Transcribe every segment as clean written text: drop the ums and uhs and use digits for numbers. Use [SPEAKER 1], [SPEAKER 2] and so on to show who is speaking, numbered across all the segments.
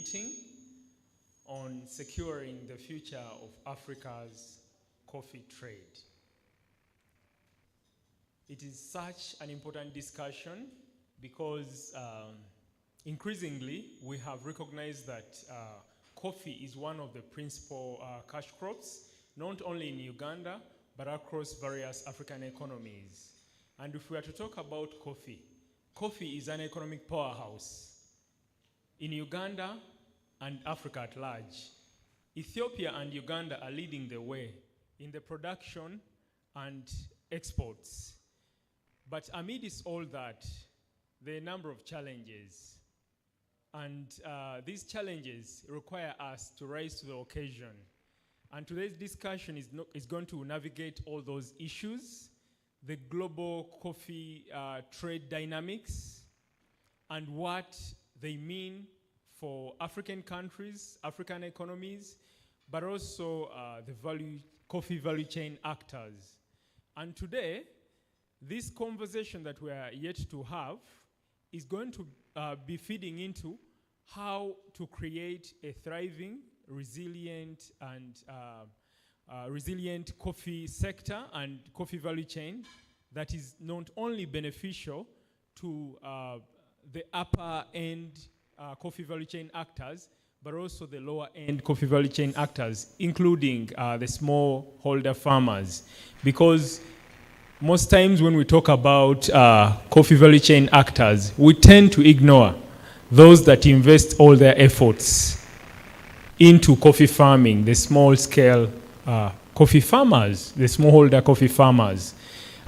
[SPEAKER 1] meeting on securing the future of Africa's coffee trade. It is such an important discussion because increasingly we have recognized that coffee is one of the principal cash crops, not only in Uganda, but across various African economies. And if we are to talk about coffee, coffee is an economic powerhouse in Uganda and Africa at large. Ethiopia and Uganda are leading the way in the production and exports. But amidst all that, there are a number of challenges. And these challenges require us to rise to the occasion. And today's discussion is going to navigate all those issues, the global coffee trade dynamics, and what they mean for African countries, African economies, but also the coffee value chain actors. And today, this conversation that we are yet to have is going to be feeding into how to create a thriving, resilient, and resilient coffee sector and coffee value chain that is not only beneficial to the upper end coffee value chain actors, but also the lower end coffee value chain actors, including the smallholder farmers. Because most times when we talk about coffee value chain actors, we tend to ignore those that invest all their efforts into coffee farming, the small scale coffee farmers, the smallholder coffee farmers.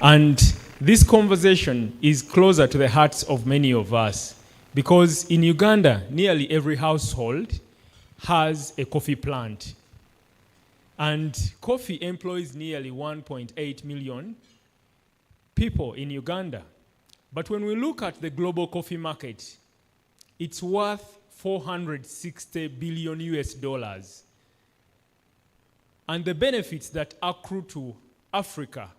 [SPEAKER 1] And this conversation is closer to the hearts of many of us because in Uganda, nearly every household has a coffee plant. And coffee employs nearly 1.8 million people in Uganda. But when we look at the global coffee market, it's worth 460 billion US dollars. And the benefits that accrue to Africa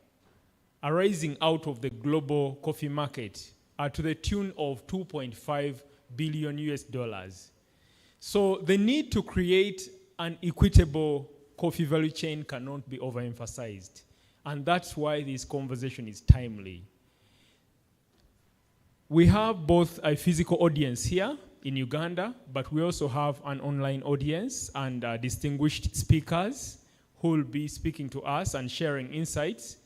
[SPEAKER 1] arising out of the global coffee market are to the tune of 2.5 billion US dollars. So the need to create an equitable coffee value chain cannot be overemphasized. And that's why this conversation is timely. We have both a physical audience here in Uganda, but we also have an online audience and distinguished speakers who will be speaking to us and sharing insights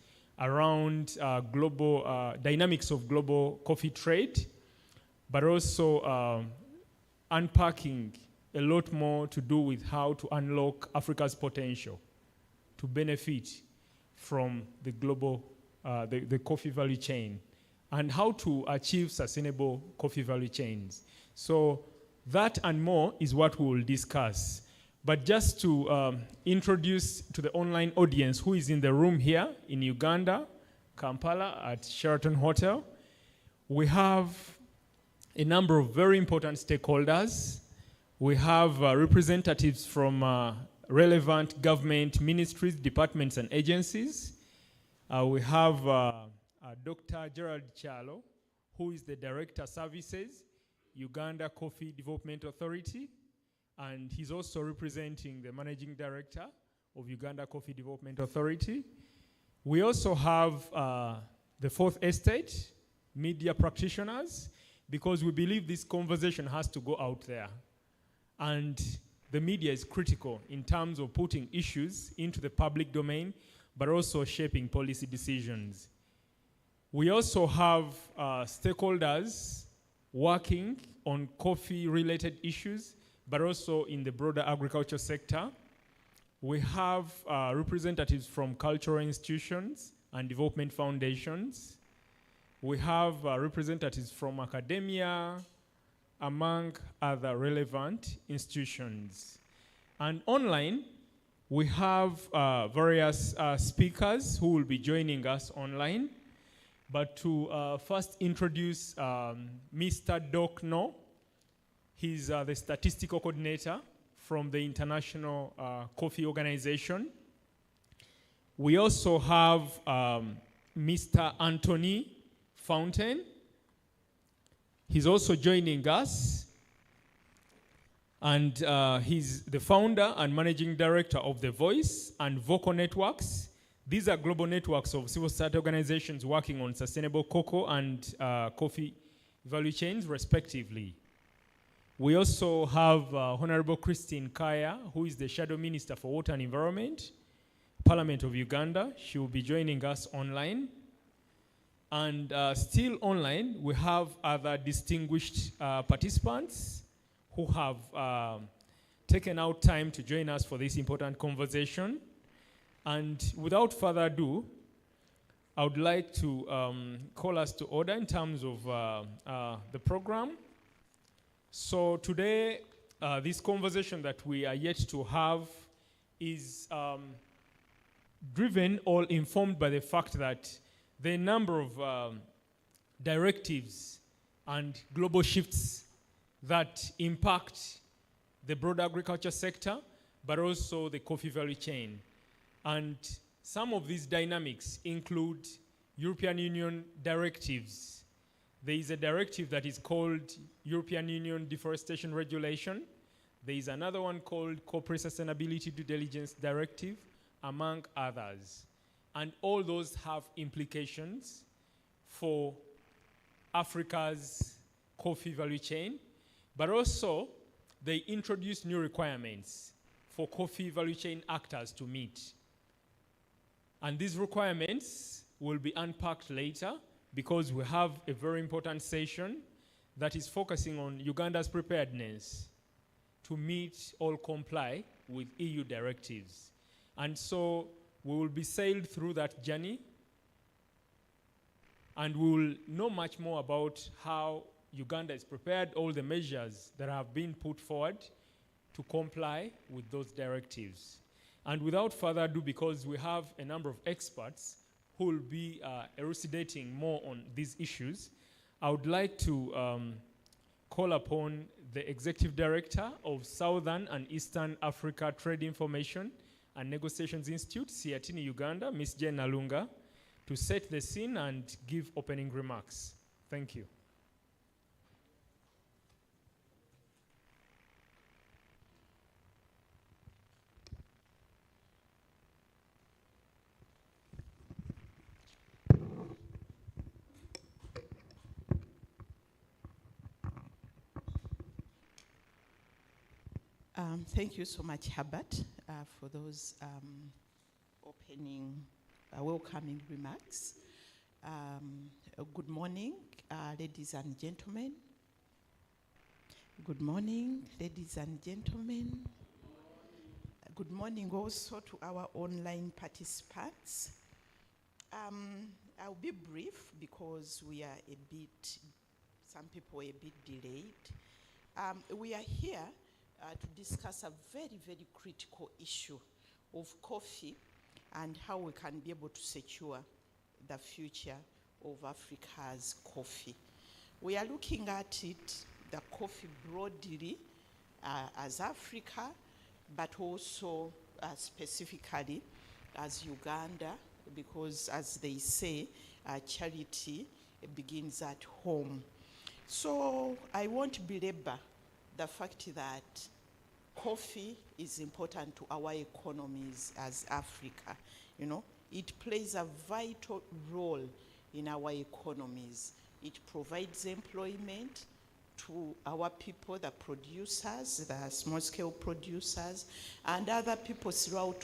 [SPEAKER 1] around global dynamics of global coffee trade, but also unpacking a lot more to do with how to unlock Africa's potential to benefit from the global, the coffee value chain, and how to achieve sustainable coffee value chains. So that and more is what we will discuss. But just to introduce to the online audience who is in the room here in Uganda, Kampala at Sheraton Hotel, we have a number of very important stakeholders. We have representatives from relevant government ministries, departments, and agencies. We have Dr. Gerald Chalo, who is the Director Services, Uganda Coffee Development Authority, and he's also representing the Managing Director of Uganda Coffee Development Authority. We also have the Fourth Estate, media practitioners, because we believe this conversation has to go out there. And the media is critical in terms of putting issues into the public domain, but also shaping policy decisions. We also have stakeholders working on coffee-related issues, but also in the broader agriculture sector. We have representatives from cultural institutions and development foundations. We have representatives from academia, among other relevant institutions. And online, we have various speakers who will be joining us online. But to first introduce Mr. Doc No, he's the statistical coordinator from the International Coffee Organization. We also have Mr. Anthony Fountain. He's also joining us. And he's the founder and managing director of The Voice and Vocal Networks. These are global networks of civil society organizations working on sustainable cocoa and coffee value chains, respectively. We also have Honorable Christine Kaya, who is the Shadow Minister for Water and Environment, Parliament of Uganda. She will be joining us online. And still online, we have other distinguished participants who have taken out time to join us for this important conversation. And without further ado, I would like to call us to order in terms of the program. So today, this conversation that we are yet to have is driven or informed by the fact that the number of directives and global shifts that impact the broader agriculture sector, but also the coffee value chain. And some of these dynamics include European Union directives. There is a directive that is called European Union Deforestation Regulation. There is another one called Corporate Sustainability Due Diligence Directive, among others. And all those have implications for Africa's coffee value chain, but also they introduce new requirements for coffee value chain actors to meet. And these requirements will be unpacked later because we have a very important session that is focusing on Uganda's preparedness to meet or comply with EU directives. And so we will be sailed through that journey, and we will know much more about how Uganda is prepared, all the measures that have been put forward to comply with those directives. And without further ado, because we have a number of experts who will be elucidating more on these issues, I would like to call upon the Executive Director of Southern and Eastern Africa Trade Information and Negotiations Institute, Siatini, Uganda, Ms. Jane Nalunga, to set the scene and give opening remarks. Thank you.
[SPEAKER 2] Thank you so much, Herbert, for those opening, welcoming remarks. Good morning, ladies and gentlemen. Good morning, ladies and gentlemen. Good morning also to our online participants. I'll be brief because we are some people are a bit delayed. We are here to discuss a very, very critical issue of coffee and how we can be able to secure the future of Africa's coffee. We are looking at it, the coffee broadly as Africa, but also specifically as Uganda, because as they say, charity begins at home. So I won't belabor the fact that coffee is important to our economies as Africa. You know, it plays a vital role in our economies. It provides employment to our people, the producers, the small-scale producers, and other people throughout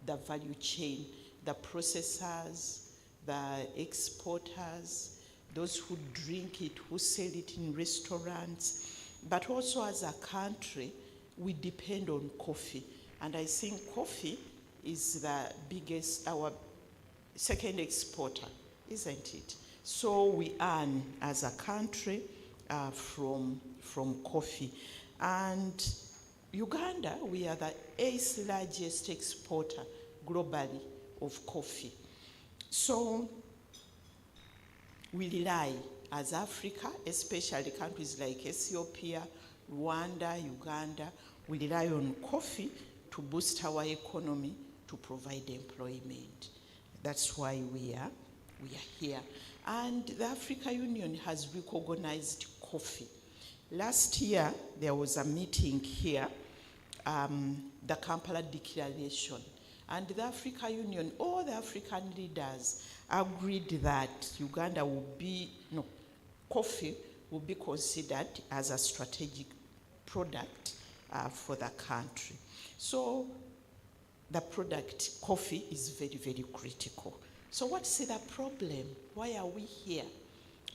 [SPEAKER 2] the value chain, the processors, the exporters, those who drink it, who sell it in restaurants. But also as a country, we depend on coffee. And I think coffee is the biggest, our second exporter, isn't it? So we earn as a country from coffee. And Uganda, we are the 8th largest exporter globally of coffee. So we rely as Africa, especially countries like Ethiopia, Rwanda, Uganda, we rely on coffee to boost our economy, to provide employment. That's why we are here. And the African Union has recognized coffee Last year, there was a meeting here, the Kampala Declaration, and the African Union, all the African leaders agreed that Uganda will be, no, coffee will be considered as a strategic product for the country. So the product, coffee, is very, very critical. So what's the problem? Why are we here?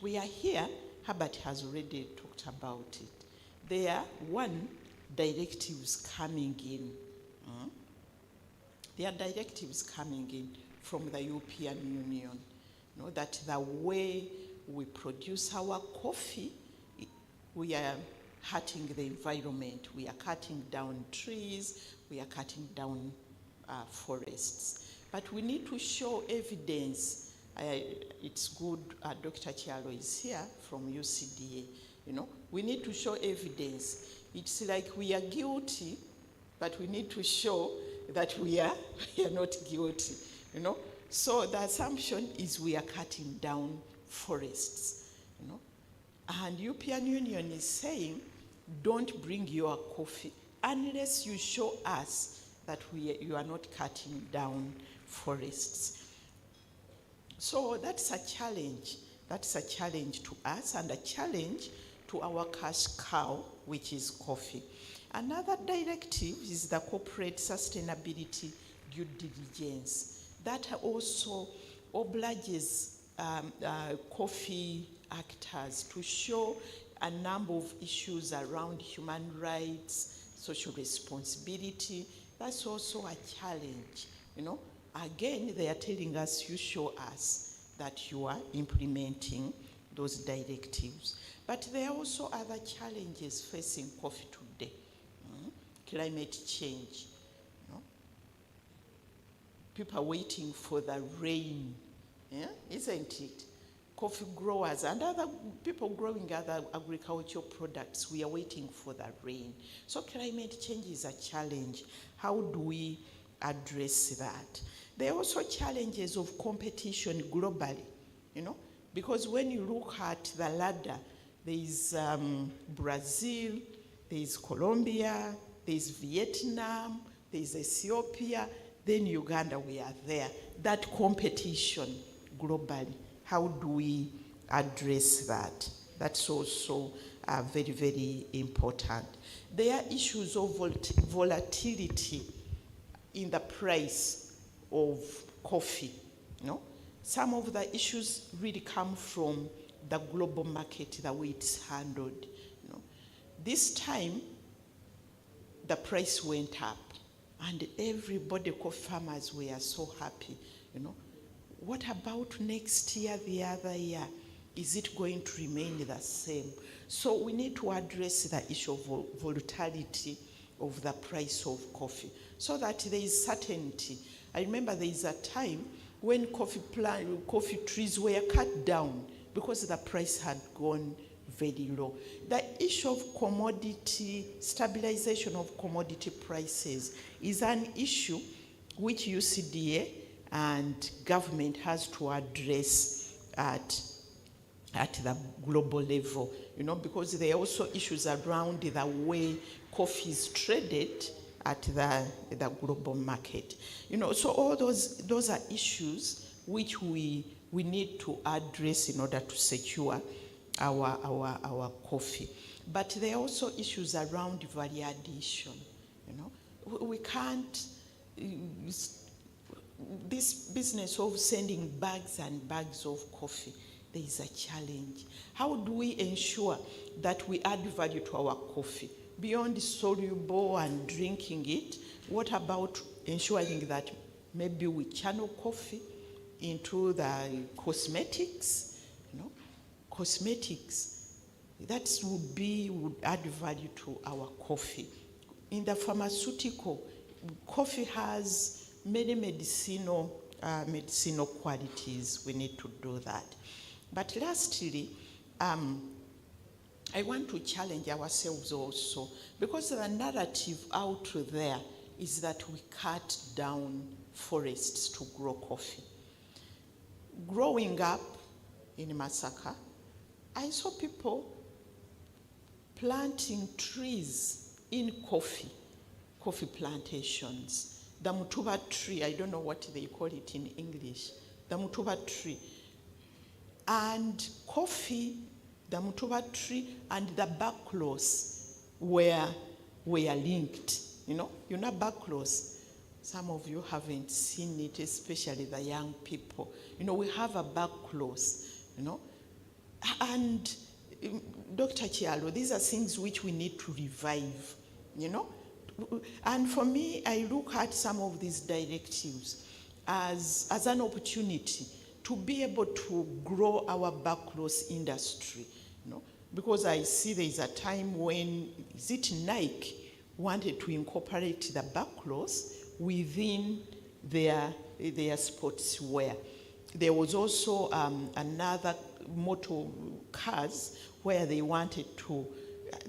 [SPEAKER 2] We are here, Herbert has already talked about it. There are directives coming in. There are directives coming in from the European Union, you know, that the way we produce our coffee, we are hurting the environment. We are cutting down trees, we are cutting down forests. But we need to show evidence. It's good Dr. Chialo is here from UCDA. You know, we need to show evidence. It's like we are guilty, but we need to show that we are not guilty, you know. So the assumption is we are cutting down forests, you know. And European Union is saying, don't bring your coffee unless you show us that you are not cutting down forests. So that's a challenge. That's a challenge to us and a challenge to our cash cow, which is coffee. Another directive is the corporate sustainability due diligence. That also obliges coffee actors to show a number of issues around human rights, social responsibility. That's also a challenge, you know. Again, they are telling us, you show us that you are implementing those directives. But there are also other challenges facing coffee today. Climate change, you know? People are waiting for the rain, yeah? Isn't it? Coffee growers and other people growing other agricultural products, we are waiting for the rain. So climate change is a challenge. How do we address that? There are also challenges of competition globally, you know, because when you look at the ladder, there is Brazil, there is Colombia, there is Vietnam, there is Ethiopia, then Uganda, we are there. That competition globally, how do we address that? That's also very, very important. There are issues of volatility in the price of coffee, you know. Some of the issues really come from the global market, the way it's handled, you know. This time, the price went up and everybody, coffee farmers, were so happy, you know. What about next year, the other year? Is it going to remain the same? So we need to address the issue of volatility of the price of coffee so that there is certainty. I remember there is a time when coffee trees were cut down because the price had gone very low. The issue of commodity, stabilization of commodity prices is an issue which UCDA and government has to address at the global level, you know, because there are also issues around the way coffee is traded at the global market. You know, so all those are issues which we need to address in order to secure our coffee. But there are also issues around value addition, you know. We can't, this business of sending bags and bags of coffee, there is a challenge. How do we ensure that we add value to our coffee? Beyond soluble and drinking it, what about ensuring that maybe we channel coffee into the cosmetics, you know? Cosmetics, that would add value to our coffee. In the pharmaceutical, coffee has many medicinal qualities. We need to do that. But lastly, I want to challenge ourselves also, because the narrative out there is that we cut down forests to grow coffee. Growing up in Masaka, I saw people planting trees in coffee plantations. The mutuba tree, I don't know what they call it in English, the mutuba tree. And coffee, the mutuba tree, and the backclose were linked. You know backclose. Some of you haven't seen it, especially the young people. We have a backclose, And Dr. Chialo, these are things which we need to revive, And for me, I look at some of these directives as an opportunity to be able to grow our backclose industry, because I see there is a time when, is it Nike, wanted to incorporate the backclose within their sportswear. There was also another motor cars where they wanted to,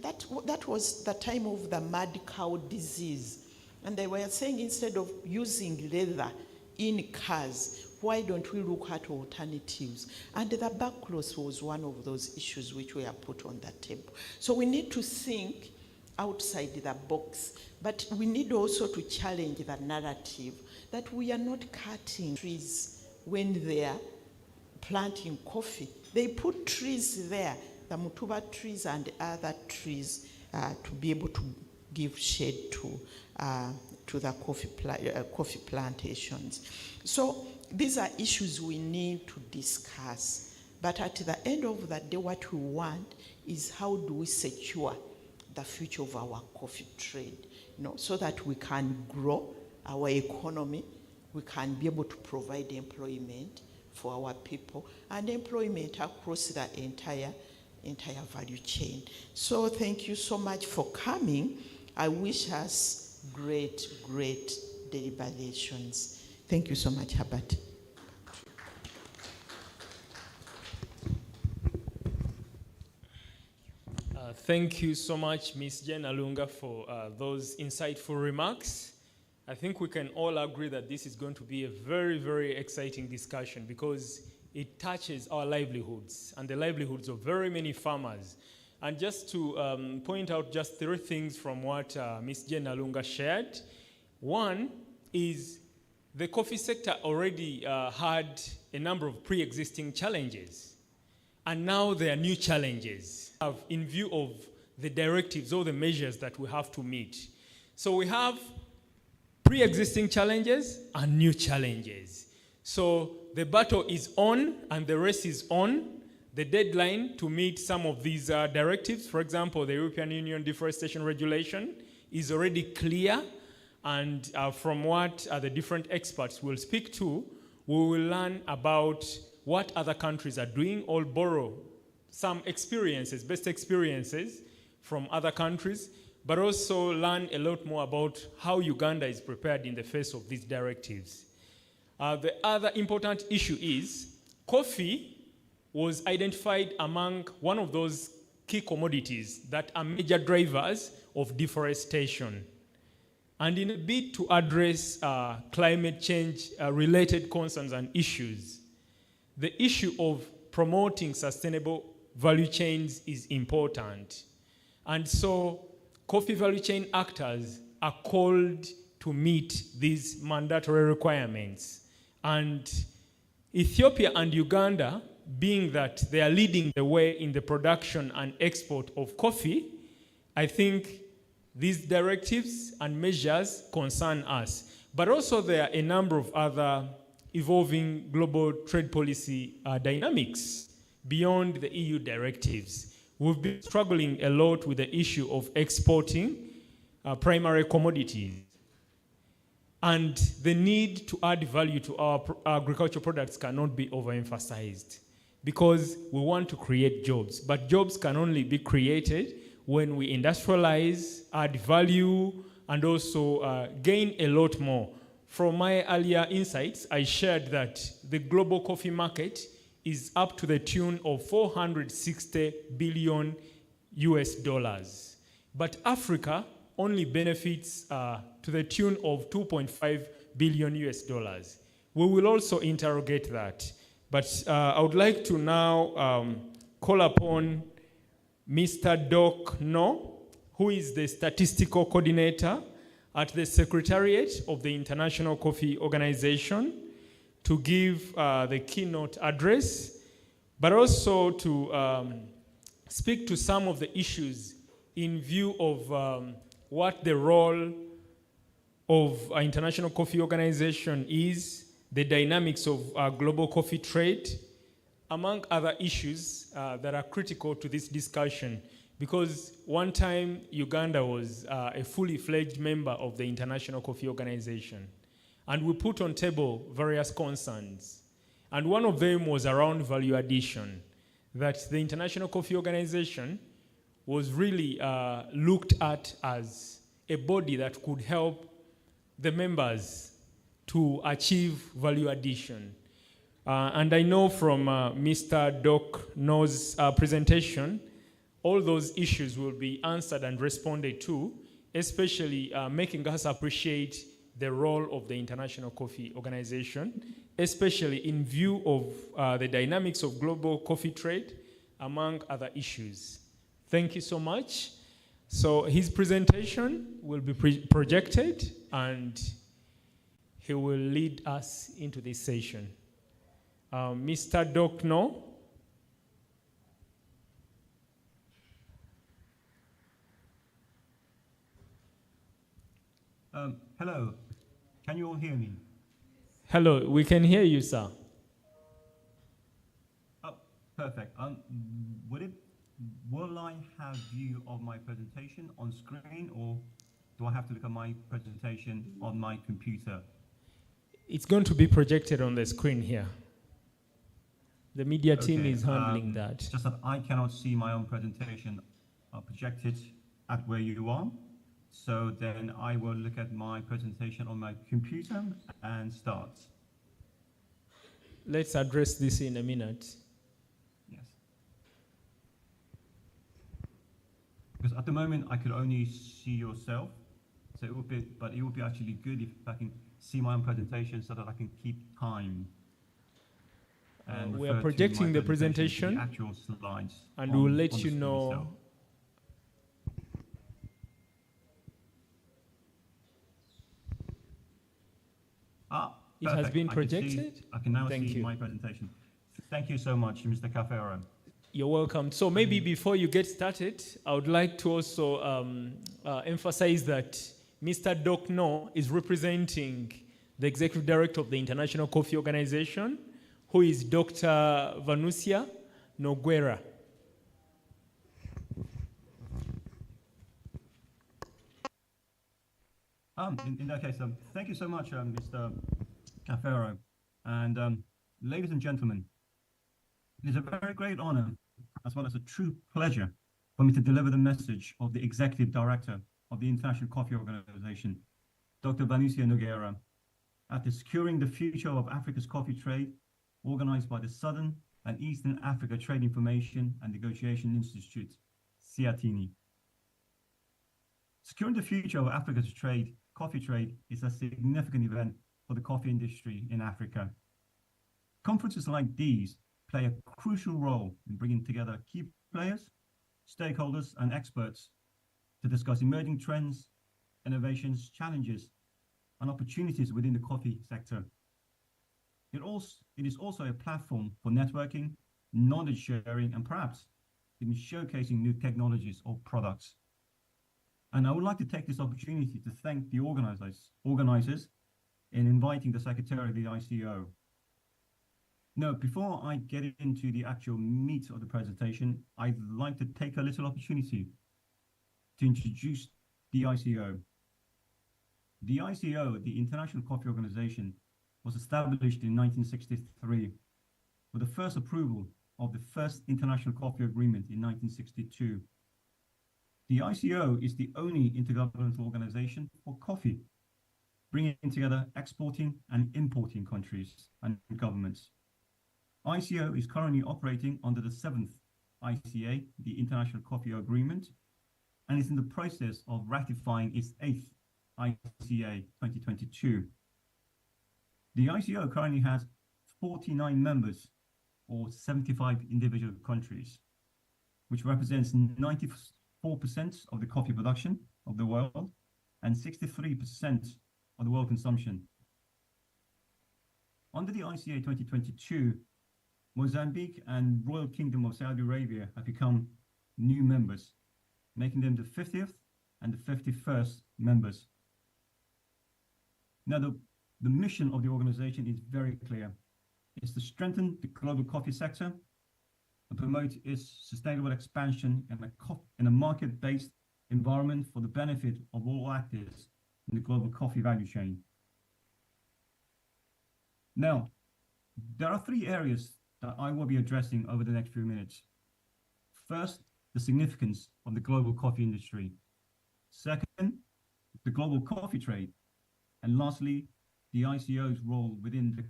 [SPEAKER 2] that was the time of the mad cow disease. And they were saying, instead of using leather in cars, why don't we look at alternatives? And the backclose was one of those issues which were put on the table. So we need to think outside the box, but we need also to challenge the narrative that we are not cutting trees when they are planting coffee. They put trees there, the mutuba trees and other trees, to be able to give shade to the coffee plantations. So these are issues we need to discuss. But at the end of the day, what we want is how do we secure the future of our coffee trade, so that we can grow our economy, we can be able to provide employment for our people and employment across the entire value chain. So thank you so much for coming. I wish us great deliberations. Thank you so much, Herbert.
[SPEAKER 1] Thank you so much, Ms. Jen Alunga, for those insightful remarks. I think we can all agree that this is going to be a very, very exciting discussion because it touches our livelihoods and the livelihoods of very many farmers. And just to point out just 3 things from what Ms. Jen Alunga shared. One is the coffee sector already had a number of pre-existing challenges. And now there are new challenges in view of the directives or the measures that we have to meet. So we have pre-existing challenges and new challenges. So the battle is on and the race is on. The deadline to meet some of these directives, for example, the European Union Deforestation Regulation, is already clear. And from what the different experts will speak to, we will learn about what other countries are doing or borrow some experiences, best experiences from other countries, but also learn a lot more about how Uganda is prepared in the face of these directives. The other important issue is coffee was identified among one of those key commodities that are major drivers of deforestation. And in a bid to address climate change related concerns and issues, the issue of promoting sustainable value chains is important. And so coffee value chain actors are called to meet these mandatory requirements. And Ethiopia and Uganda, being that they are leading the way in the production and export of coffee, I think these directives and measures concern us. But also there are a number of other evolving global trade policy dynamics beyond the EU directives. We've been struggling a lot with the issue of exporting primary commodities. And the need to add value to our agricultural products cannot be overemphasized because we want to create jobs. But jobs can only be created when we industrialize, add value, and also gain a lot more. From my earlier insights, I shared that the global coffee market is up to the tune of $460 billion US. But Africa only benefits to the tune of $2.5 billion US. We will also interrogate that. But I would like to now call upon Mr. Doc No, who is the statistical coordinator at the Secretariat of the International Coffee Organization, to give the keynote address, but also to speak to some of the issues in view of what the role of our International Coffee Organization is, the dynamics of global coffee trade, among other issues that are critical to this discussion. Because one time Uganda was a fully fledged member of the International Coffee Organization, and we put on table various concerns. And one of them was around value addition, that the International Coffee Organization was really looked at as a body that could help the members to achieve value addition. And I know from Mr. Doc No's presentation, all those issues will be answered and responded to, especially making us appreciate the role of the International Coffee Organization, especially in view of the dynamics of global coffee trade, among other issues. Thank you so much. So his presentation will be projected, and he will lead us into this session. Mr. Doc No.
[SPEAKER 3] Hello, can you all hear me?
[SPEAKER 1] Hello, we can hear you, sir.
[SPEAKER 3] Oh, perfect. Will I have view of my presentation on screen, or do I have to look at my presentation on my computer?
[SPEAKER 1] It's going to be projected on the screen here. The media team
[SPEAKER 3] Okay,
[SPEAKER 1] is handling that.
[SPEAKER 3] Just that I cannot see my own presentation projected at where you are. So then I will look at my presentation on my computer and start.
[SPEAKER 1] Let's address this in a minute.
[SPEAKER 3] Yes. Because at the moment I could only see yourself, so it would be, but it would be actually good if I can see my own presentation so that I can keep time. And
[SPEAKER 1] we are
[SPEAKER 3] refer to
[SPEAKER 1] projecting
[SPEAKER 3] my
[SPEAKER 1] the
[SPEAKER 3] to
[SPEAKER 1] presentation,
[SPEAKER 3] the actual slides,
[SPEAKER 1] and
[SPEAKER 3] on-
[SPEAKER 1] we'll
[SPEAKER 3] on
[SPEAKER 1] let
[SPEAKER 3] the
[SPEAKER 1] you
[SPEAKER 3] screen
[SPEAKER 1] know.
[SPEAKER 3] itself.
[SPEAKER 1] It has
[SPEAKER 3] Perfect.
[SPEAKER 1] been
[SPEAKER 3] I can see-
[SPEAKER 1] projected?
[SPEAKER 3] I can now
[SPEAKER 1] Thank
[SPEAKER 3] see
[SPEAKER 1] you.
[SPEAKER 3] my presentation. Thank you so much, Mr. Cafero.
[SPEAKER 1] You're welcome. So maybe before you get started, I would like to also emphasize that Mr. Doc No is representing the Executive Director of the International Coffee Organization, who is Dr. Vanusia Noguera.
[SPEAKER 3] In that case, thank you so much, Mr. Cafero. And ladies and gentlemen, it is a very great honor, as well as a true pleasure, for me to deliver the message of the Executive Director of the International Coffee Organization, Dr. Vanusia Noguera, at the Securing the Future of Africa's Coffee Trade, organized by the Southern and Eastern Africa Trade Information and Negotiation Institute, CIATINI. Securing the future of Africa's coffee trade is a significant event for the coffee industry in Africa. Conferences like these play a crucial role in bringing together key players, stakeholders, and experts to discuss emerging trends, innovations, challenges, and opportunities within the coffee sector. It is also a platform for networking, knowledge sharing, and perhaps even showcasing new technologies or products. And I would like to take this opportunity to thank the organizers in inviting the Secretary of the ICO. Now, before I get into the actual meat of the presentation, I'd like to take a little opportunity to introduce the ICO. The ICO, the International Coffee Organization, was established in 1963 with the first approval of the first International Coffee Agreement in 1962. The ICO is the only intergovernmental organization for coffee, bringing together exporting and importing countries and governments. ICO is currently operating under the 7th ICA, the International Coffee Agreement, and is in the process of ratifying its 8th ICA 2022. The ICO currently has 49 members, or 75 individual countries. which represents 94% of the coffee production of the world and 63% of the world consumption. Under the ICA 2022, Mozambique and Royal Kingdom of Saudi Arabia have become new members, making them the 50th and the 51st members. Now, the mission of the organization is very clear. It's to strengthen the global coffee sector and promote its sustainable expansion in a market-based environment for the benefit of all actors in the global coffee value chain. Now, there are three areas that I will be addressing over the next few minutes. First, the significance of the global coffee industry. Second, the global coffee trade. And lastly, the ICO's role within the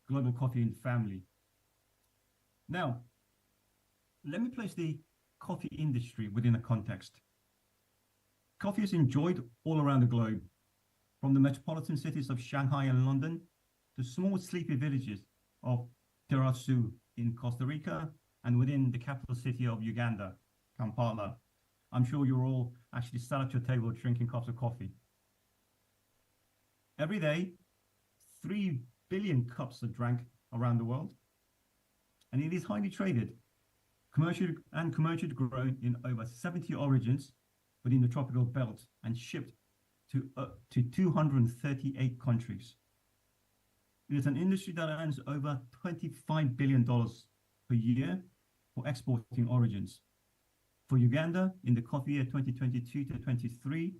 [SPEAKER 3] global coffee family. Now, let me place the coffee industry within a context. Coffee is enjoyed all around the globe, from the metropolitan cities of Shanghai and London to small sleepy villages of Tarasu in Costa Rica and within the capital city of Uganda, Kampala. I'm sure you're all actually sat at your table drinking cups of coffee. Every day, 3 billion cups are drank around the world, and it is highly traded, commercially grown in over 70 origins within the tropical belt and shipped to 238 countries. It is an industry that earns over $25 billion per year for exporting origins. For Uganda, in the coffee year 2022 to 23,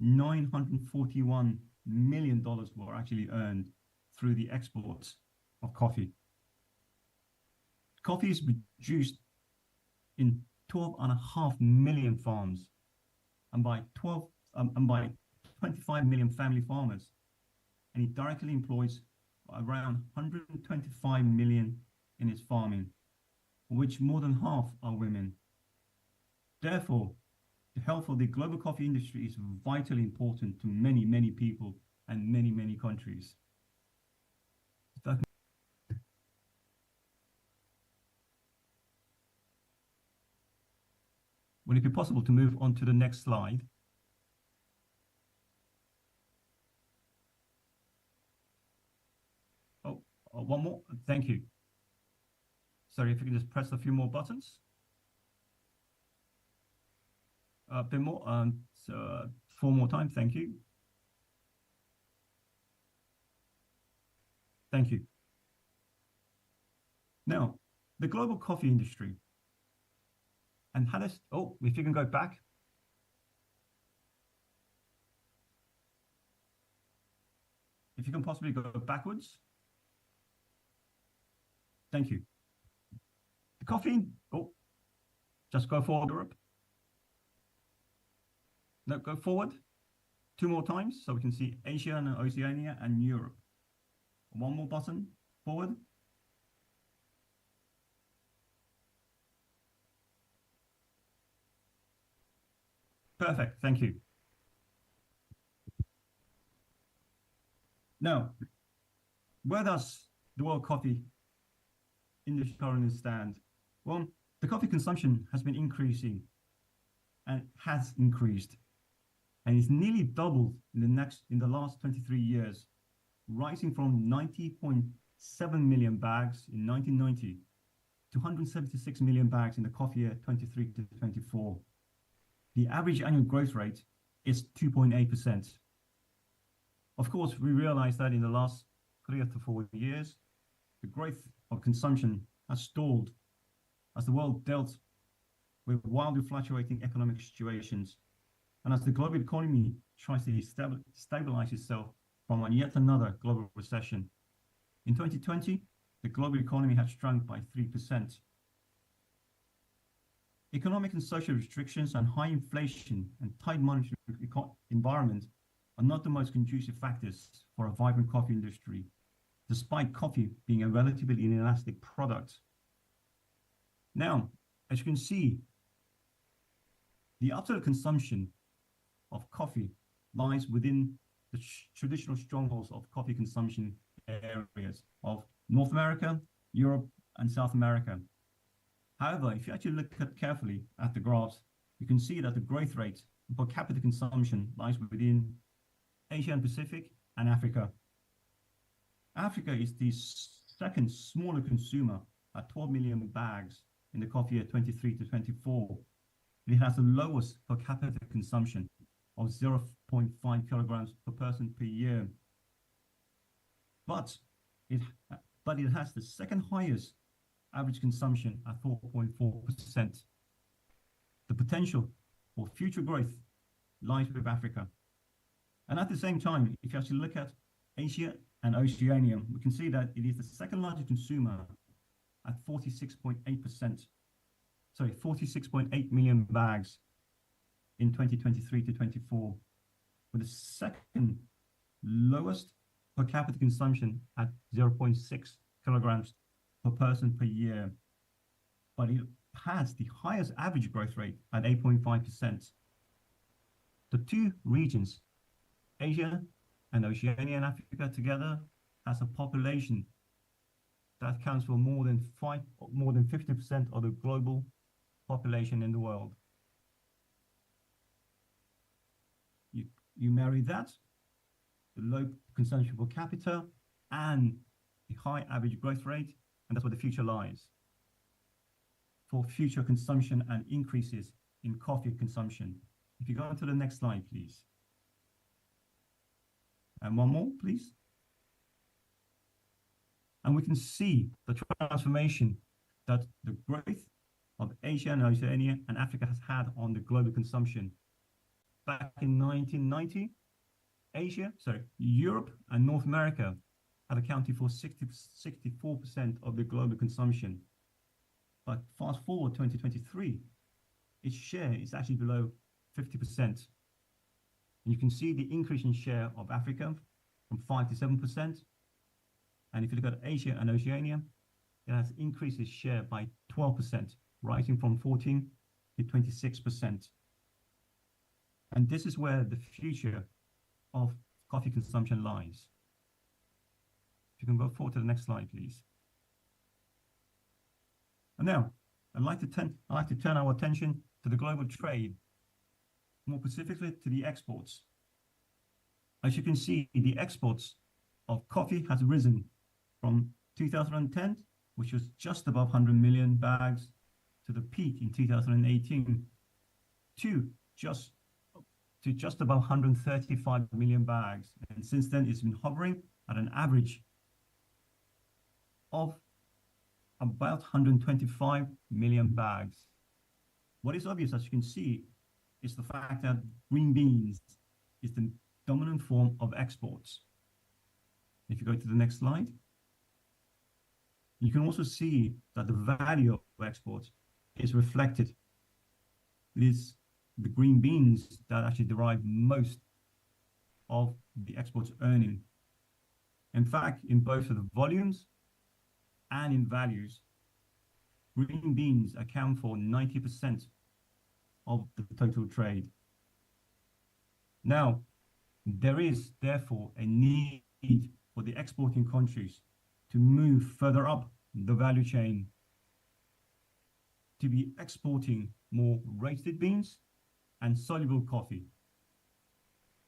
[SPEAKER 3] $941 million were actually earned through the exports of coffee. Coffee is produced in 12.5 million farms and by 25 million family farmers, and it directly employs around 125 million in its farming, of which more than half are women. Therefore, the health of the global coffee industry is vitally important to many, many people and many, many countries. Would it be possible to move on to the next slide? Oh, one more. Thank you. Sorry, if you can just press a few more buttons. A bit more. So 4 more times. Thank you. Thank you. Now, the global coffee industry. And how does, oh, if you can go back. If you can possibly go backwards. Thank you. The coffee, oh, just go forward, Europe. No, go forward 2 more times so we can see Asia and Oceania and Europe. 1 more button forward. Perfect, thank you. Now, where does the world coffee industry currently stand? Well, the coffee consumption has been increasing and has increased, and it's nearly doubled in the last 23 years, rising from 90.7 million bags in 1990 to 176 million bags in the coffee year 23 to 24. The average annual growth rate is 2.8%. Of course, we realize that in the last 3 to 4 years, the growth of consumption has stalled as the world dealt with wildly fluctuating economic situations, and as the global economy tries to stabilize itself from yet another global recession. In 2020, the global economy had shrunk by 3%. Economic and social restrictions and high inflation and tight monetary environment are not the most conducive factors for a vibrant coffee industry, despite coffee being a relatively inelastic product. Now, as you can see, the absolute consumption of coffee lies within the traditional strongholds of coffee consumption areas of North America, Europe, and South America. However, if you actually look carefully at the graphs, you can see that the growth rate per capita consumption lies within Asia and Pacific and Africa. Africa is the second smaller consumer at 12 million bags in the coffee year 23 to 24. It has the lowest per capita consumption of 0.5 kilograms per person per year. But it has the second highest average consumption at 4.4%. The potential for future growth lies with Africa. And at the same time, if you actually look at Asia and Oceania, we can see that it is the second largest consumer at 46.8%. Sorry, 46.8 million bags in 2023 to 24, with the second lowest per capita consumption at 0.6 kilograms per person per year. But it has the highest average growth rate at 8.5%. The two regions, Asia and Oceania and Africa together, has a population that accounts for more than 50% of the global population in the world. You marry that, the low consumption per capita and the high average growth rate, and that's where the future lies for future consumption and increases in coffee consumption. If you go on to the next slide, please. And one more, please. And we can see the transformation that the growth of Asia and Oceania and Africa has had on the global consumption. Back in 1990, Europe and North America had accounted for 64% of the global consumption. But fast forward 2023, its share is actually below 50%. And you can see the increase in share of Africa from 5 to 7%. And if you look at Asia and Oceania, it has increased its share by 12%, rising from 14 to 26%. And this is where the future of coffee consumption lies. If you can go forward to the next slide, please. And now, I'd like to turn our attention to the global trade, more specifically to the exports. As you can see, the exports of coffee has risen from 2010, which was just above 100 million bags, to the peak in 2018, to just above 135 million bags. And since then, it's been hovering at an average of about 125 million bags. What is obvious, as you can see, is the fact that green beans is the dominant form of exports. If you go to the next slide, you can also see that the value of exports is reflected. It is the green beans that actually derive most of the exports earning. In fact, in both of the volumes and in values, green beans account for 90% of the total trade. Now, there is therefore a need for the exporting countries to move further up the value chain, to be exporting more roasted beans and soluble coffee.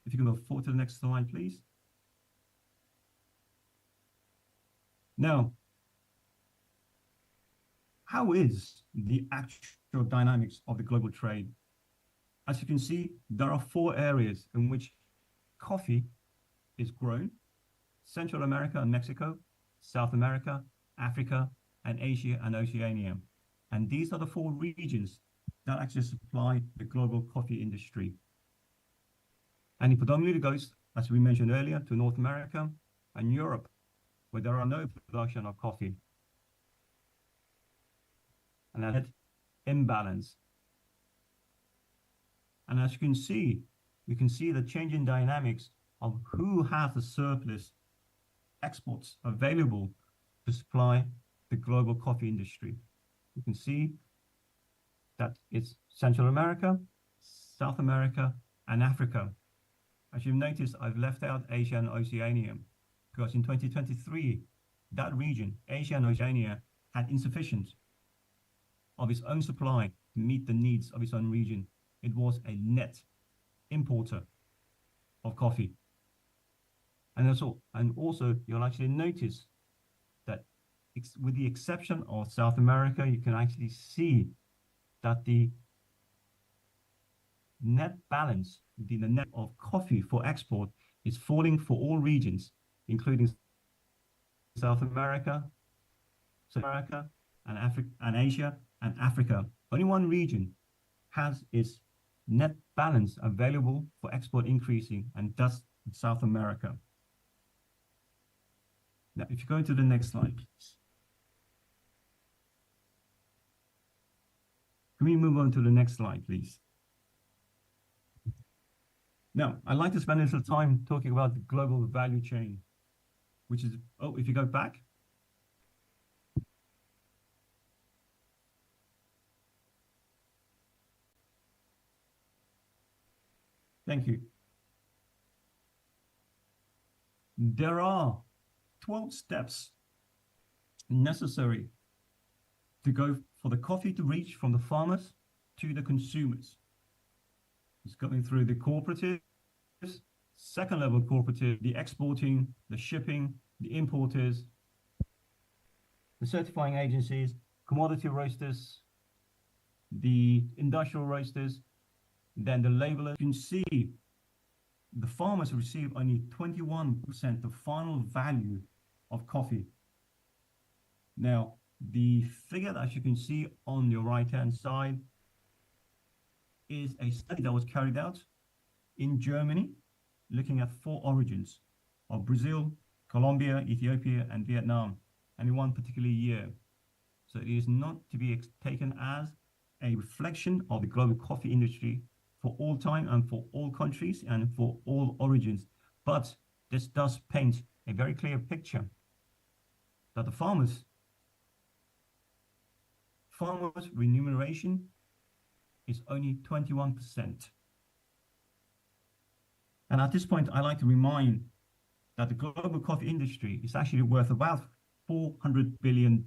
[SPEAKER 3] If you can go forward to the next slide, please. Now, how is the actual dynamics of the global trade? As you can see, there are 4 areas in which coffee is grown: Central America and Mexico, South America, Africa, and Asia and Oceania. And these are the 4 regions that actually supply the global coffee industry. And it predominantly goes, as we mentioned earlier, to North America and Europe, where there are no production of coffee. And that imbalance. And as you can see, we can see the changing dynamics of who has the surplus exports available to supply the global coffee industry. You can see that it's Central America, South America, and Africa. As you've noticed, I've left out Asia and Oceania, because in 2023, that region, Asia and Oceania, had insufficient of its own supply to meet the needs of its own region. It was a net importer of coffee. And also you'll actually notice that with the exception of South America, you can actually see that the net balance, the net of coffee for export, is falling for all regions, including South America, and Africa, and Asia, and Africa. Only one region has its net balance available for export increasing, and that's South America. Now, if you go to the next slide, please. Can we move on to the next slide, please? Now, I'd like to spend a little time talking about the global value chain, which is, oh, if you go back. Thank you. There are 12 steps necessary to go for the coffee to reach from the farmers to the consumers. It's going through the cooperatives, second level cooperative, the exporting, the shipping, the importers, the certifying agencies, commodity roasters, the industrial roasters, then the labelers. You can see the farmers receive only 21% of final value of coffee. Now, the figure that you can see on your right-hand side is a study that was carried out in Germany, looking at 4 origins of Brazil, Colombia, Ethiopia, and Vietnam, and in one particular year. So it is not to be taken as a reflection of the global coffee industry for all time and for all countries and for all origins. But this does paint a very clear picture that the farmers' remuneration is only 21%. And at this point, I like to remind that the global coffee industry is actually worth about $400 billion.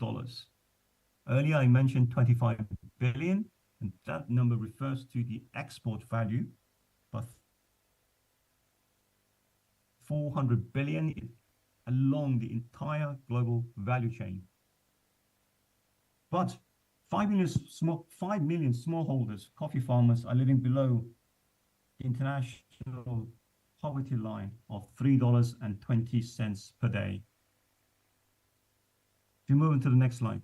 [SPEAKER 3] Earlier, I mentioned 25 billion, and that number refers to the export value, but 400 billion along the entire global value chain. But 5 million smallholders, coffee farmers, are living below the international poverty line of $3.20 per day. If you move on to the next slide.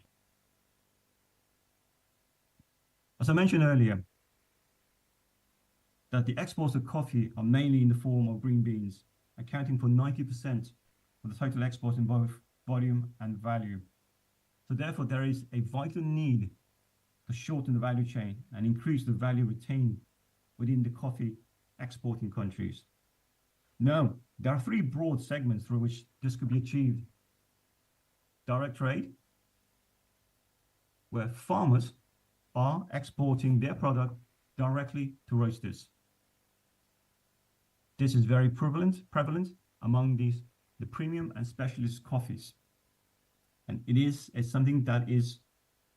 [SPEAKER 3] As I mentioned earlier, that the exports of coffee are mainly in the form of green beans, accounting for 90% of the total exports in both volume and value. So therefore, there is a vital need to shorten the value chain and increase the value retained within the coffee exporting countries. Now, there are 3 broad segments through which this could be achieved. Direct trade, where farmers are exporting their product directly to roasters. This is very prevalent among the premium and specialist coffees. And it is something that is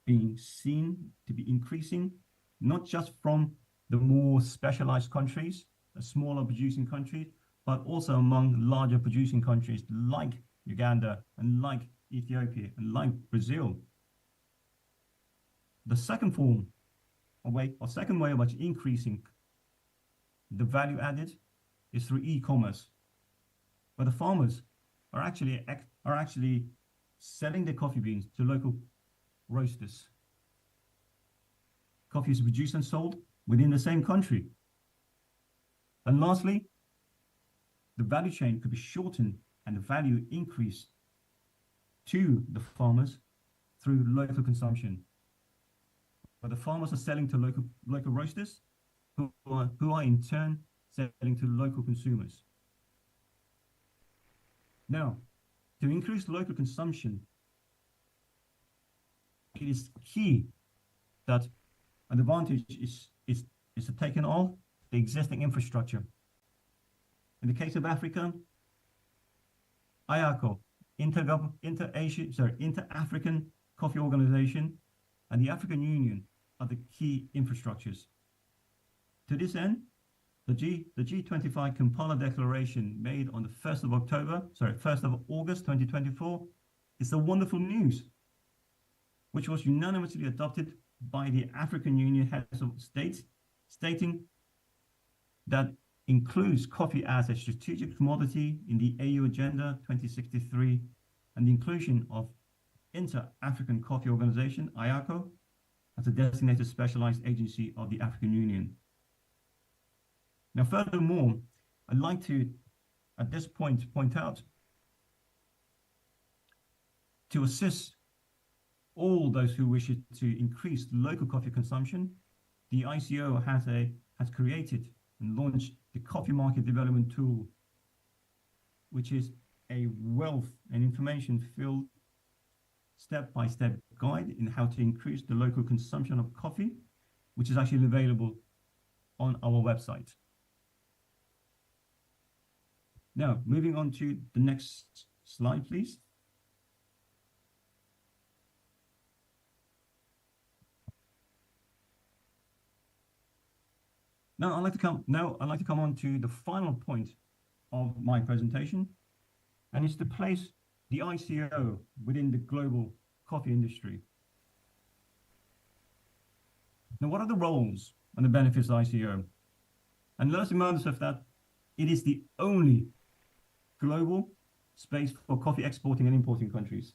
[SPEAKER 3] being seen to be increasing, not just from the more specialized countries, the smaller producing countries, but also among larger producing countries like Uganda and like Ethiopia and like Brazil. The second way of increasing the value added is through e-commerce, where the farmers are actually selling their coffee beans to local roasters. Coffee is produced and sold within the same country. And lastly, the value chain could be shortened and the value increased to the farmers through local consumption. But the farmers are selling to local roasters who are in turn selling to local consumers. Now, to increase local consumption, it is key that an advantage is to take off the existing infrastructure. In the case of Africa, IACO, Inter-African Coffee Organization, and the African Union are the key infrastructures. To this end, the G25 Kampala Declaration made on the 1st of August 2024 is a wonderful news, which was unanimously adopted by the African Union heads of states, stating that includes coffee as a strategic commodity in the AU Agenda 2063 and the inclusion of Inter-African Coffee Organization, IACO, as a designated specialized agency of the African Union. Now, furthermore, I'd like to, at this point out, to assist all those who wish to increase local coffee consumption, the ICO has created and launched the Coffee Market Development Tool, which is a wealth and information-filled step-by-step guide in how to increase the local consumption of coffee, which is actually available on our website. Now, moving on to the next slide, please. Now, I'd like to come on to the final point of my presentation, and it's to place the ICO within the global coffee industry. Now, what are the roles and the benefits of ICO? And let us remind ourselves that it is the only global space for coffee exporting and importing countries.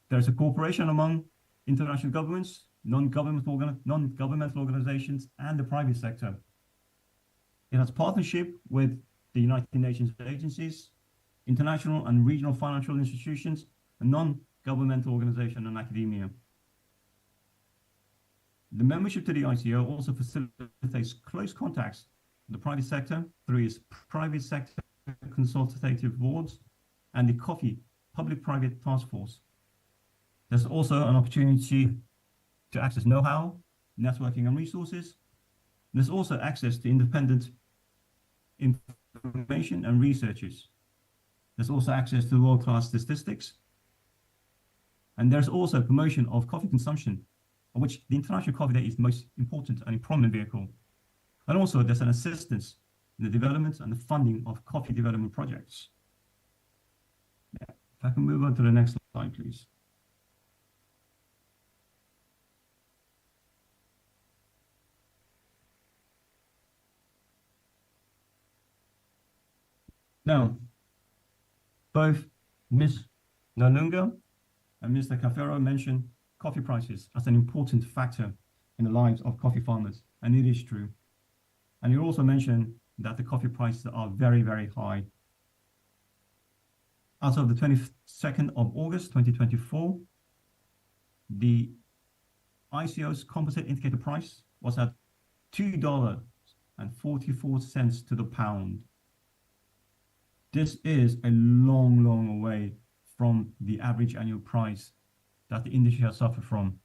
[SPEAKER 3] There is a cooperation among international governments, non-governmental organizations, and the private sector. It has partnership with the United Nations agencies, international and regional financial institutions, and non-governmental organizations and academia. The membership to the ICO also facilitates close contacts with the private sector through its private sector consultative boards and the Coffee Public-Private Task Force. There's also an opportunity to access know-how, networking and resources. There's also access to independent information and researchers. There's also access to world-class statistics. And there's also promotion of coffee consumption, of which the International Coffee Day is the most important and prominent vehicle. And also there's an assistance in the development and the funding of coffee development projects. Yeah. If I can move on to the next slide, please. Now, both Ms. Nalunga and Mr. Kafero mentioned coffee prices as an important factor in the lives of coffee farmers, and it is true. And you also mentioned that the coffee prices are very, very high. As of the 22nd of August 2024, the ICO's composite indicator price was at $2.44 to the pound. This is a long, long way from the average annual price that the industry has suffered from.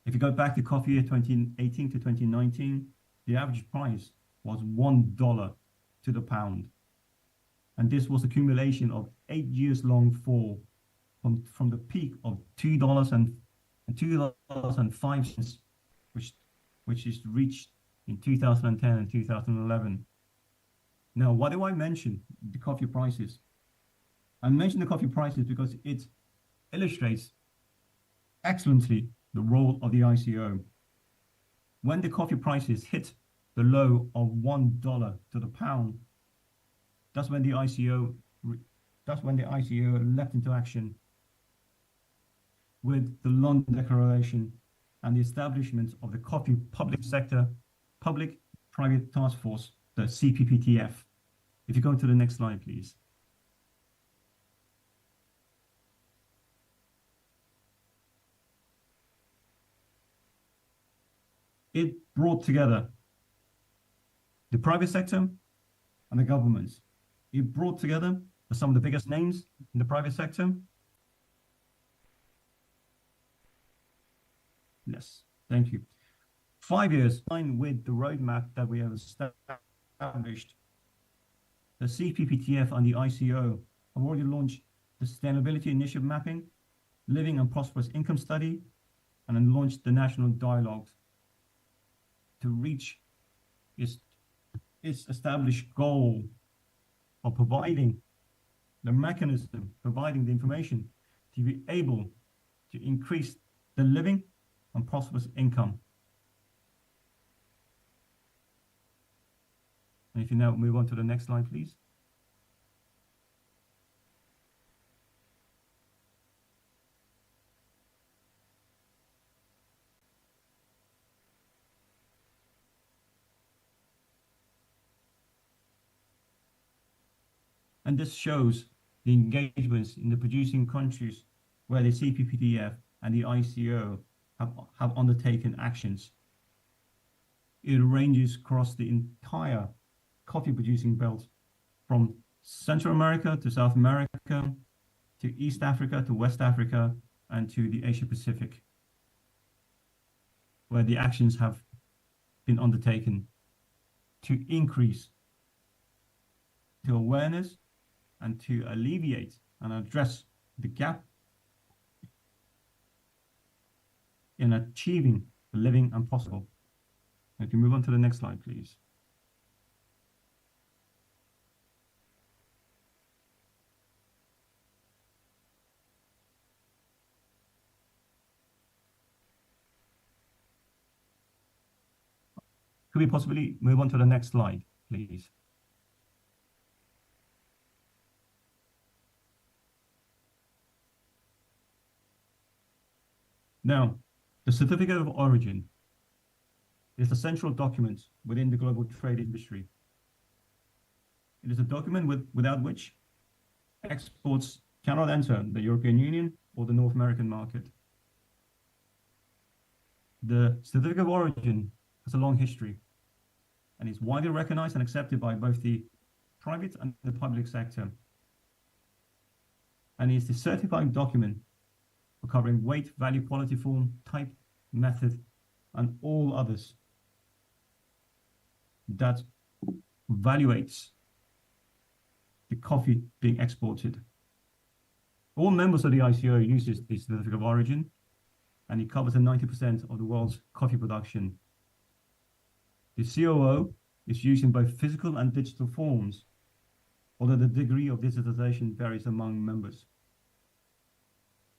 [SPEAKER 3] If you go back to coffee year 2018 to 2019, the average price was $1 to the pound. And this was accumulation of 8 years long fall from the peak of $2.05, which is reached in 2010 and 2011. Now, why do I mention the coffee prices? I mention the coffee prices because it illustrates excellently the role of the ICO. When the coffee prices hit the low of $1 to the pound, that's when the ICO leapt into action with the London Declaration and the establishment of the Coffee Public-Private Task Force, the CPPTF. If you go to the next slide, please. It brought together the private sector and the governments. It brought together some of the biggest names in the private sector. Yes, thank you. 5 years in line with the roadmap that we have established. The CPPTF and the ICO have already launched the Sustainability Initiative Mapping living and prosperous income study, and then launched the national dialogues to reach its established goal of providing the mechanism, providing the information to be able to increase the living and prosperous income. And if you now move on to the next slide, please. And this shows the engagements in the producing countries where the CPPDF and the ICO have undertaken actions. It ranges across the entire coffee producing belt, from Central America to South America, to East Africa, to West Africa, and to the Asia Pacific, where the actions have been undertaken to increase to awareness and to alleviate and address the gap in achieving the living and possible. If you move on to the next slide, please. Could we possibly move on to the next slide, please? Now, the Certificate of Origin is the central document within the global trade industry. It is a document without which exports cannot enter the European Union or the North American market. The Certificate of Origin has a long history and is widely recognized and accepted by both the private and the public sector. And is the certified document for covering weight, value, quality, form, type, method, and all others that evaluates the coffee being exported. All members of the ICO uses the Certificate of Origin, and it covers 90% of the world's coffee production. The COO is used in both physical and digital forms, although the degree of digitization varies among members.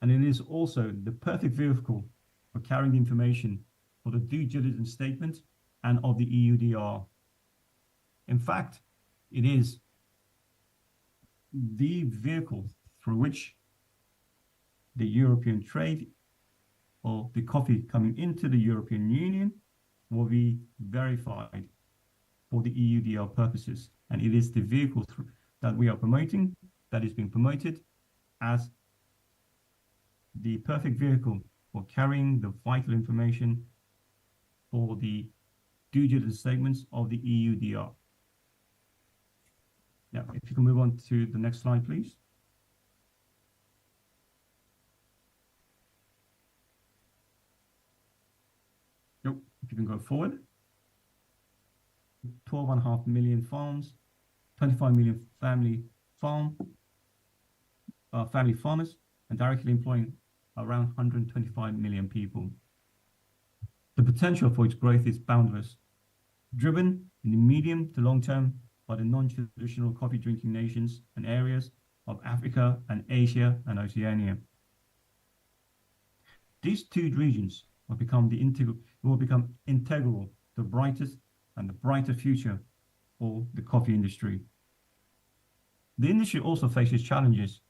[SPEAKER 3] And it is also the perfect vehicle for carrying the information for the due diligence statement and of the EUDR. In fact, it is the vehicle through which the European trade or the coffee coming into the European Union will be verified for the EUDR purposes. And it is the vehicle that we are promoting, that is being promoted as the perfect vehicle for carrying the vital information for the due diligence statements of the EUDR. Now, if you can move on to the next slide, please. Yep, if you can go forward. 12.5 million farms, 25 million family farmers, and directly employing around 125 million people. The potential for its growth is boundless, driven in the medium to long term by the non-traditional coffee drinking nations and areas of Africa and Asia and Oceania. These two regions will become integral to the brightest and the brighter future for the coffee industry. The industry also faces challenges,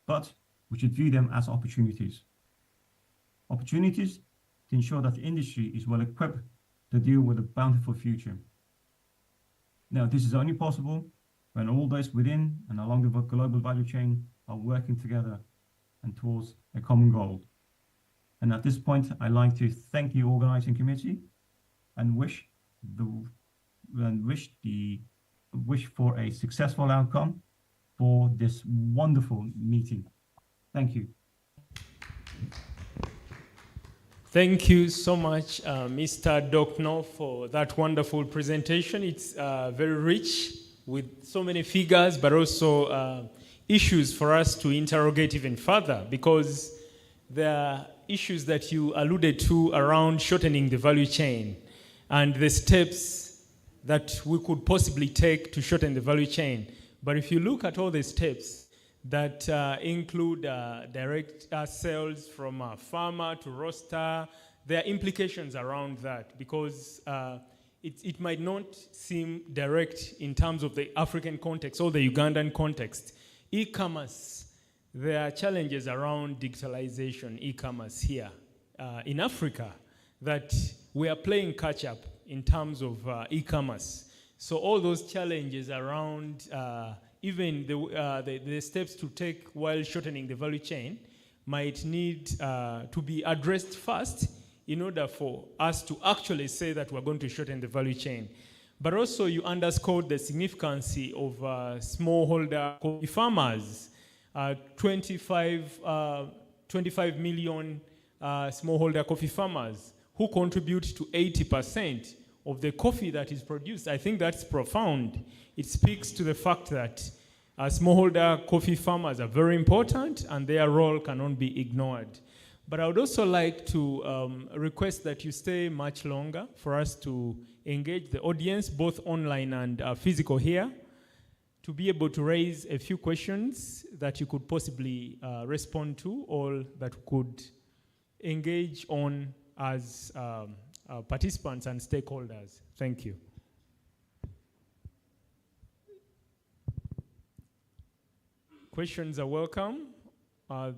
[SPEAKER 3] but we should view them as opportunities. Opportunities to ensure that the industry is well equipped to deal with a bountiful future. Now, this is only possible when all those within and along the global value chain are working together and towards a common goal. And at this point, I'd like to thank the organizing committee and wish for a successful outcome for this wonderful meeting. Thank you.
[SPEAKER 1] Thank you so much, Mr. Dokno, for that wonderful presentation. It's very rich with so many figures, but also issues for us to interrogate even further, because there are issues that you alluded to around shortening the value chain and the steps that we could possibly take to shorten the value chain. But if you look at all the steps that include direct sales from farmer to roaster, there are implications around that because it might not seem direct in terms of the African context or the Ugandan context. E-commerce, there are challenges around digitalization, e-commerce here in Africa that we are playing catch up in terms of e-commerce. So all those challenges around even the steps to take while shortening the value chain might need to be addressed first in order for us to actually say that we're going to shorten the value chain. But also you underscored the significance of smallholder coffee farmers, 25 million smallholder coffee farmers who contribute to 80% of the coffee that is produced. I think that's profound. It speaks to the fact that smallholder coffee farmers are very important and their role cannot be ignored. But I would also like to request that you stay much longer for us to engage the audience, both online and physical here, to be able to raise a few questions that you could possibly respond to or that could engage on as participants and stakeholders. Thank you. Questions are welcome.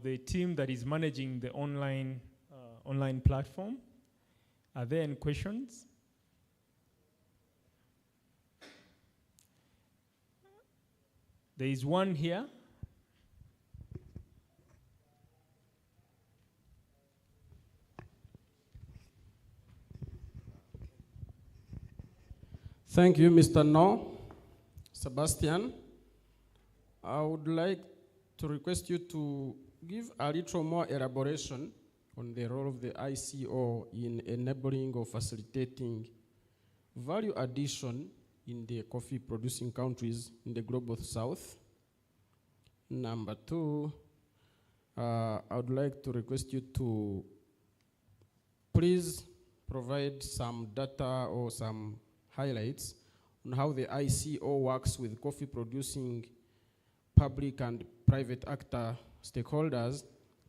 [SPEAKER 1] The team that is managing the online platform, are there any questions? There is one here.
[SPEAKER 4] Thank you, Mr. No. Sebastian, I would like to request you to give a little more elaboration on the role of the ICO in enabling or facilitating value addition in the coffee producing countries in the global south. Number two, I would like to request you to please provide some data or some highlights on how the ICO works with coffee producing public and private actor stakeholders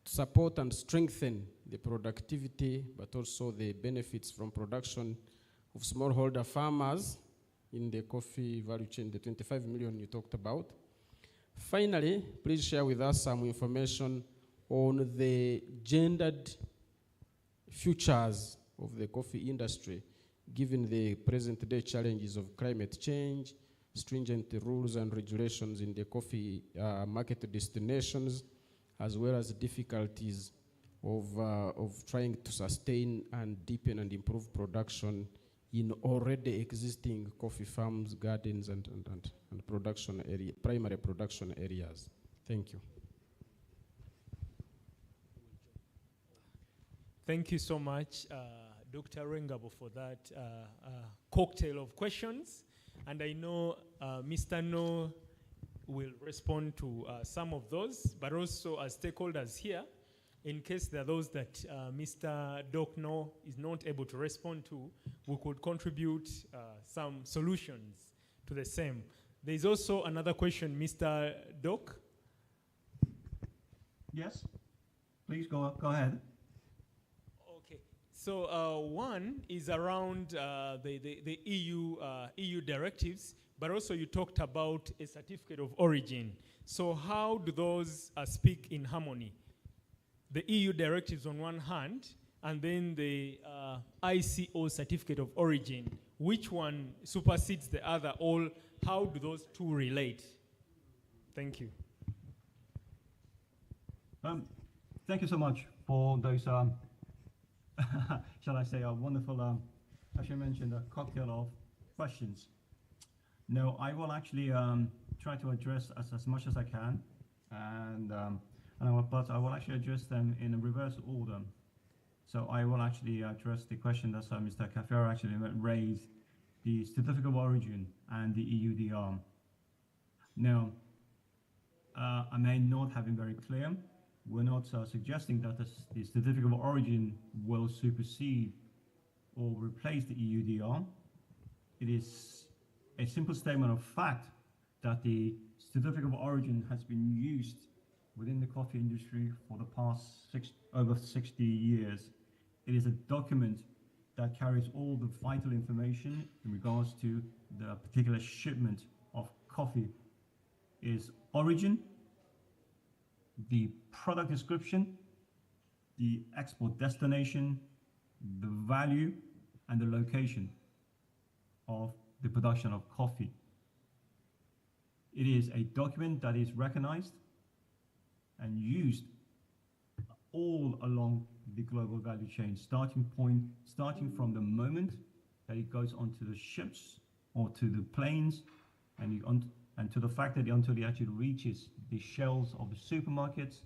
[SPEAKER 4] to support and strengthen the productivity, but also the benefits from production of smallholder farmers in the coffee value chain, the 25 million you talked about. Finally, please share with us some information on the gendered futures of the coffee industry, given the present day challenges of climate change, stringent rules and regulations in the coffee market destinations, as well as difficulties of trying to sustain and deepen and improve production in already existing coffee farms, gardens, and production area, primary production areas. Thank you.
[SPEAKER 1] Thank you so much, Dr. Rengabo, for that cocktail of questions. And I know Mr. No will respond to some of those, but also as stakeholders here, in case there are those that Mr. Doc No is not able to respond to, we could contribute some solutions to the same. There is also another question, Mr. Doc.
[SPEAKER 3] Yes, please go ahead.
[SPEAKER 1] Okay, so one is around the EU directives, but also you talked about a certificate of origin. So how do those speak in harmony? The EU directives on one hand, and then the ICO certificate of origin. Which one supersedes the other, or how do those two relate? Thank you.
[SPEAKER 3] Thank you so much for those, shall I say, a wonderful, as you mentioned, a cocktail of questions. No, I will actually try to address as much as I can, but I will actually address them in a reverse order. So I will actually address the question that Mr. Kafero actually raised, the certificate of origin and the EUDR. Now, I may not have been very clear, we're not suggesting that the certificate of origin will supersede or replace the EUDR. It is a simple statement of fact that the certificate of origin has been used within the coffee industry for the past over 60 years. It is a document that carries all the vital information in regards to the particular shipment of coffee. It is origin, the product description, the export destination, the value, and the location of the production of coffee. It is a document that is recognized and used all along the global value chain, starting from the moment that it goes onto the ships or to the planes, and to the fact that until it actually reaches the shelves of the supermarkets,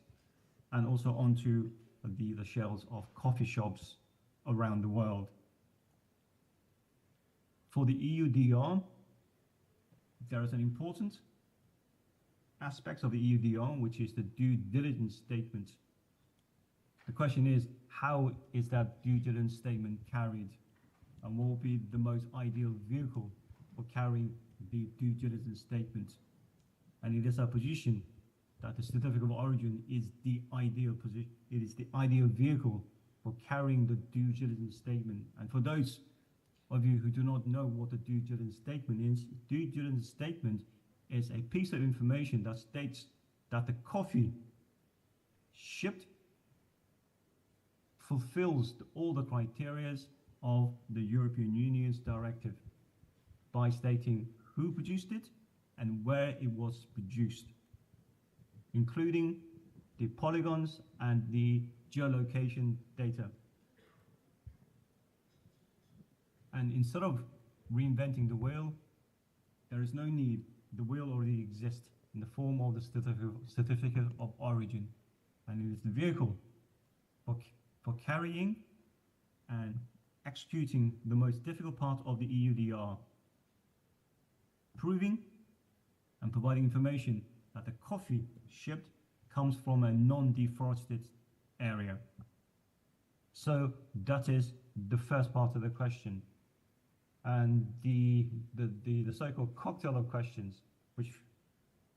[SPEAKER 3] and also onto the shelves of coffee shops around the world. For the EUDR, there is an important aspect of the EUDR, which is the due diligence statement. The question is, how is that due diligence statement carried? And what will be the most ideal vehicle for carrying the due diligence statement? And it is our position that the certificate of origin is the ideal position. It is the ideal vehicle for carrying the due diligence statement. And for those of you who do not know what the due diligence statement is, due diligence statement is a piece of information that states that the coffee shipped fulfills all the criteria of the European Union's directive by stating who produced it and where it was produced, including the polygons and the geolocation data. And instead of reinventing the wheel, there is no need. The wheel already exists in the form of the certificate of origin, and it is the vehicle for carrying and executing the most difficult part of the EUDR, proving and providing information that the coffee shipped comes from a non-deforested area. So that is the first part of the question. And the so-called cocktail of questions, which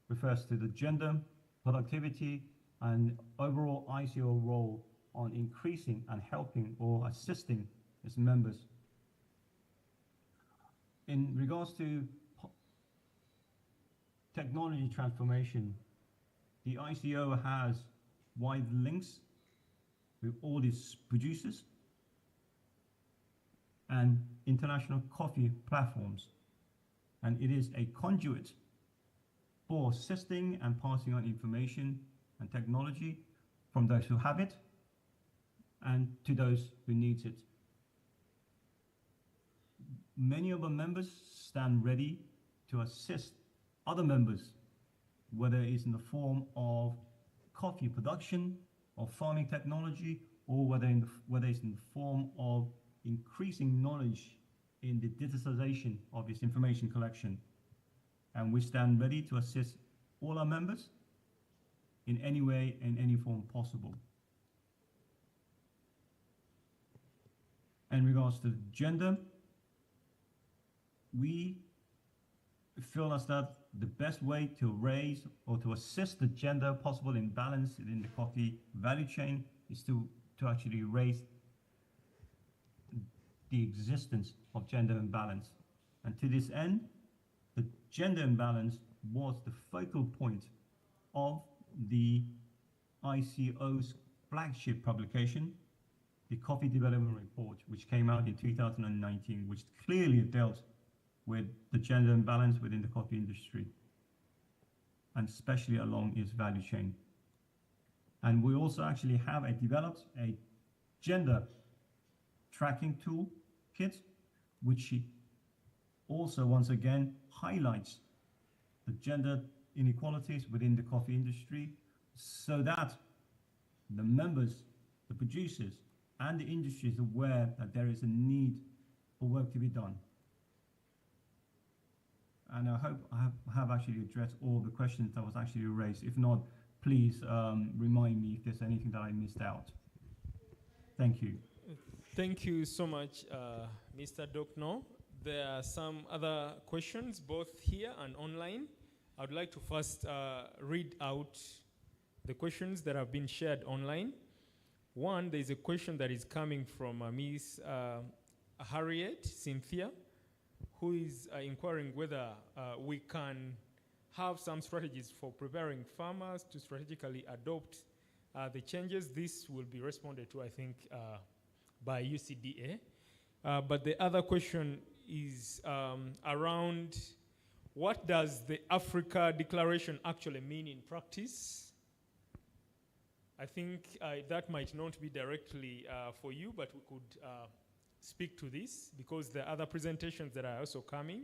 [SPEAKER 3] refers to the gender, productivity, and overall ICO role on increasing and helping or assisting its members. In regards to technology transformation, the ICO has wide links with all its producers and international coffee platforms, and it is a conduit for assisting and passing on information and technology from those who have it and to those who need it. Many of our members stand ready to assist other members, whether it's in the form of coffee production or farming technology, or whether it's in the form of increasing knowledge in the digitization of this information collection. And we stand ready to assist all our members in any way, in any form possible. In regards to gender, we feel as that the best way to raise or to assist the gender possible imbalance in the coffee value chain is to actually raise the existence of gender imbalance. And to this end, the gender imbalance was the focal point of the ICO's flagship publication, the Coffee Development Report, which came out in 2019, which clearly dealt with the gender imbalance within the coffee industry, and especially along its value chain. And we also actually have developed a gender tracking tool kit, which also once again highlights the gender inequalities within the coffee industry, so that the members, the producers, and the industry is aware that there is a need for work to be done. And I hope I have actually addressed all the questions that was actually raised. If not, please remind me if there's anything that I missed out. Thank you.
[SPEAKER 1] Thank you so much, Mr. Dokno. There are some other questions, both here and online. I would like to first read out the questions that have been shared online. One, there is a question that is coming from Miss Harriet Cynthia, who is inquiring whether we can have some strategies for preparing farmers to strategically adopt the changes. This will be responded to, I think, by UCDA. But the other question is around what does the Africa Declaration actually mean in practice? I think that might not be directly for you, but we could speak to this because there are other presentations that are also coming.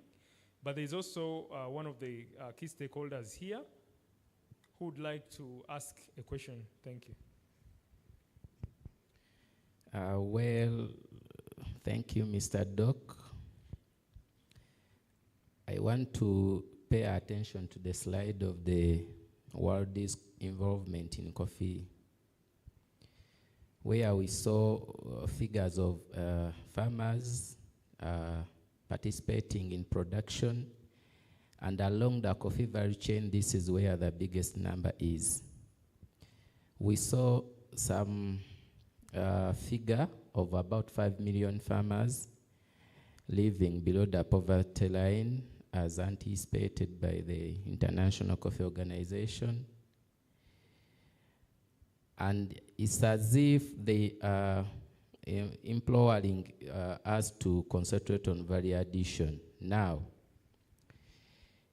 [SPEAKER 1] But there's also one of the key stakeholders here who would like to ask a question. Thank you.
[SPEAKER 5] Well, thank you, Mr. Doc. I want to pay attention to the slide of the world's involvement in coffee, where we saw figures of farmers participating in production, and along the coffee value chain, this is where the biggest number is. We saw some figure of about 5 million farmers living below the poverty line as anticipated by the International Coffee Organization. And it's as if they are imploring us to concentrate on value addition. Now,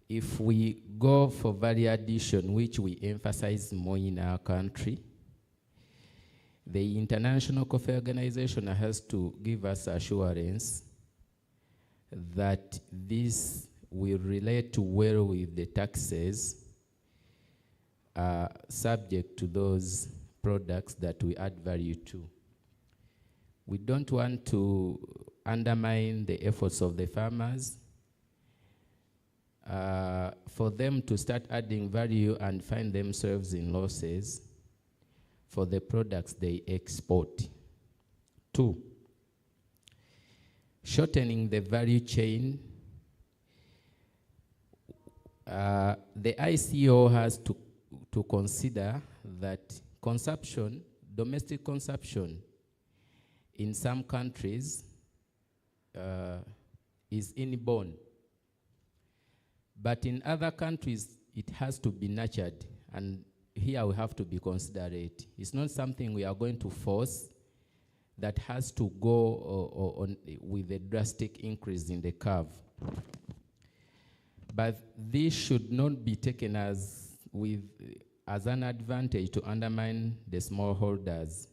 [SPEAKER 5] if we go for value addition, which we emphasize more in our country, the International Coffee Organization has to give us assurance that this will relate well with the taxes subject to those products that we add value to. We don't want to undermine the efforts of the farmers for them to start adding value and find themselves in losses for the products they export. 2, shortening the value chain. The ICO has to consider that consumption, domestic consumption in some countries is inborn. But in other countries, it has to be nurtured, and here we have to be considerate. It's not something we are going to force that has to go on with a drastic increase in the curve. But this should not be taken as an advantage to undermine the smallholders.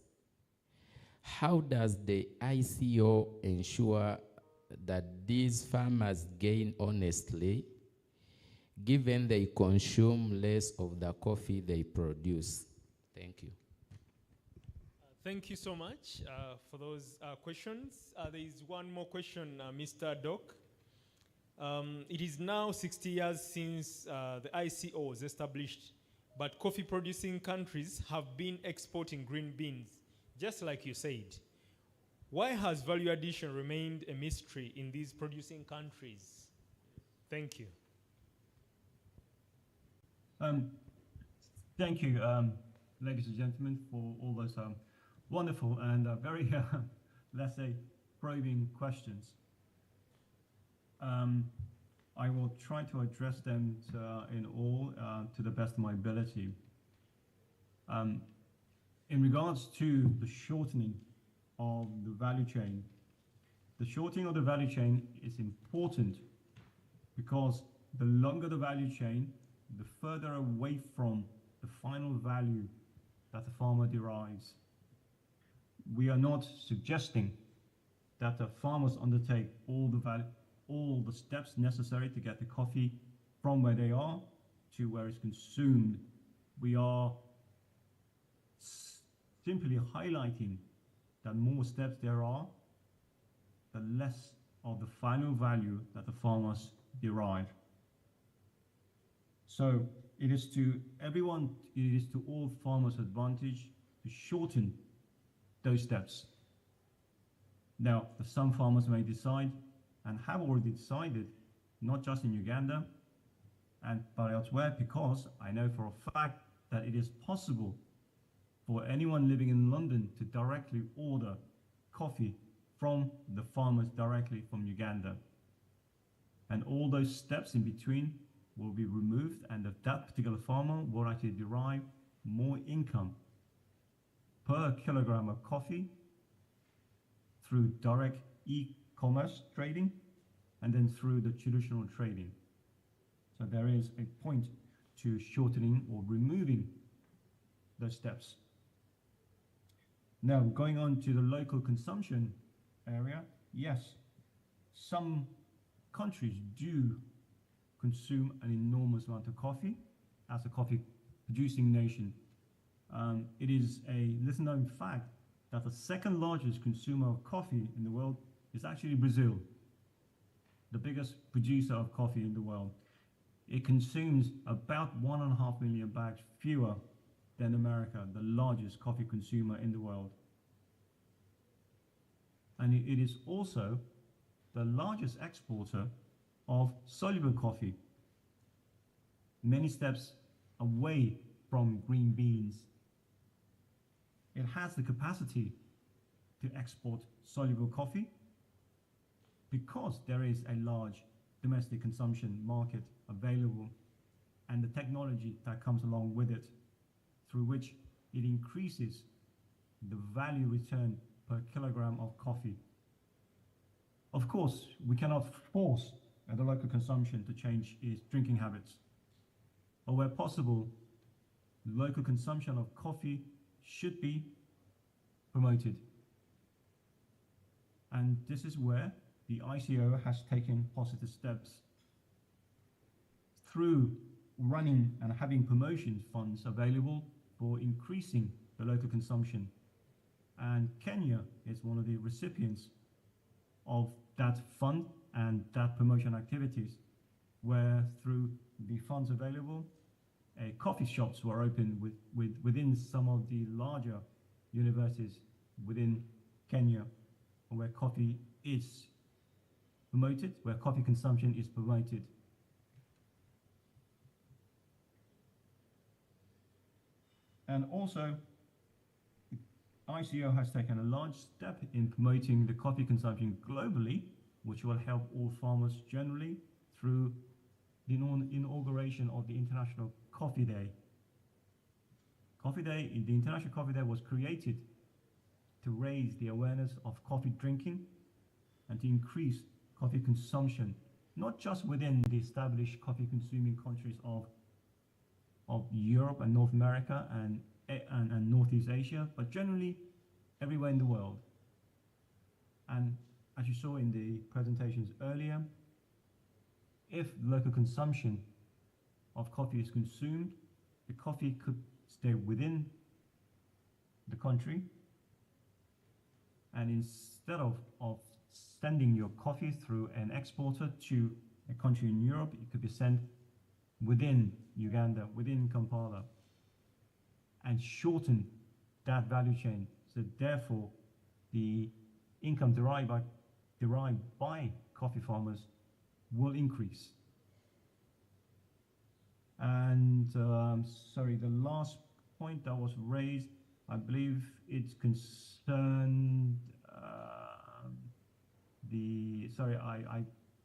[SPEAKER 5] How does the ICO ensure that these farmers gain honestly, given they consume less of the coffee they produce? Thank you.
[SPEAKER 1] Thank you so much for those questions. There is one more question, Mr. Doc. It is now 60 years since the ICO was established, but coffee-producing countries have been exporting green beans, just like you said. Why has value addition remained a mystery in these producing countries? Thank you.
[SPEAKER 3] Thank you, ladies and gentlemen, for all those wonderful and very, let's say, probing questions. I will try to address them in all to the best of my ability. In regards to the shortening of the value chain, the shortening of the value chain is important because the longer the value chain, the further away from the final value that the farmer derives. We are not suggesting that the farmers undertake all the steps necessary to get the coffee from where they are to where it's consumed. We are simply highlighting that more steps there are, the less of the final value that the farmers derive. So it is to everyone, it is to all farmers' advantage to shorten those steps. Now, some farmers may decide and have already decided, not just in Uganda, but elsewhere, because I know for a fact that it is possible for anyone living in London to directly order coffee from the farmers directly from Uganda. And all those steps in between will be removed, and that particular farmer will actually derive more income per kilogram of coffee through direct e-commerce trading and then through the traditional trading. So there is a point to shortening or removing those steps. Now, going on to the local consumption area, yes, some countries do consume an enormous amount of coffee as a coffee producing nation. It is a little known fact that the second largest consumer of coffee in the world is actually Brazil, the biggest producer of coffee in the world. It consumes about 1.5 million bags fewer than America, the largest coffee consumer in the world. And it is also the largest exporter of soluble coffee, many steps away from green beans. It has the capacity to export soluble coffee because there is a large domestic consumption market available and the technology that comes along with it, through which it increases the value return per kilogram of coffee. Of course, we cannot force the local consumption to change its drinking habits, but where possible, local consumption of coffee should be promoted. And this is where the ICO has taken positive steps through running and having promotion funds available for increasing the local consumption. And Kenya is one of the recipients of that fund and that promotion activities, where through the funds available, coffee shops were opened within some of the larger universities within Kenya, where coffee is promoted, where coffee consumption is promoted. And also, ICO has taken a large step in promoting the coffee consumption globally, which will help all farmers generally through the inauguration of the International Coffee Day. The International Coffee Day was created to raise the awareness of coffee drinking and to increase coffee consumption, not just within the established coffee consuming countries of Europe and North America and Northeast Asia, but generally everywhere in the world. And as you saw in the presentations earlier, if local consumption of coffee is consumed, the coffee could stay within the country, and instead of sending your coffee through an exporter to a country in Europe, it could be sent within Uganda, within Kampala, and shorten that value chain. So therefore, the income derived by coffee farmers will increase. And sorry, the last point that was raised, I believe it's concerned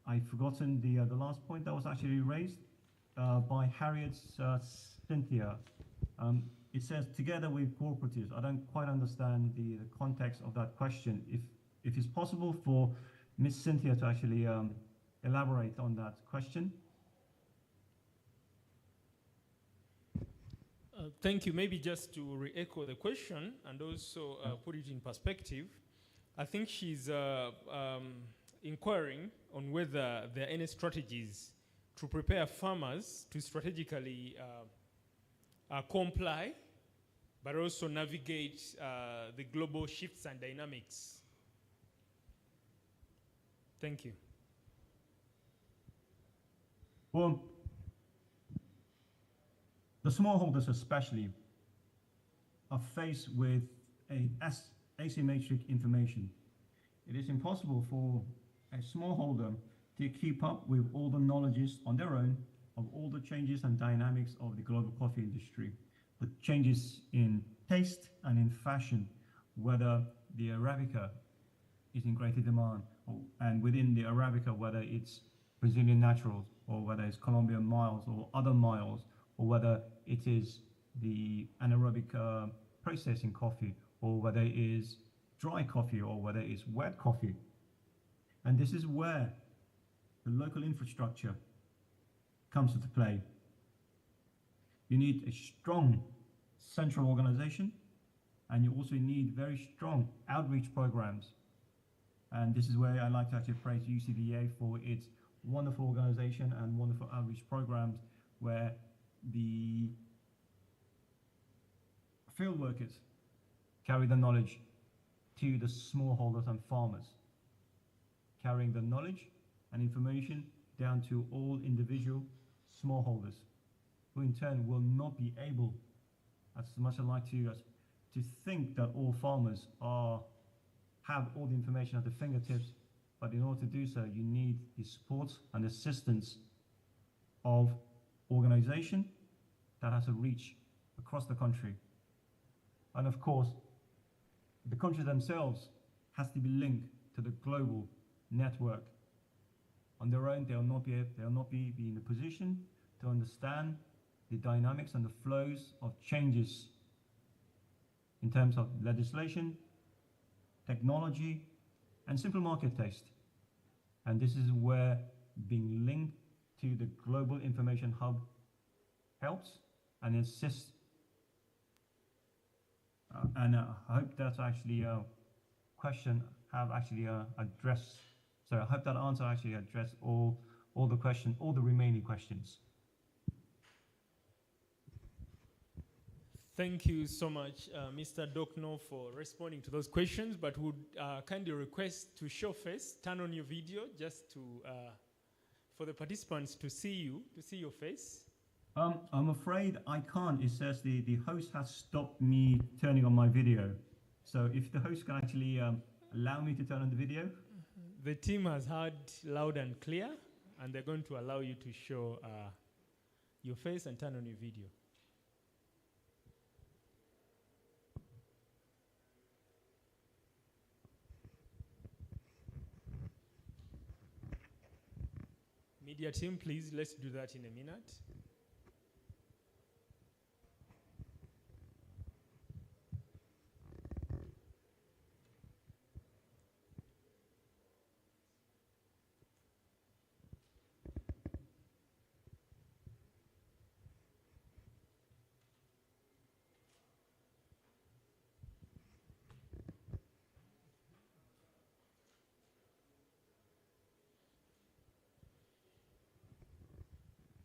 [SPEAKER 3] I've forgotten the last point that was actually raised by Harriet Cynthia. It says, together with cooperatives. I don't quite understand the context of that question. If it's possible for Ms. Cynthia to actually elaborate on that question.
[SPEAKER 1] Thank you. Maybe just to re-echo the question and also put it in perspective, I think she's inquiring on whether there are any strategies to prepare farmers to strategically comply, but also navigate the global shifts and dynamics. Thank you.
[SPEAKER 3] Well, The smallholders especially are faced with asymmetric information. It is impossible for a smallholder to keep up with all the knowledges on their own of all the changes and dynamics of the global coffee industry, the changes in taste and in fashion, whether the Arabica is in greater demand, and within the Arabica, whether it's Brazilian Naturals, or whether it's Colombian Miles, or other Miles, or whether it is the anaerobic processing coffee, or whether it is dry coffee, or whether it's wet coffee. And this is where the local infrastructure comes into play. You need a strong central organization, and you also need very strong outreach programs. And this is where I like to actually praise UCDA for its wonderful organization and wonderful outreach programs, where the field workers carry the knowledge to the smallholders and farmers, carrying the knowledge and information down to all individual smallholders, who in turn will not be able, as much as I like to think that all farmers have all the information at their fingertips, but in order to do so, you need the support and assistance of organization that has a reach across the country. And of course, the countries themselves has to be linked to the global network. On their own, they'll not be in a position to understand the dynamics and the flows of changes in terms of legislation, technology, and simple market taste. And this is where being linked to the global information hub helps and assists. And I hope that's actually a question have actually addressed. So I hope that answer actually addressed all the remaining questions.
[SPEAKER 1] Thank you so much, Mr. Dokno, for responding to those questions, but would kindly request to show face, turn on your video, just to, for the participants to see your face.
[SPEAKER 3] I'm afraid I can't. It says the host has stopped me turning on my video. So if the host can actually allow me to turn on the video.
[SPEAKER 1] The team has heard loud and clear, and they're going to allow you to show your face and turn on your video. Media team, please, let's do that in a minute.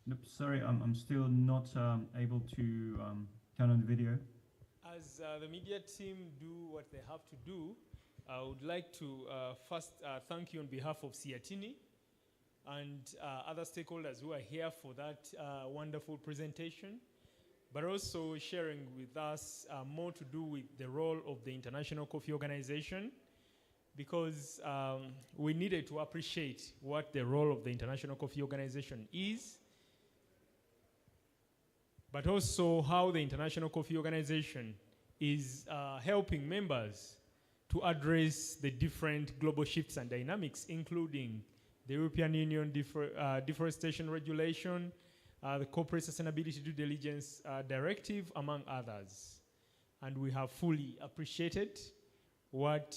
[SPEAKER 3] Nope, sorry, I'm still not able to turn on the video.
[SPEAKER 1] As the media team do what they have to do, I would like to first thank you on behalf of Siatini and other stakeholders who are here for that wonderful presentation, but also sharing with us more to do with the role of the International Coffee Organization, because we needed to appreciate what the role of the International Coffee Organization is, but also how the International Coffee Organization is helping members to address the different global shifts and dynamics, including the European Union Deforestation Regulation, the Corporate Sustainability Due Diligence Directive, among others. And we have fully appreciated what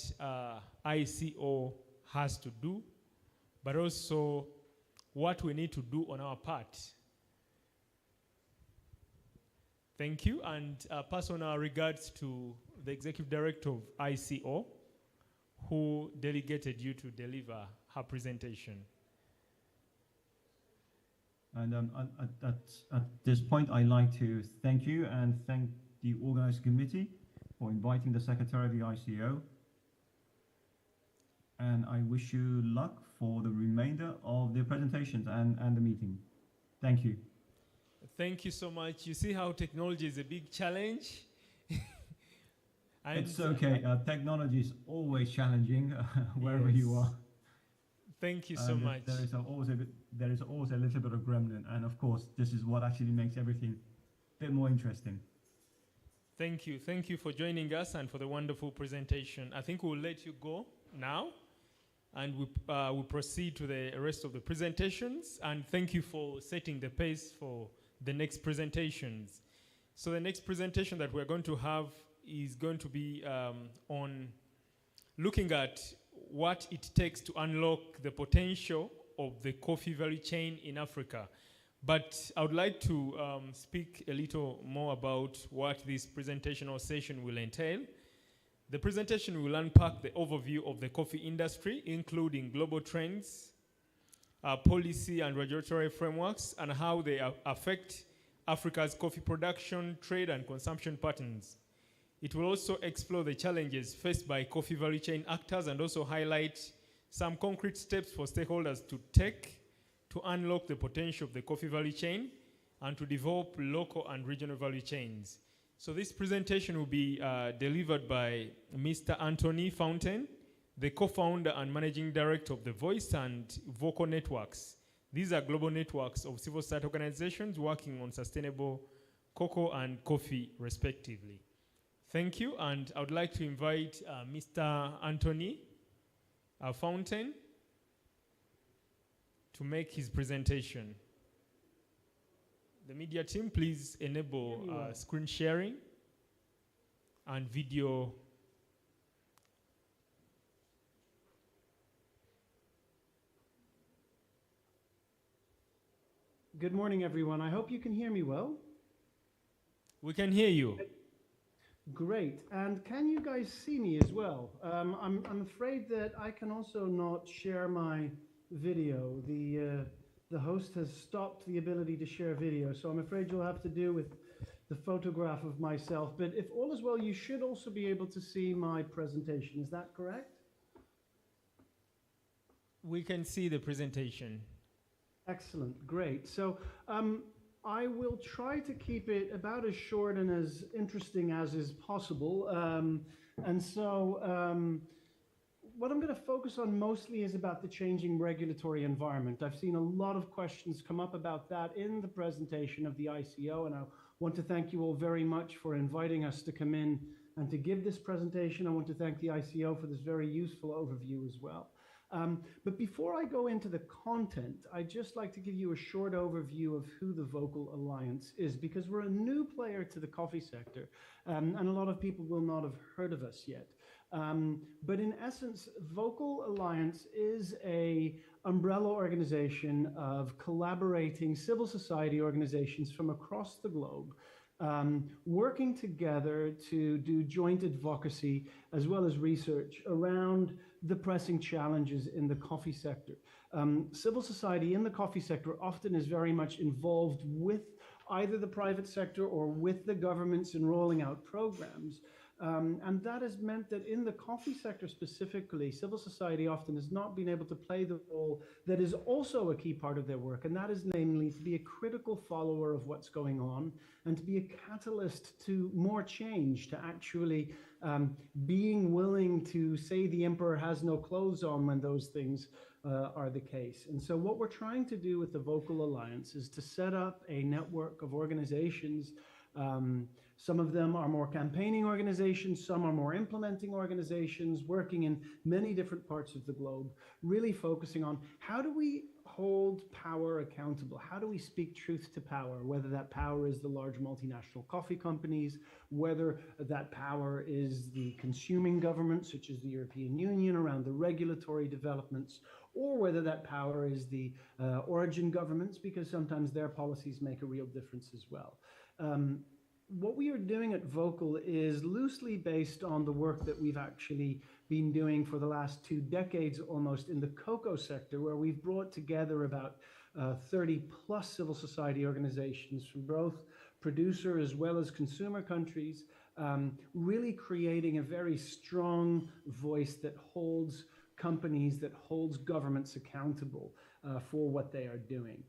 [SPEAKER 1] ICO has to do, but also what we need to do on our part. Thank you, and personal regards to the Executive Director of ICO, who delegated you to deliver her presentation.
[SPEAKER 3] And at this point, I'd like to thank you and thank the organizing committee for inviting the Secretary of the ICO. And I wish you luck for the remainder of the presentations and the meeting. Thank you.
[SPEAKER 1] Thank you so much. You see how technology is a big challenge? And
[SPEAKER 3] It's okay. Technology is always challenging wherever you
[SPEAKER 1] Yes.
[SPEAKER 3] are.
[SPEAKER 1] Thank you so
[SPEAKER 3] And
[SPEAKER 1] much.
[SPEAKER 3] there is always a little bit of gremlin, and of course, this is what actually makes everything a bit more interesting.
[SPEAKER 1] Thank you. Thank you for joining us and for the wonderful presentation. I think we'll let you go now, and we'll proceed to the rest of the presentations. And thank you for setting the pace for the next presentations. So the next presentation that we're going to have is going to be on looking at what it takes to unlock the potential of the coffee value chain in Africa. But I would like to speak a little more about what this presentation or session will entail. The presentation will unpack the overview of the coffee industry, including global trends, policy and regulatory frameworks, and how they affect Africa's coffee production, trade, and consumption patterns. It will also explore the challenges faced by coffee value chain actors and also highlight some concrete steps for stakeholders to take to unlock the potential of the coffee value chain and to develop local and regional value chains. So this presentation will be delivered by Mr. Anthony Fountain, the co-founder and managing director of the Voice and Vocal Networks. These are global networks of civil society organizations working on sustainable cocoa and coffee, respectively. Thank you, and I would like to invite Mr. Anthony Fountain to make his presentation. The media team, please enable screen sharing and video.
[SPEAKER 6] Good morning, everyone. I hope you can hear me well.
[SPEAKER 1] We can hear you.
[SPEAKER 6] Great. And can you guys see me as well? I'm afraid that I can also not share my video. The host has stopped the ability to share video, so I'm afraid you'll have to do with the photograph of myself. But if all is well, you should also be able to see my presentation. Is that correct?
[SPEAKER 1] We can see the presentation.
[SPEAKER 6] Excellent. Great. So I will try to keep it about as short and as interesting as is possible. What I'm going to focus on mostly is about the changing regulatory environment. I've seen a lot of questions come up about that in the presentation of the ICO, and I want to thank you all very much for inviting us to come in and to give this presentation. I want to thank the ICO for this very useful overview as well. But before I go into the content, I'd just like to give you a short overview of who the Vocal Alliance is, because we're a new player to the coffee sector, and a lot of people will not have heard of us yet. But in essence, Vocal Alliance is an umbrella organization of collaborating civil society organizations from across the globe, working together to do joint advocacy as well as research around the pressing challenges in the coffee sector. Civil society in the coffee sector often is very much involved with either the private sector or with the governments in rolling out programs. And that has meant that in the coffee sector specifically, civil society often has not been able to play the role that is also a key part of their work, and that is namely to be a critical follower of what's going on and to be a catalyst to more change, to actually being willing to say the emperor has no clothes on when those things are the case. And so what we're trying to do with the Vocal Alliance is to set up a network of organizations. Some of them are more campaigning organizations, some are more implementing organizations, working in many different parts of the globe, really focusing on how do we hold power accountable? How do we speak truth to power, whether that power is the large multinational coffee companies, whether that power is the consuming governments, such as the European Union, around the regulatory developments, or whether that power is the origin governments, because sometimes their policies make a real difference as well. What we are doing at Vocal is loosely based on the work that we've actually been doing for the last 2 decades almost in the cocoa sector, where we've brought together about 30 plus civil society organizations from both producer as well as consumer countries, really creating a very strong voice that holds companies, that holds governments accountable for what they are doing.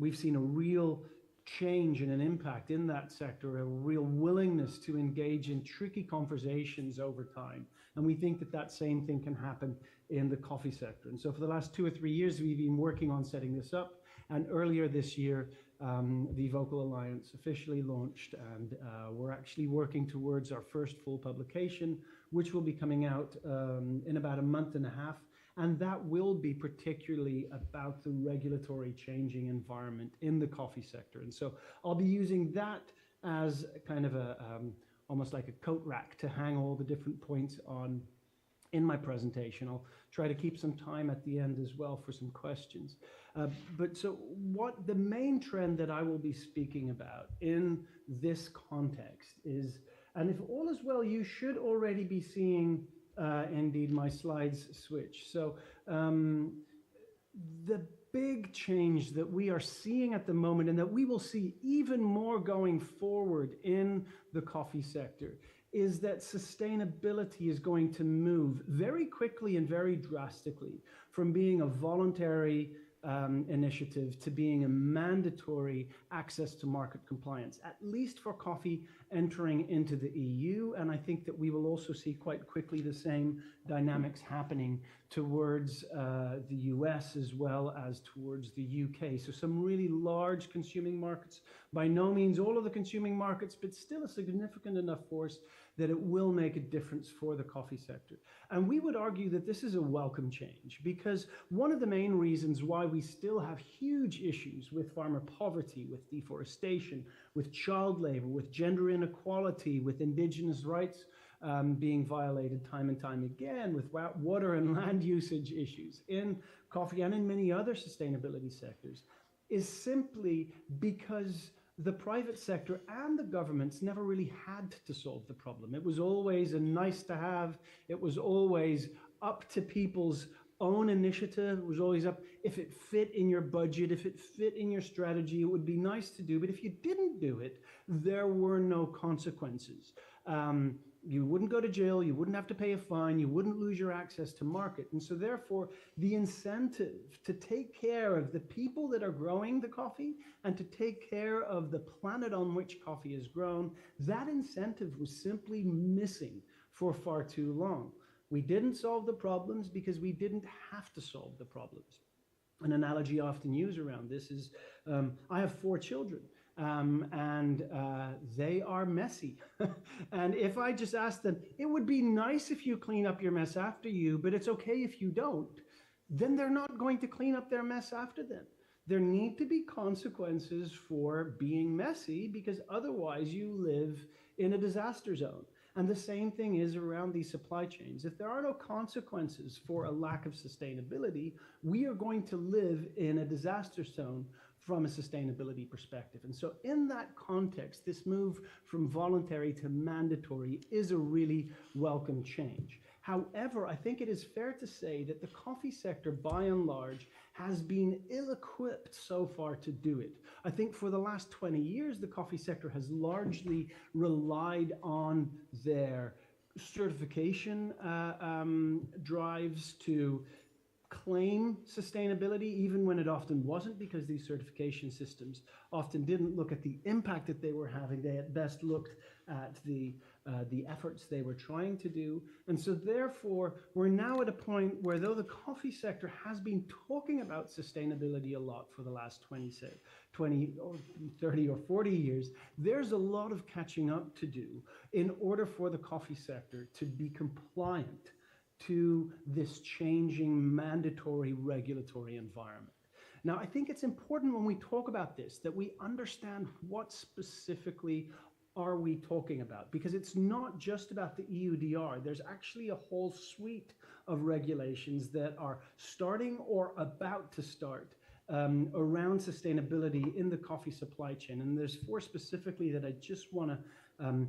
[SPEAKER 6] We've seen a real change and an impact in that sector, a real willingness to engage in tricky conversations over time. And we think that that same thing can happen in the coffee sector. And so for the last 2 or 3 years, we've been working on setting this up. And earlier this year, the Vocal Alliance officially launched, and we're actually working towards our first full publication, which will be coming out in about a month and a half. And that will be particularly about the regulatory changing environment in the coffee sector. And so I'll be using that as kind of a almost like a coat rack to hang all the different points on in my presentation. I'll try to keep some time at the end as well for some questions. But so what the main trend that I will be speaking about in this context is, and if all is well, you should already be seeing indeed my slides switch. So the big change that we are seeing at the moment, and that we will see even more going forward in the coffee sector, is that sustainability is going to move very quickly and very drastically from being a voluntary initiative to being a mandatory access to market compliance, at least for coffee entering into the EU. And I think that we will also see quite quickly the same dynamics happening towards the US as well as towards the UK. So some really large consuming markets, by no means all of the consuming markets, but still a significant enough force that it will make a difference for the coffee sector. And we would argue that this is a welcome change, because one of the main reasons why we still have huge issues with farmer poverty, with deforestation, with child labor, with gender inequality, with indigenous rights being violated time and time again, with water and land usage issues in coffee and in many other sustainability sectors, is simply because the private sector and the governments never really had to solve the problem. It was always a nice to have. It was always up to people's own initiative. It was always up, if it fit in your budget, if it fit in your strategy, it would be nice to do. But if you didn't do it, there were no consequences. You wouldn't go to jail, you wouldn't have to pay a fine, you wouldn't lose your access to market. And so therefore, the incentive to take care of the people that are growing the coffee and to take care of the planet on which coffee is grown, that incentive was simply missing for far too long. We didn't solve the problems because we didn't have to solve the problems. An analogy often used around this is, I have 4 children. And they are messy. And if I just ask them, it would be nice if you clean up your mess after you, but it's okay if you don't, then they're not going to clean up their mess after them. There need to be consequences for being messy, because otherwise you live in a disaster zone. And the same thing is around these supply chains. If there are no consequences for a lack of sustainability, we are going to live in a disaster zone from a sustainability perspective. And so in that context, this move from voluntary to mandatory is a really welcome change. However, I think it is fair to say that the coffee sector, by and large, has been ill-equipped so far to do it. I think for the last 20 years, the coffee sector has largely relied on their certification drives to claim sustainability, even when it often wasn't, because these certification systems often didn't look at the impact that they were having. They at best looked at the efforts they were trying to do. And so therefore, we're now at a point where, though the coffee sector has been talking about sustainability a lot for the last 20 or 30 or 40 years, there's a lot of catching up to do in order for the coffee sector to be compliant to this changing mandatory regulatory environment. Now, I think it's important when we talk about this that we understand what specifically are we talking about, because it's not just about the EUDR. There's actually a whole suite of regulations that are starting or about to start around sustainability in the coffee supply chain. And there's 4 specifically that I just want to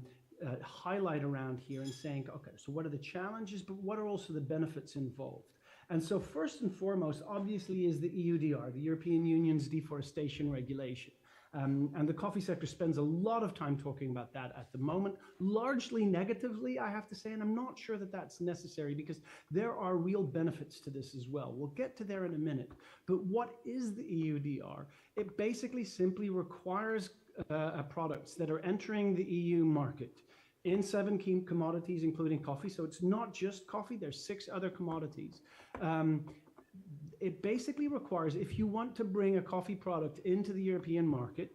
[SPEAKER 6] highlight around here and saying, okay, so what are the challenges, but what are also the benefits involved? And so first and foremost, obviously, is the EUDR, the European Union's deforestation regulation. And the coffee sector spends a lot of time talking about that at the moment, largely negatively, I have to say, and I'm not sure that that's necessary because there are real benefits to this as well. We'll get to there in a minute. But what is the EUDR? It basically simply requires products that are entering the EU market in 7 key commodities, including coffee. So it's not just coffee, there's 6 other commodities. It basically requires, if you want to bring a coffee product into the European market,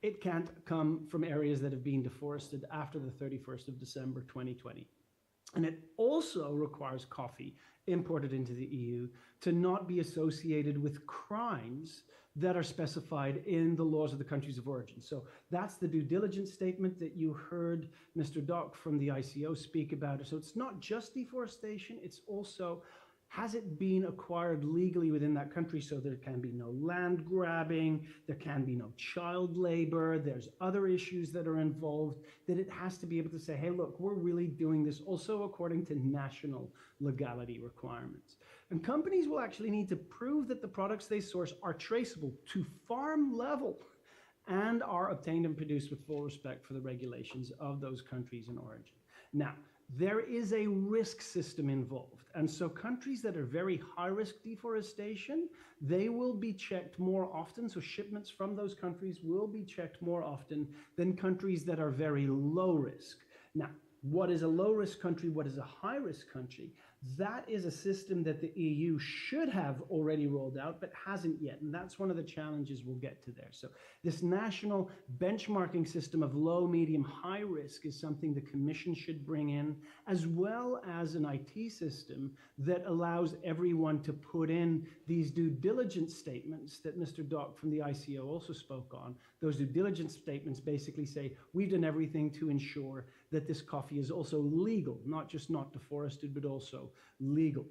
[SPEAKER 6] it can't come from areas that have been deforested after the 31st of December 2020. And it also requires coffee imported into the EU to not be associated with crimes that are specified in the laws of the countries of origin. So that's the due diligence statement that you heard Mr. Dock from the ICO speak about. So it's not just deforestation, it's also, has it been acquired legally within that country, so there can be no land grabbing, there can be no child labor, there's other issues that are involved, that it has to be able to say, hey, look, we're really doing this also according to national legality requirements. And companies will actually need to prove that the products they source are traceable to farm level and are obtained and produced with full respect for the regulations of those countries in origin. Now, there is a risk system involved. And so countries that are very high risk deforestation, they will be checked more often. So shipments from those countries will be checked more often than countries that are very low risk. Now, what is a low risk country? What is a high risk country? That is a system that the EU should have already rolled out, but hasn't yet. And that's one of the challenges we'll get to there. So this national benchmarking system of low, medium, high risk is something the Commission should bring in, as well as an IT system that allows everyone to put in these due diligence statements that Mr. Dock from the ICO also spoke on. Those due diligence statements basically say, we've done everything to ensure that this coffee is also legal, not just not deforested, but also legal.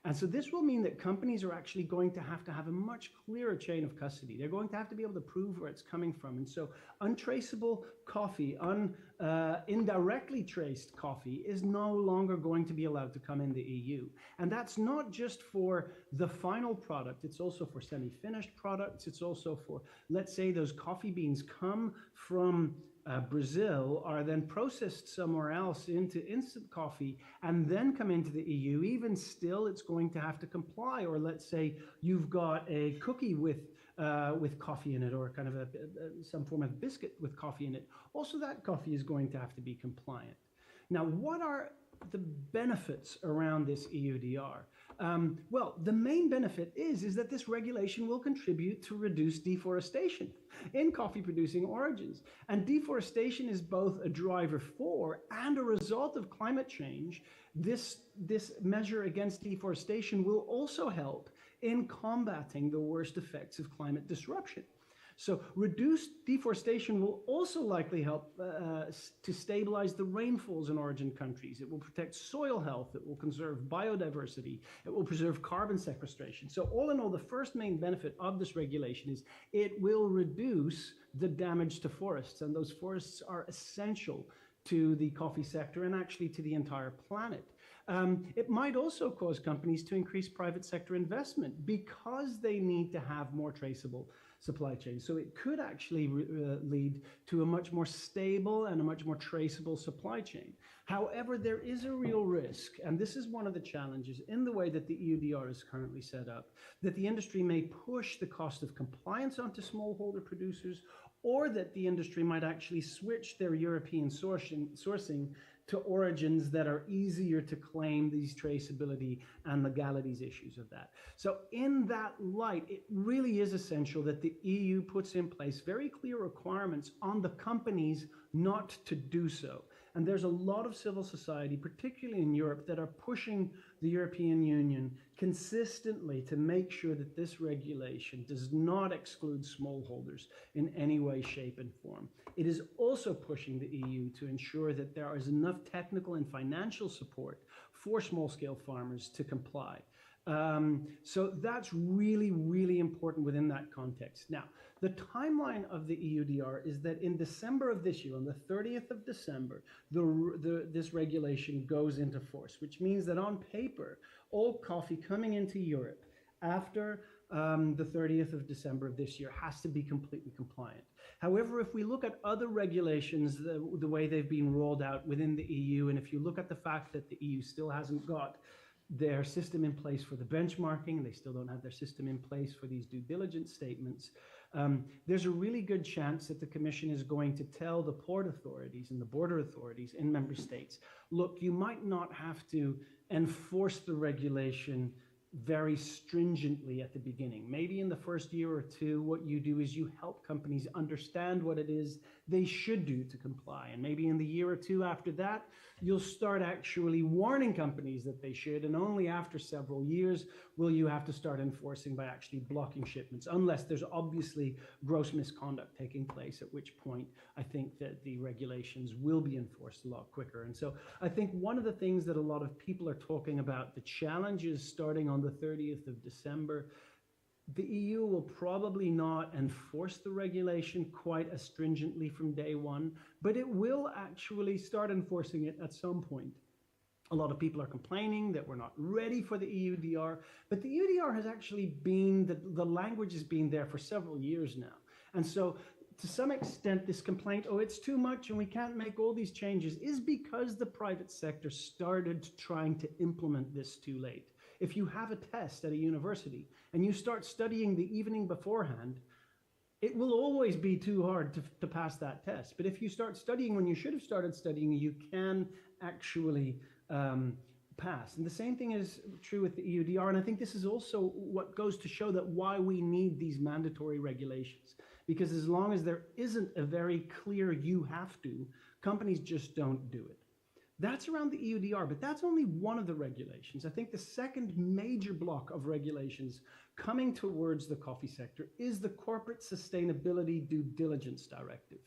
[SPEAKER 6] And so this will mean that companies are actually going to have a much clearer chain of custody. They're going to have to be able to prove where it's coming from. And so untraceable coffee, indirectly traced coffee is no longer going to be allowed to come in the EU. And that's not just for the final product, it's also for semi-finished products. It's also for, let's say those coffee beans come from Brazil, are then processed somewhere else into instant coffee and then come into the EU. Even still, it's going to have to comply. Or let's say you've got a cookie with coffee in it, or kind of some form of biscuit with coffee in it. Also, that coffee is going to have to be compliant. Now, what are the benefits around this EUDR? Well, the main benefit is that this regulation will contribute to reduce deforestation in coffee producing origins. And deforestation is both a driver for and a result of climate change. This measure against deforestation will also help in combating the worst effects of climate disruption. So reduced deforestation will also likely help to stabilize the rainfalls in origin countries. It will protect soil health. It will conserve biodiversity. It will preserve carbon sequestration. So all in all, the first main benefit of this regulation is it will reduce the damage to forests. And those forests are essential to the coffee sector and actually to the entire planet. It might also cause companies to increase private sector investment because they need to have more traceable supply chain. So it could actually lead to a much more stable and a much more traceable supply chain. However, there is a real risk, and this is one of the challenges in the way that the EUDR is currently set up, that the industry may push the cost of compliance onto smallholder producers, or that the industry might actually switch their European sourcing to origins that are easier to claim these traceability and legalities issues of that. So in that light, it really is essential that the EU puts in place very clear requirements on the companies not to do so. And there's a lot of civil society, particularly in Europe, that are pushing the European Union consistently to make sure that this regulation does not exclude smallholders in any way, shape, and form. It is also pushing the EU to ensure that there is enough technical and financial support for small-scale farmers to comply. So that's really, really important within that context. Now, the timeline of the EUDR is that in December of this year, on the 30th of December, this regulation goes into force, which means that on paper, all coffee coming into Europe after the 30th of December of this year, has to be completely compliant. However, if we look at other regulations, the way they've been rolled out within the EU, and if you look at the fact that the EU still hasn't got their system in place for the benchmarking, they still don't have their system in place for these due diligence statements, there's a really good chance that the Commission is going to tell the port authorities and the border authorities in member states, look, you might not have to enforce the regulation very stringently at the beginning. Maybe in the first year or two, what you do is you help companies understand what it is they should do to comply. And maybe in the year or two after that, you'll start actually warning companies that they should. And only after several years will you have to start enforcing by actually blocking shipments, unless there's obviously gross misconduct taking place, at which point I think that the regulations will be enforced a lot quicker. And so I think one of the things that a lot of people are talking about, the challenges starting on the 30th of December, the EU will probably not enforce the regulation quite as stringently from day one, but it will actually start enforcing it at some point. A lot of people are complaining that we're not ready for the EUDR, but the EUDR has actually been, the language has been there for several years now. And so to some extent, this complaint, oh, it's too much and we can't make all these changes, is because the private sector started trying to implement this too late. If you have a test at a university and you start studying the evening beforehand, it will always be too hard to pass that test. But if you start studying when you should have started studying, you can actually pass. And the same thing is true with the EUDR. And I think this is also what goes to show that why we need these mandatory regulations. Because as long as there isn't a very clear you have to, companies just don't do it. That's around the EUDR, but that's only one of the regulations. I think the second major block of regulations coming towards the coffee sector is the Corporate Sustainability Due Diligence Directive.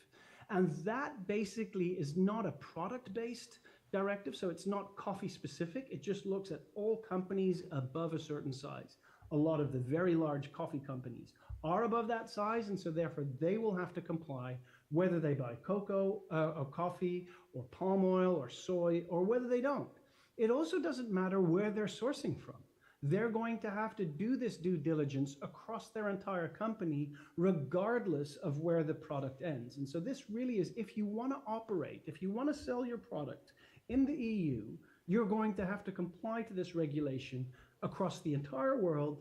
[SPEAKER 6] And that basically is not a product-based directive, so it's not coffee specific. It just looks at all companies above a certain size. A lot of the very large coffee companies are above that size, and so therefore they will have to comply whether they buy cocoa or coffee or palm oil or soy, or whether they don't. It also doesn't matter where they're sourcing from. They're going to have to do this due diligence across their entire company, regardless of where the product ends. And so this really is, if you want to operate, if you want to sell your product in the EU, you're going to have to comply to this regulation across the entire world,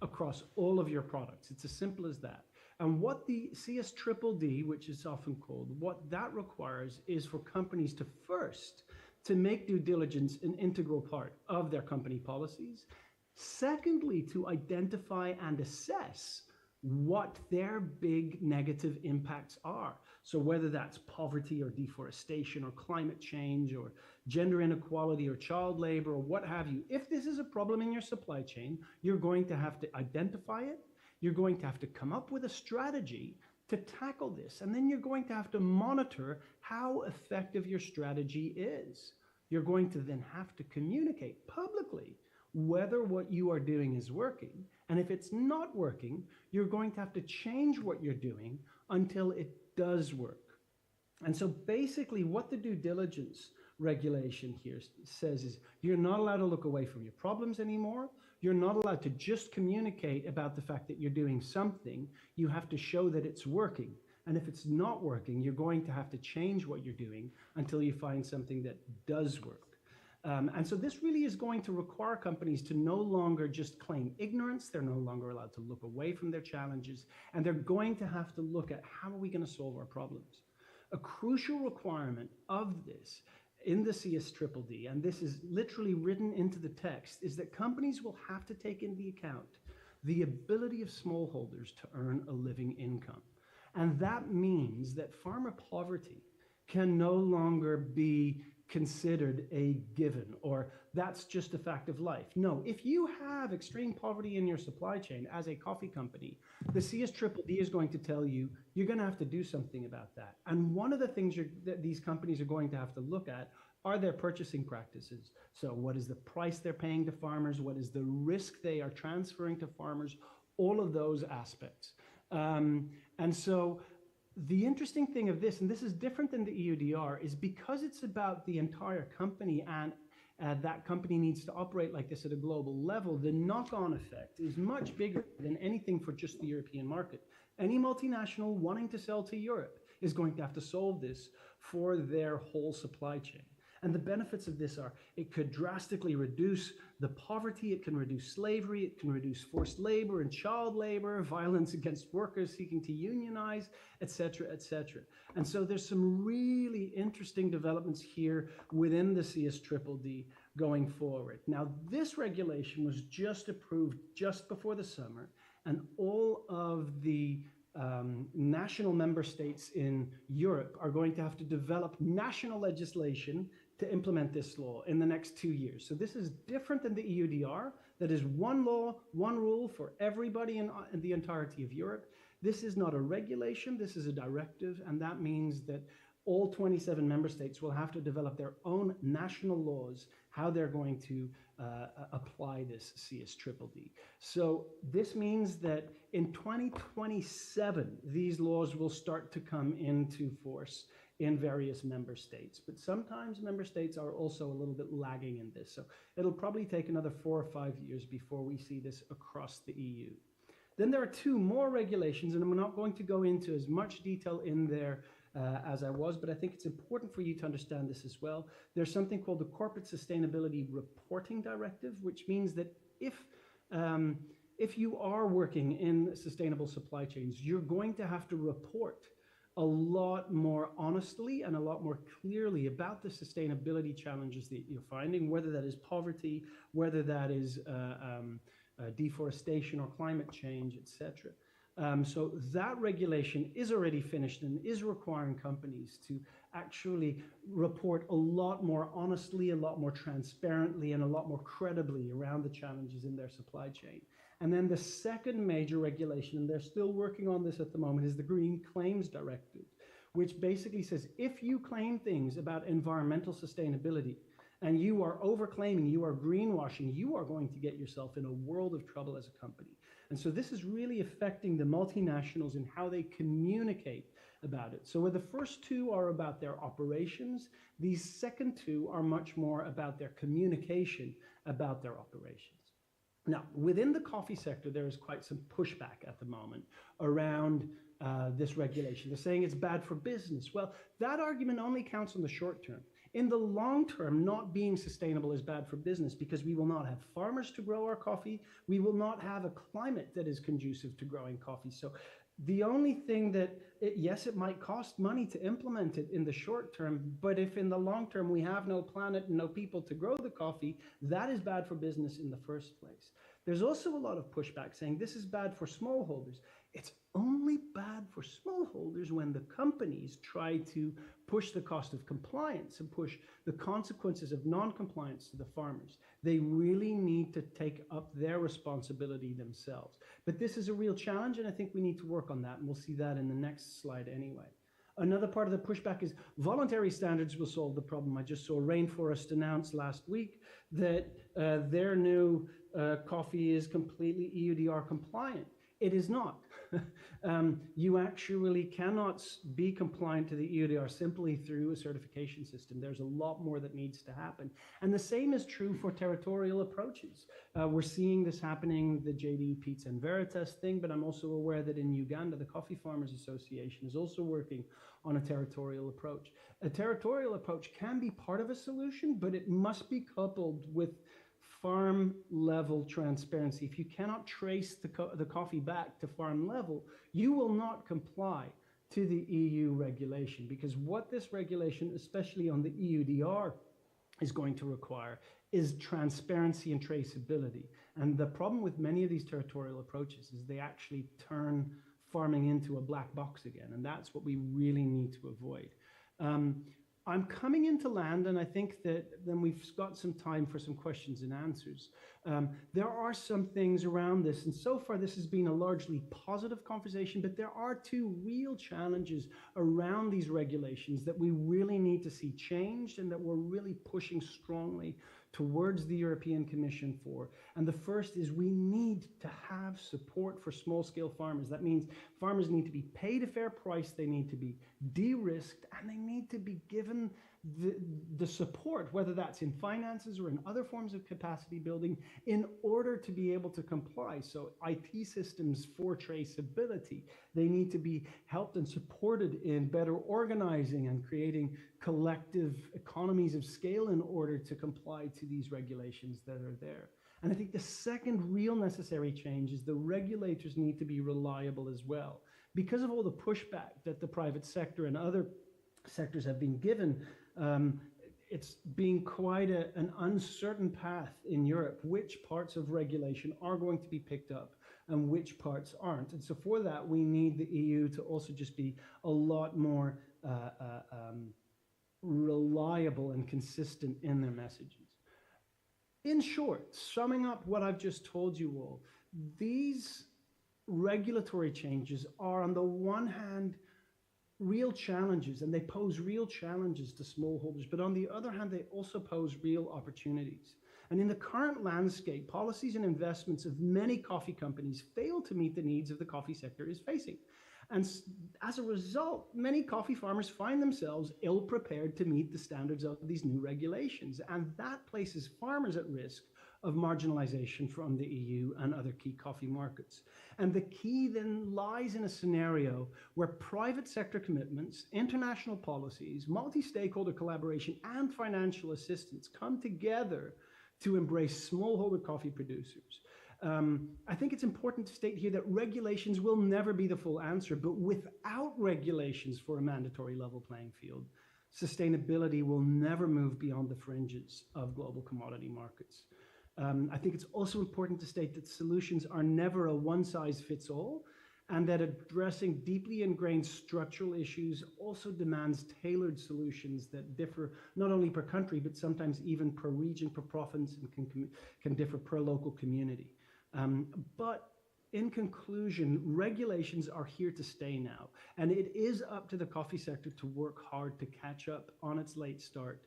[SPEAKER 6] across all of your products. It's as simple as that. And what the CSDDD, which is often called, what that requires is for companies to first, to make due diligence an integral part of their company policies. Secondly, to identify and assess what their big negative impacts are. So whether that's poverty or deforestation or climate change or gender inequality or child labor or what have you. If this is a problem in your supply chain, you're going to have to identify it. You're going to have to come up with a strategy to tackle this. And then you're going to have to monitor how effective your strategy is. You're going to then have to communicate publicly whether what you are doing is working. And if it's not working, you're going to have to change what you're doing until it does work. And so basically what the due diligence regulation here says is you're not allowed to look away from your problems anymore. You're not allowed to just communicate about the fact that you're doing something. You have to show that it's working. And if it's not working, you're going to have to change what you're doing until you find something that does work. And so this really is going to require companies to no longer just claim ignorance. They're no longer allowed to look away from their challenges. And they're going to have to look at how are we going to solve our problems. A crucial requirement of this in the CSDDD, and this is literally written into the text, is that companies will have to take into account the ability of smallholders to earn a living income. And that means that farmer poverty can no longer be considered a given, or that's just a fact of life. No, if you have extreme poverty in your supply chain as a coffee company, the CSDDD is going to tell you you're going to have to do something about that. And one of the things that these companies are going to have to look at are their purchasing practices. So what is the price they're paying to farmers? What is the risk they are transferring to farmers? All of those aspects. And so the interesting thing of this, and this is different than the EUDR, is because it's about the entire company that company needs to operate like this at a global level, the knock-on effect is much bigger than anything for just the European market. Any multinational wanting to sell to Europe is going to have to solve this for their whole supply chain. And the benefits of this are, it could drastically reduce the poverty, it can reduce slavery, it can reduce forced labor and child labor, violence against workers seeking to unionize, etc., etc. And so there's some really interesting developments here within the CSDDD going forward. Now, this regulation was just approved just before the summer, and all of the national member states in Europe are going to have to develop national legislation to implement this law in the next 2 years. So this is different than the EUDR, that is one law, one rule for everybody in the entirety of Europe. This is not a regulation, this is a directive, and that means that all 27 member states will have to develop their own national laws, how they're going to apply this CSDDD. So this means that in 2027, these laws will start to come into force in various member states. But sometimes member states are also a little bit lagging in this. So it'll probably take another 4 or 5 years before we see this across the EU. Then there are 2 more regulations, and I'm not going to go into as much detail in there as I was, but I think it's important for you to understand this as well. There's something called the Corporate Sustainability Reporting Directive, which means that if you are working in sustainable supply chains, you're going to have to report a lot more honestly and a lot more clearly about the sustainability challenges that you're finding, whether that is poverty, whether that is deforestation or climate change, etc. So that regulation is already finished and is requiring companies to actually report a lot more honestly, a lot more transparently, and a lot more credibly around the challenges in their supply chain. And then the second major regulation, and they're still working on this at the moment, is the Green Claims Directive, which basically says if you claim things about environmental sustainability and you are overclaiming, you are greenwashing, you are going to get yourself in a world of trouble as a company. And so this is really affecting the multinationals in how they communicate about it. So where the first 2 are about their operations, these second 2 are much more about their communication about their operations. Now, within the coffee sector, there is quite some pushback at the moment around this regulation. They're saying it's bad for business. Well, that argument only counts in the short term. In the long term, not being sustainable is bad for business because we will not have farmers to grow our coffee. We will not have a climate that is conducive to growing coffee. So the only thing that, yes, it might cost money to implement it in the short term, but if in the long term we have no planet and no people to grow the coffee, that is bad for business in the first place. There's also a lot of pushback saying this is bad for smallholders. It's only bad for smallholders when the companies try to push the cost of compliance and push the consequences of non-compliance to the farmers. They really need to take up their responsibility themselves. But this is a real challenge, and I think we need to work on that, and we'll see that in the next slide anyway. Another part of the pushback is voluntary standards will solve the problem. I just saw Rainforest announce last week that their new coffee is completely EUDR compliant. It is not. You actually cannot be compliant to the EUDR simply through a certification system. There's a lot more that needs to happen. And the same is true for territorial approaches. We're seeing this happening, the JD Pizza and Veritas thing, but I'm also aware that in Uganda, the Coffee Farmers Association is also working on a territorial approach. A territorial approach can be part of a solution, but it must be coupled with farm level transparency. If you cannot trace the coffee back to farm level, you will not comply to the EU regulation, because what this regulation, especially on the EUDR, is going to require is transparency and traceability. And the problem with many of these territorial approaches is they actually turn farming into a black box again, and that's what we really need to avoid. I'm coming into land, and I think that then we've got some time for some questions and answers. There are some things around this, and so far this has been a largely positive conversation, but there are 2 real challenges around these regulations that we really need to see changed and that we're really pushing strongly towards the European Commission for. And the first is we need to have support for small-scale farmers. That means farmers need to be paid a fair price, they need to be de-risked, and they need to be given the support, whether that's in finances or in other forms of capacity building, in order to be able to comply. So IT systems for traceability, they need to be helped and supported in better organizing and creating collective economies of scale in order to comply to these regulations that are there. And I think the second real necessary change is the regulators need to be reliable as well. Because of all the pushback that the private sector and other sectors have been given, it's been quite an uncertain path in Europe, which parts of regulation are going to be picked up and which parts aren't. And so for that, we need the EU to also just be a lot more reliable and consistent in their messages. In short, summing up what I've just told you all, these regulatory changes are, on the one hand, real challenges, and they pose real challenges to smallholders, but on the other hand, they also pose real opportunities. And in the current landscape, policies and investments of many coffee companies fail to meet the needs of the coffee sector is facing. And as a result, many coffee farmers find themselves ill-prepared to meet the standards of these new regulations, and that places farmers at risk of marginalization from the EU and other key coffee markets. And the key then lies in a scenario where private sector commitments, international policies, multi-stakeholder collaboration, and financial assistance come together to embrace smallholder coffee producers. I think it's important to state here that regulations will never be the full answer, but without regulations for a mandatory level playing field, sustainability will never move beyond the fringes of global commodity markets. I think it's also important to state that solutions are never a one-size-fits-all, and that addressing deeply ingrained structural issues also demands tailored solutions that differ not only per country, but sometimes even per region, per province, and can differ per local community. But in conclusion, regulations are here to stay now, and it is up to the coffee sector to work hard to catch up on its late start,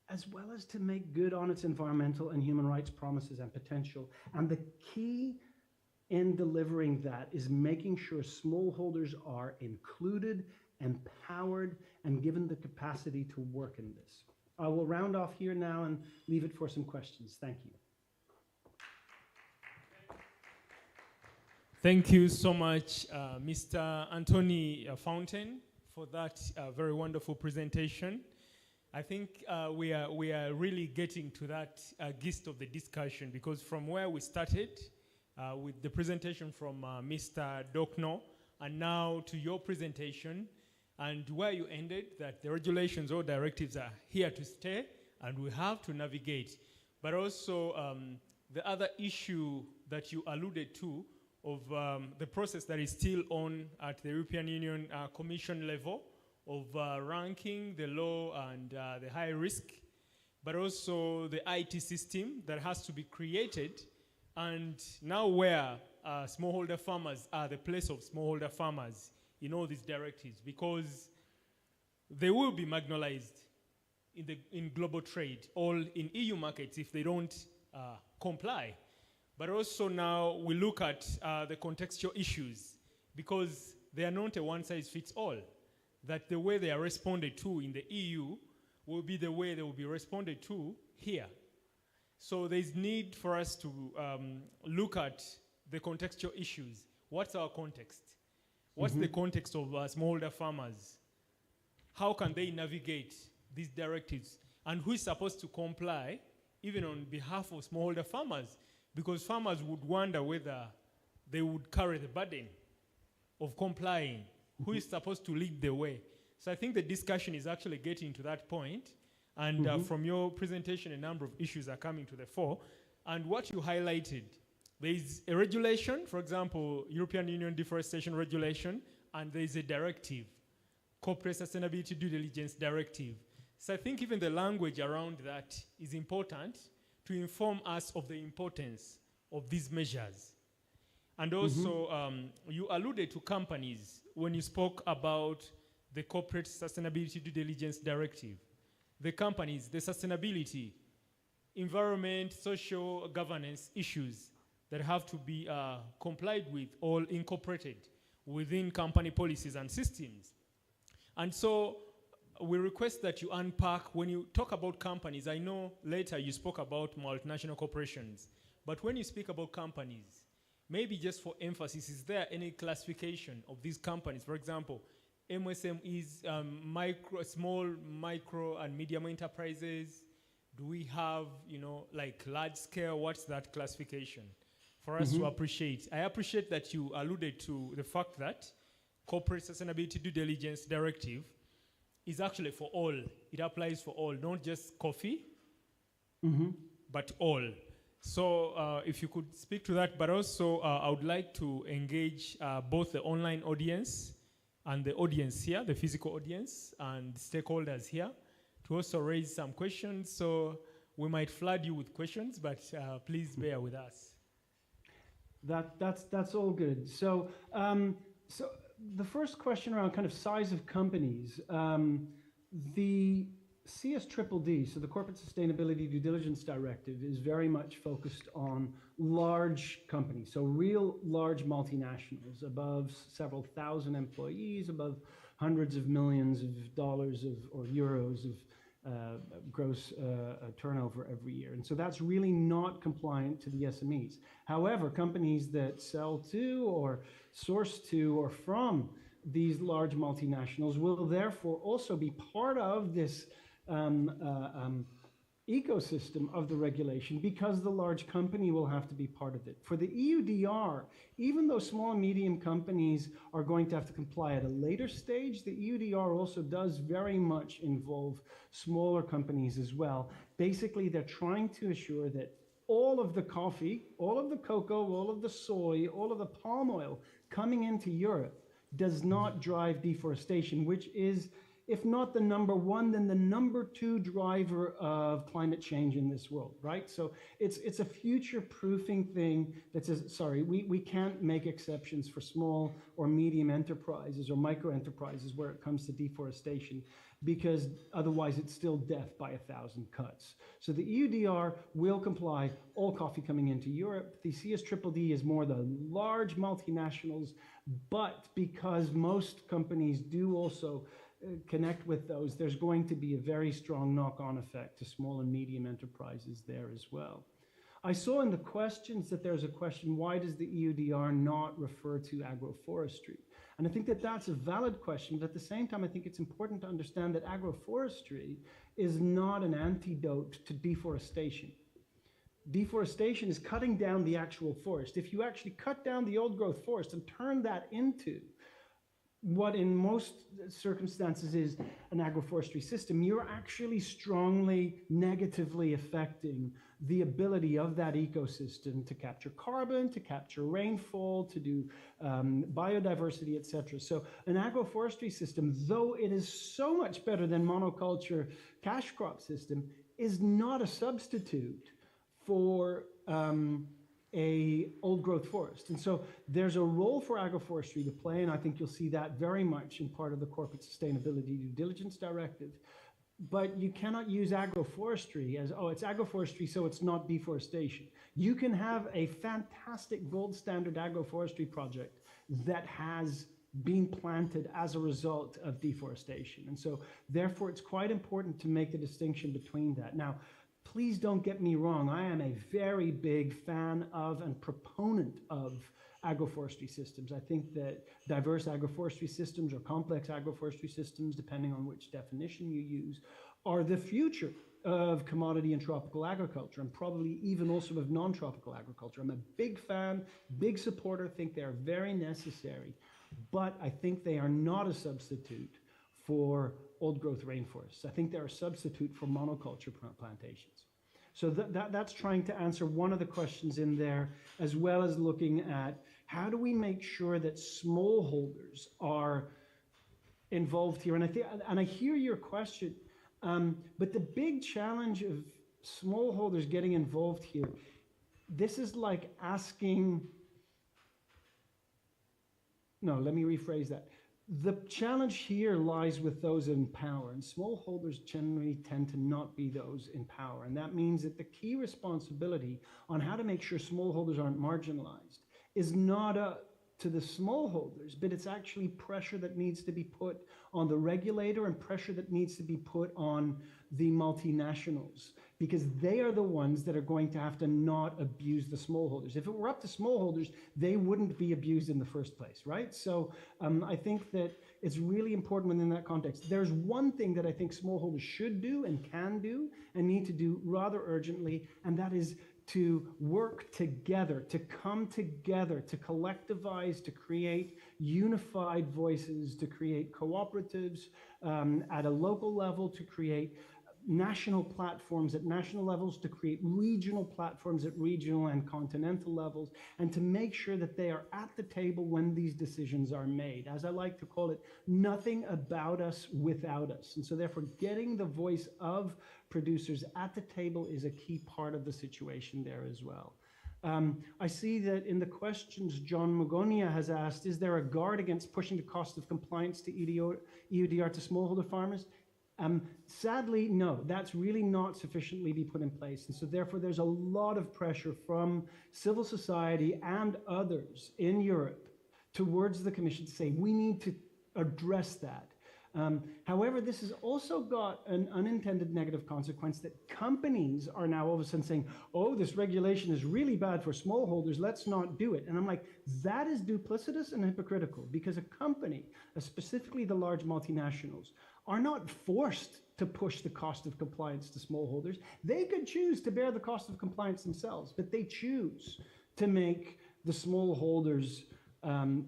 [SPEAKER 6] as well as to make good on its environmental and human rights promises and potential. And the key in delivering that is making sure smallholders are included, empowered, and given the capacity to work in this. I will round off here now and leave it for some questions. Thank you.
[SPEAKER 1] Thank you so much, Mr. Anthony Fountain, for that very wonderful presentation. I think we are really getting to that gist of the discussion, because from where we started with the presentation from Mr. Dokno, and now to your presentation, and where you ended, that the regulations or directives are here to stay, and we have to navigate. But also the other issue that you alluded to of the process that is still on at the European Union Commission level of ranking the low and the high risk, but also the IT system that has to be created, and now where smallholder farmers are the place of smallholder farmers in all these directives, because they will be marginalized in global trade, all in EU markets if they don't comply. But also now we look at the contextual issues, because they are not a one-size-fits-all, that the way they are responded to in the EU will be the way they will be responded to here. So there's need for us to look at the contextual issues. What's our context? What's the context of smallholder farmers? How can they navigate these directives? And who is supposed to comply, even on behalf of smallholder farmers? Because farmers would wonder whether they would carry the burden of complying. Who is supposed to lead the way? So I think the discussion is actually getting to that point. And from your presentation, a number of issues are coming to the fore. And what you highlighted, there is a regulation, for example, European Union Deforestation Regulation, and there is a directive, Corporate Sustainability Due Diligence Directive. So I think even the language around that is important to inform us of the importance of these measures. And also, you alluded to companies when you spoke about the Corporate Sustainability Due Diligence Directive. The companies, the sustainability environment, social governance issues that have to be complied with or incorporated within company policies and systems. And so we request that you unpack, when you talk about companies, I know later you spoke about multinational corporations, but when you speak about companies, maybe just for emphasis, is there any classification of these companies? For example, MSMEs, small, micro, and medium enterprises. Do we have, like large scale? What's that classification? For us to appreciate. I appreciate that you alluded to the fact that Corporate Sustainability Due Diligence Directive is actually for all. It applies for all, not just coffee, but all. So if you could speak to that, but also I would like to engage both the online audience and the audience here, the physical audience, and stakeholders here, to also raise some questions. So we might flood you with questions, but please bear with us.
[SPEAKER 6] That's all good. So so the first question around kind of size of companies, the CSDDD, so the Corporate Sustainability Due Diligence Directive, is very much focused on large companies, so real large multinationals, above several thousand employees, above hundreds of millions of dollars or euros of gross turnover every year. And so that's really not compliant to the SMEs. However, companies that sell to or source to or from these large multinationals will therefore also be part of this ecosystem of the regulation, because the large company will have to be part of it. For the EUDR, even though small and medium companies are going to have to comply at a later stage, the EUDR also does very much involve smaller companies as well. Basically, they're trying to assure that all of the coffee, all of the cocoa, all of the soy, all of the palm oil coming into Europe does not drive deforestation, which is, if not the number one, then the number two driver of climate change in this world, right? So it's a future-proofing thing that says, sorry, we can't make exceptions for small or medium enterprises or micro-enterprises where it comes to deforestation, because otherwise it's still death by 1,000 cuts. So the EUDR will comply, all coffee coming into Europe. The CSDDD is more the large multinationals, but because most companies do also connect with those, there's going to be a very strong knock-on effect to small and medium enterprises there as well. I saw in the questions that there's a question, why does the EUDR not refer to agroforestry? And I think that that's a valid question, but at the same time, I think it's important to understand that agroforestry is not an antidote to deforestation. Deforestation is cutting down the actual forest. If you actually cut down the old growth forest and turn that into what in most circumstances is an agroforestry system, you're actually strongly negatively affecting the ability of that ecosystem to capture carbon, to capture rainfall, to do biodiversity, etc. So an agroforestry system, though it is so much better than monoculture cash crop system, is not a substitute for a old growth forest. And so there's a role for agroforestry to play, and I think you'll see that very much in part of the Corporate Sustainability Due Diligence Directive. But you cannot use agroforestry as, oh, it's agroforestry, so it's not deforestation. You can have a fantastic gold standard agroforestry project that has been planted as a result of deforestation. And so therefore it's quite important to make the distinction between that. Now, please don't get me wrong. I am a very big fan of and proponent of agroforestry systems. I think that diverse agroforestry systems or complex agroforestry systems, depending on which definition you use, are the future of commodity and tropical agriculture, and probably even also of non-tropical agriculture. I'm a big fan, big supporter, think they are very necessary, but I think they are not a substitute for old growth rainforests. I think they're a substitute for monoculture plantations. So that's trying to answer one of the questions in there, as well as looking at how do we make sure that smallholders are involved here. And I hear your question, but the big challenge of smallholders getting involved here, this is like asking, no, let me rephrase that. The challenge here lies with those in power, and smallholders generally tend to not be those in power. And that means that the key responsibility on how to make sure smallholders aren't marginalized is not up to the smallholders, but it's actually pressure that needs to be put on the regulator and pressure that needs to be put on the multinationals, because they are the ones that are going to have to not abuse the smallholders. If it were up to smallholders, they wouldn't be abused in the first place, right? So I think that it's really important within that context. There's one thing that I think smallholders should do and can do and need to do rather urgently, and that is to work together, to come together, to collectivize, to create unified voices, to create cooperatives at a local level, to create national platforms at national levels, to create regional platforms at regional and continental levels, and to make sure that they are at the table when these decisions are made. As I like to call it, nothing about us without us. And so therefore, getting the voice of producers at the table is a key part of the situation there as well. I see that in the questions John Mugonia has asked, is there a guard against pushing the cost of compliance to EUDR to smallholder farmers? Sadly, no, that's really not sufficiently be put in place. And so therefore there's a lot of pressure from civil society and others in Europe towards the Commission to say, we need to address that. However, this has also got an unintended negative consequence that companies are now all of a sudden saying, oh, this regulation is really bad for smallholders, let's not do it. And I'm like, that is duplicitous and hypocritical, because a company, specifically the large multinationals, are not forced to push the cost of compliance to smallholders. They could choose to bear the cost of compliance themselves, but they choose to make the smallholders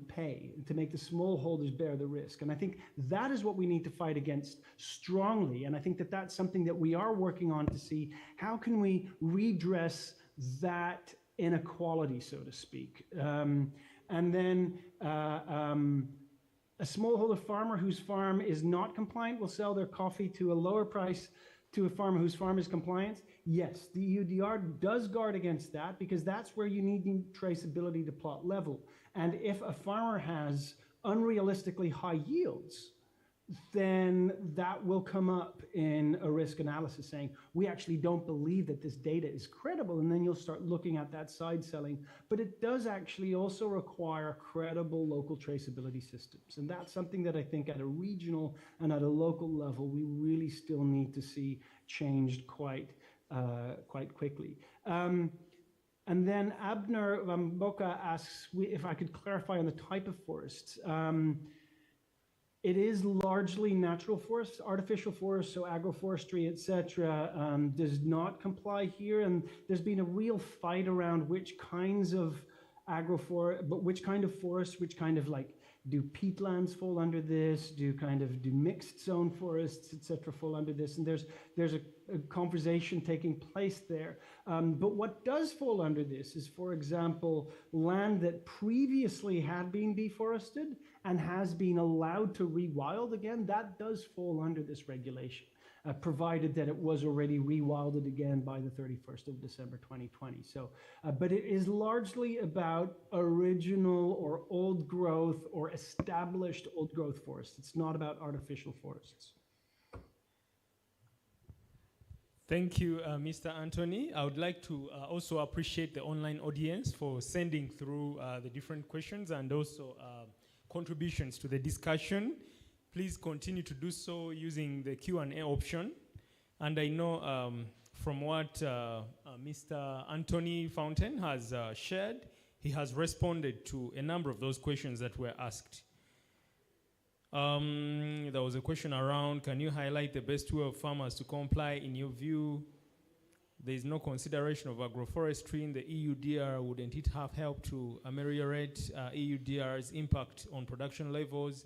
[SPEAKER 6] pay, to make the smallholders bear the risk. And I think that is what we need to fight against strongly. And I think that that's something that we are working on to see how can we redress that inequality, so to speak. And then a smallholder farmer whose farm is not compliant will sell their coffee to a lower price to a farmer whose farm is compliant. Yes, the EUDR does guard against that, because that's where you need traceability to plot level. And if a farmer has unrealistically high yields, then that will come up in a risk analysis saying, we actually don't believe that this data is credible, and then you'll start looking at that side selling. But it does actually also require credible local traceability systems. And that's something that I think at a regional and at a local level, we really still need to see changed quite quickly. And then Abner Boca asks if I could clarify on the type of forests. It is largely natural forests. Artificial forests, so agroforestry, etc., does not comply here. And there's been a real fight around which kinds of which kind of forests, which kind of like, do peatlands fall under this? Do mixed zone forests, etc., fall under this? And there's a conversation taking place there. But what does fall under this is, for example, land that previously had been deforested and has been allowed to rewild again. That does fall under this regulation, provided that it was already rewilded again by the 31st of December 2020. So, but it is largely about original or old growth or established old growth forests. It's not about artificial forests.
[SPEAKER 1] Thank you, Mr. Anthony. I would like to also appreciate the online audience for sending through the different questions and also contributions to the discussion. Please continue to do so using the Q&A option. And I know from what Mr. Anthony Fountain has shared, he has responded to a number of those questions that were asked. There was a question around, can you highlight the best way of farmers to comply? In your view, there is no consideration of agroforestry in the EUDR. Wouldn't it have helped to ameliorate EUDR's impact on production levels?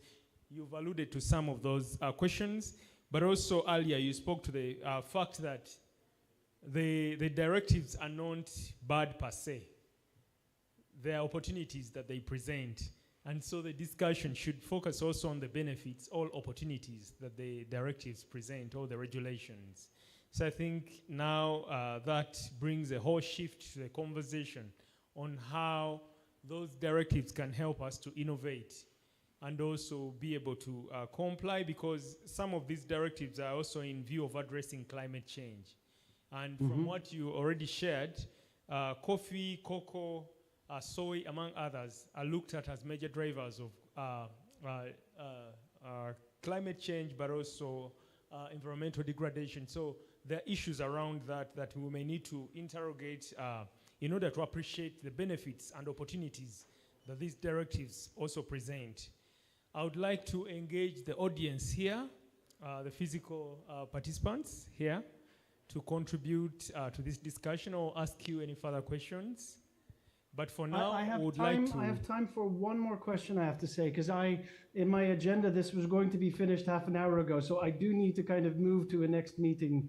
[SPEAKER 1] You've alluded to some of those questions, but also earlier you spoke to the fact that the directives are not bad per se. There are opportunities that they present. And so the discussion should focus also on the benefits, all opportunities that the directives present, all the regulations. So I think now that brings a whole shift to the conversation on how those directives can help us to innovate and also be able to comply, because some of these directives are also in view of addressing climate change. And from what you already shared, coffee, cocoa, soy, among others, are looked at as major drivers of climate change, but also environmental degradation. So there are issues around that we may need to interrogate in order to appreciate the benefits and opportunities that these directives also present. I would like to engage the audience here, the physical participants here, to contribute to this discussion or ask you any further questions. But for now,
[SPEAKER 6] I
[SPEAKER 1] I
[SPEAKER 6] have
[SPEAKER 1] would
[SPEAKER 6] time.
[SPEAKER 1] like to...
[SPEAKER 6] I have time for one more question I have to say, because in my agenda, this was going to be finished half an hour ago, so I do need to kind of move to a next meeting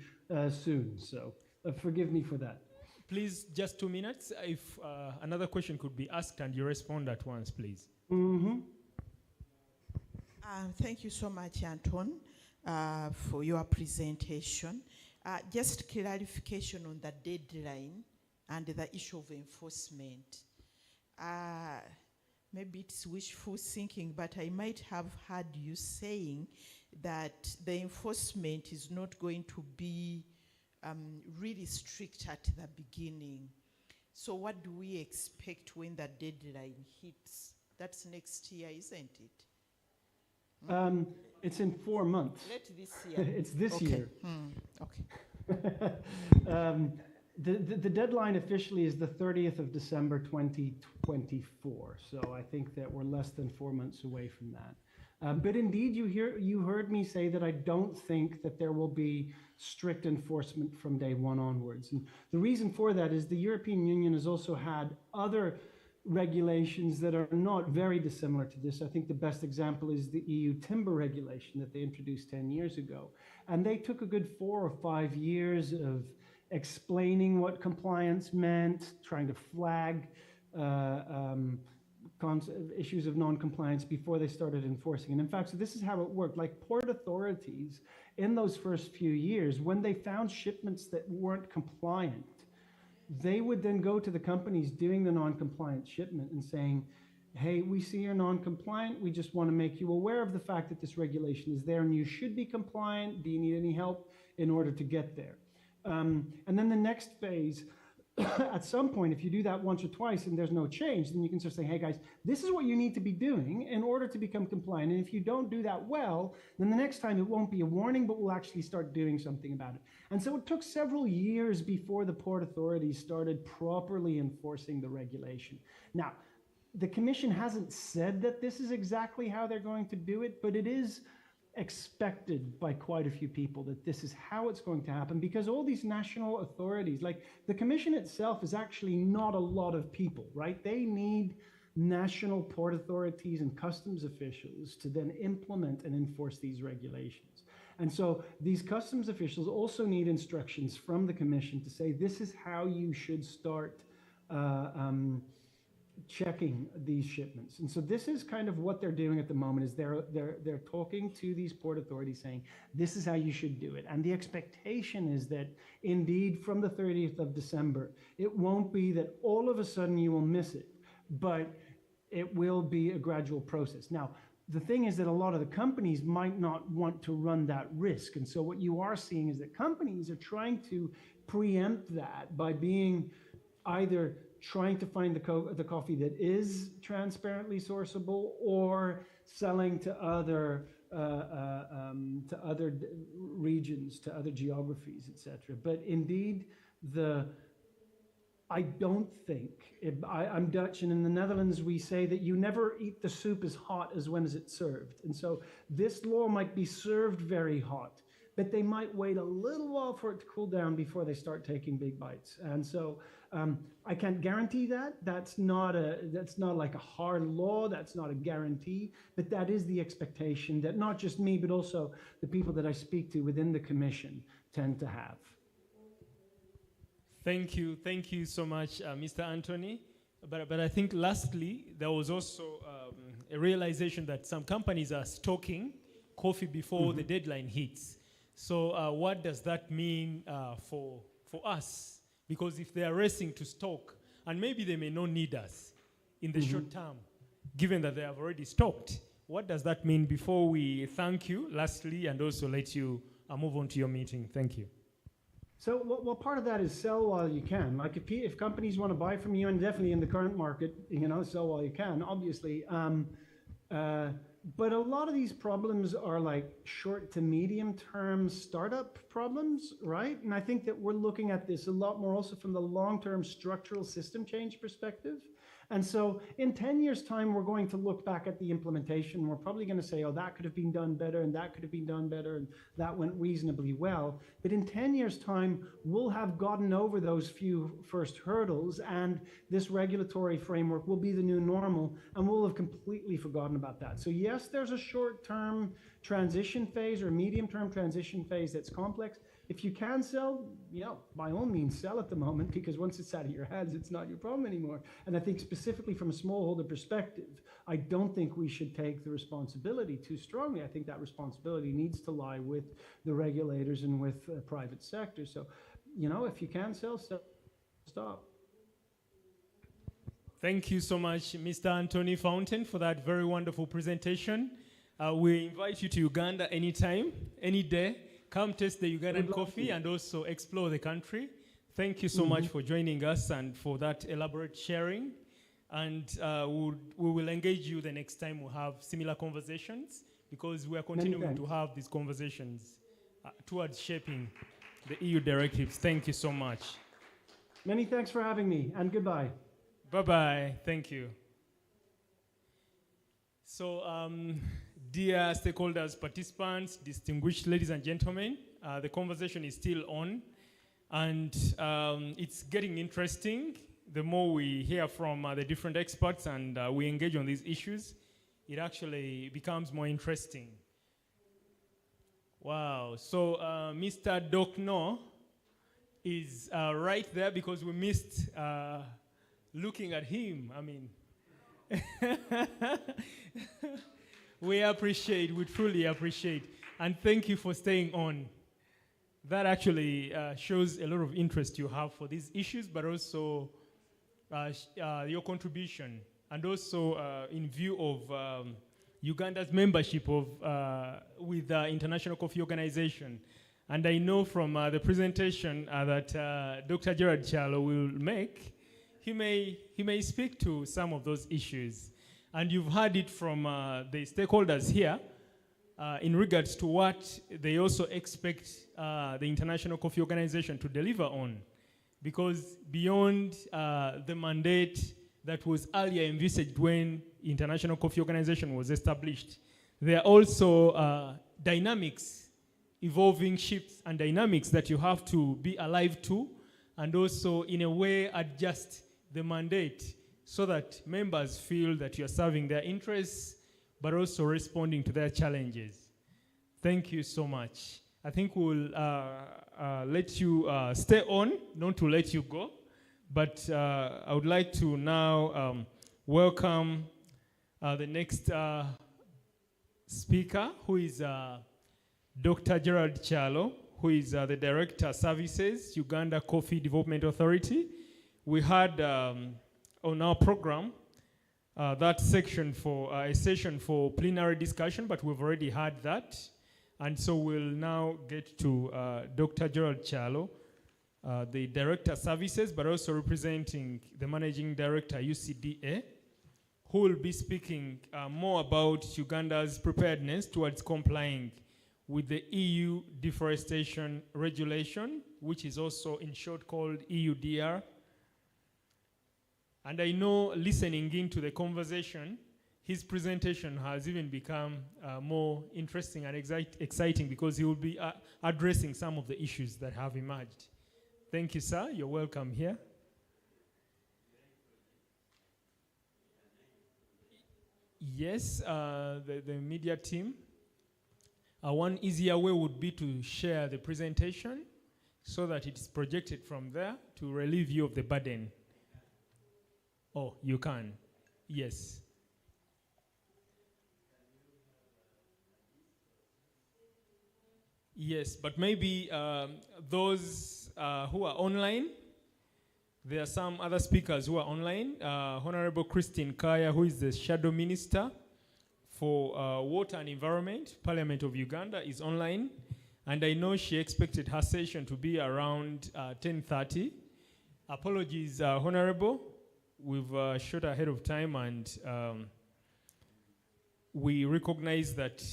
[SPEAKER 6] soon. So forgive me for that.
[SPEAKER 1] Please, just 2 minutes. If another question could be asked and you respond at once, please.
[SPEAKER 2] Thank you so much, Anton, for your presentation. Just clarification on the deadline and the issue of enforcement. Maybe it's wishful thinking, but I might have heard you saying that the enforcement is not going to be really strict at the beginning. So what do we expect when the deadline hits? That's next year, isn't it?
[SPEAKER 6] It's in 4 months.
[SPEAKER 2] Let this year.
[SPEAKER 6] It's this
[SPEAKER 2] Okay.
[SPEAKER 6] year.
[SPEAKER 2] Okay.
[SPEAKER 6] The deadline officially is the 30th of December 2024. So I think that we're less than 4 months away from that. But indeed, you heard me say that I don't think that there will be strict enforcement from day one onwards. And the reason for that is the European Union has also had other regulations that are not very dissimilar to this. I think the best example is the EU timber regulation that they introduced 10 years ago. And they took a good 4 or 5 years of explaining what compliance meant, trying to flag issues of non-compliance before they started enforcing. And in fact, so this is how it worked. Like port authorities in those first few years, when they found shipments that weren't compliant, they would then go to the companies doing the non-compliant shipment and saying, hey, we see you're non-compliant. We just want to make you aware of the fact that this regulation is there and you should be compliant. Do you need any help in order to get there? And then the next phase, at some point, if you do that once or twice and there's no change, then you can sort of say, hey guys, this is what you need to be doing in order to become compliant. And if you don't do that well, then the next time it won't be a warning, but we'll actually start doing something about it. And so it took several years before the port authorities started properly enforcing the regulation. Now, the Commission hasn't said that this is exactly how they're going to do it, but it is expected by quite a few people that this is how it's going to happen, because all these national authorities, like the Commission itself is actually not a lot of people, right? They need national port authorities and customs officials to then implement and enforce these regulations. And so these customs officials also need instructions from the Commission to say, this is how you should start checking these shipments. And so this is kind of what they're doing at the moment, is they're talking to these port authorities saying, this is how you should do it. And the expectation is that indeed from the 30th of December, it won't be that all of a sudden you will miss it, but it will be a gradual process. Now, the thing is that a lot of the companies might not want to run that risk. And so what you are seeing is that companies are trying to preempt that by being either trying to find the coffee that is transparently sourceable or selling to other regions, to other geographies, etc. But indeed, I don't think, I'm Dutch, and in the Netherlands we say that you never eat the soup as hot as when is it served. And so this law might be served very hot, but they might wait a little while for it to cool down before they start taking big bites. And so I can't guarantee that. That's not like a hard law. That's not a guarantee. But that is the expectation that not just me, but also the people that I speak to within the Commission tend to have.
[SPEAKER 1] Thank you so much, Mr. Anthony. But I think lastly, there was also a realization that some companies are stocking coffee before the deadline hits. So what does that mean for us? Because if they are racing to stock, and maybe they may not need us in the short term, given that they have already stocked, what does that mean before we thank you, lastly, and also let you move on to your meeting? Thank you.
[SPEAKER 6] So, well, part of that is sell while you can. Like if companies want to buy from you, and definitely in the current market, sell while you can, obviously. But a lot of these problems are like short to medium term startup problems, right? And I think that we're looking at this a lot more also from the long-term structural system change perspective. And so in 10 years' time, we're going to look back at the implementation. We're probably going to say, oh, that could have been done better, and that could have been done better, and that went reasonably well. But in 10 years' time, we'll have gotten over those few first hurdles, and this regulatory framework will be the new normal, and we'll have completely forgotten about that. So yes, there's a short-term transition phase or medium-term transition phase that's complex. If you can sell, by all means sell at the moment, because once it's out of your hands, it's not your problem anymore. And I think specifically from a smallholder perspective, I don't think we should take the responsibility too strongly. I think that responsibility needs to lie with the regulators and with the private sector. So, if you can sell, stop.
[SPEAKER 1] Thank you so much, Mr. Anthony Fountain, for that very wonderful presentation. We invite you to Uganda anytime, any day. Come taste the Ugandan coffee and also explore the country. Thank you so much for joining us and for that elaborate sharing. And we will engage you the next time we have similar conversations, because we are continuing to have these conversations towards shaping the EU directives. Thank you so much.
[SPEAKER 6] Many thanks for having me, and goodbye.
[SPEAKER 1] Bye-bye. Thank you. So, dear stakeholders, participants, distinguished ladies and gentlemen, the conversation is still on, and it's getting interesting. The more we hear from the different experts and we engage on these issues, it actually becomes more interesting. Wow. So Mr. Dokno is right there because we missed looking at him. I mean, we truly appreciate, and thank you for staying on. That actually shows a lot of interest you have for these issues, but also your contribution, and also in view of Uganda's membership with the International Coffee Organization. And I know from the presentation that Dr. Gerard Kyalo will make, he may speak to some of those issues. And you've heard it from the stakeholders here in regards to what they also expect the International Coffee Organization to deliver on. Because beyond the mandate that was earlier envisaged when International Coffee Organization was established, there are also dynamics, evolving shifts and dynamics that you have to be alive to, and also in a way adjust the mandate so that members feel that you're serving their interests, but also responding to their challenges. Thank you so much. I think we'll let you stay on, not to let you go, but I would like to now welcome the next speaker, who is Dr. Gerard Kyalo, who is the Director Services, Uganda Coffee Development Authority. We had on our program that section for a session for plenary discussion, but we've already had that. And so we'll now get to Dr. Gerard Kyalo, the Director Services, but also representing the Managing Director, UCDA, who will be speaking more about Uganda's preparedness towards complying with the EU Deforestation Regulation, which is also in short called EUDR. And I know, listening into the conversation, his presentation has even become more interesting and exciting because he will be addressing some of the issues that have emerged. Thank you, sir. You're welcome here. Yes, the media team. One easier way would be to share the presentation so that it's projected from there to relieve you of the burden. Oh, you can. Yes. Yes, but maybe those who are online, there are some other speakers who are online. Honorable Christine Kaya, who is the Shadow Minister for Water and Environment, Parliament of Uganda, is online. And I know she expected her session to be around 10:30. Apologies, Honorable. We've shot ahead of time, and we recognize that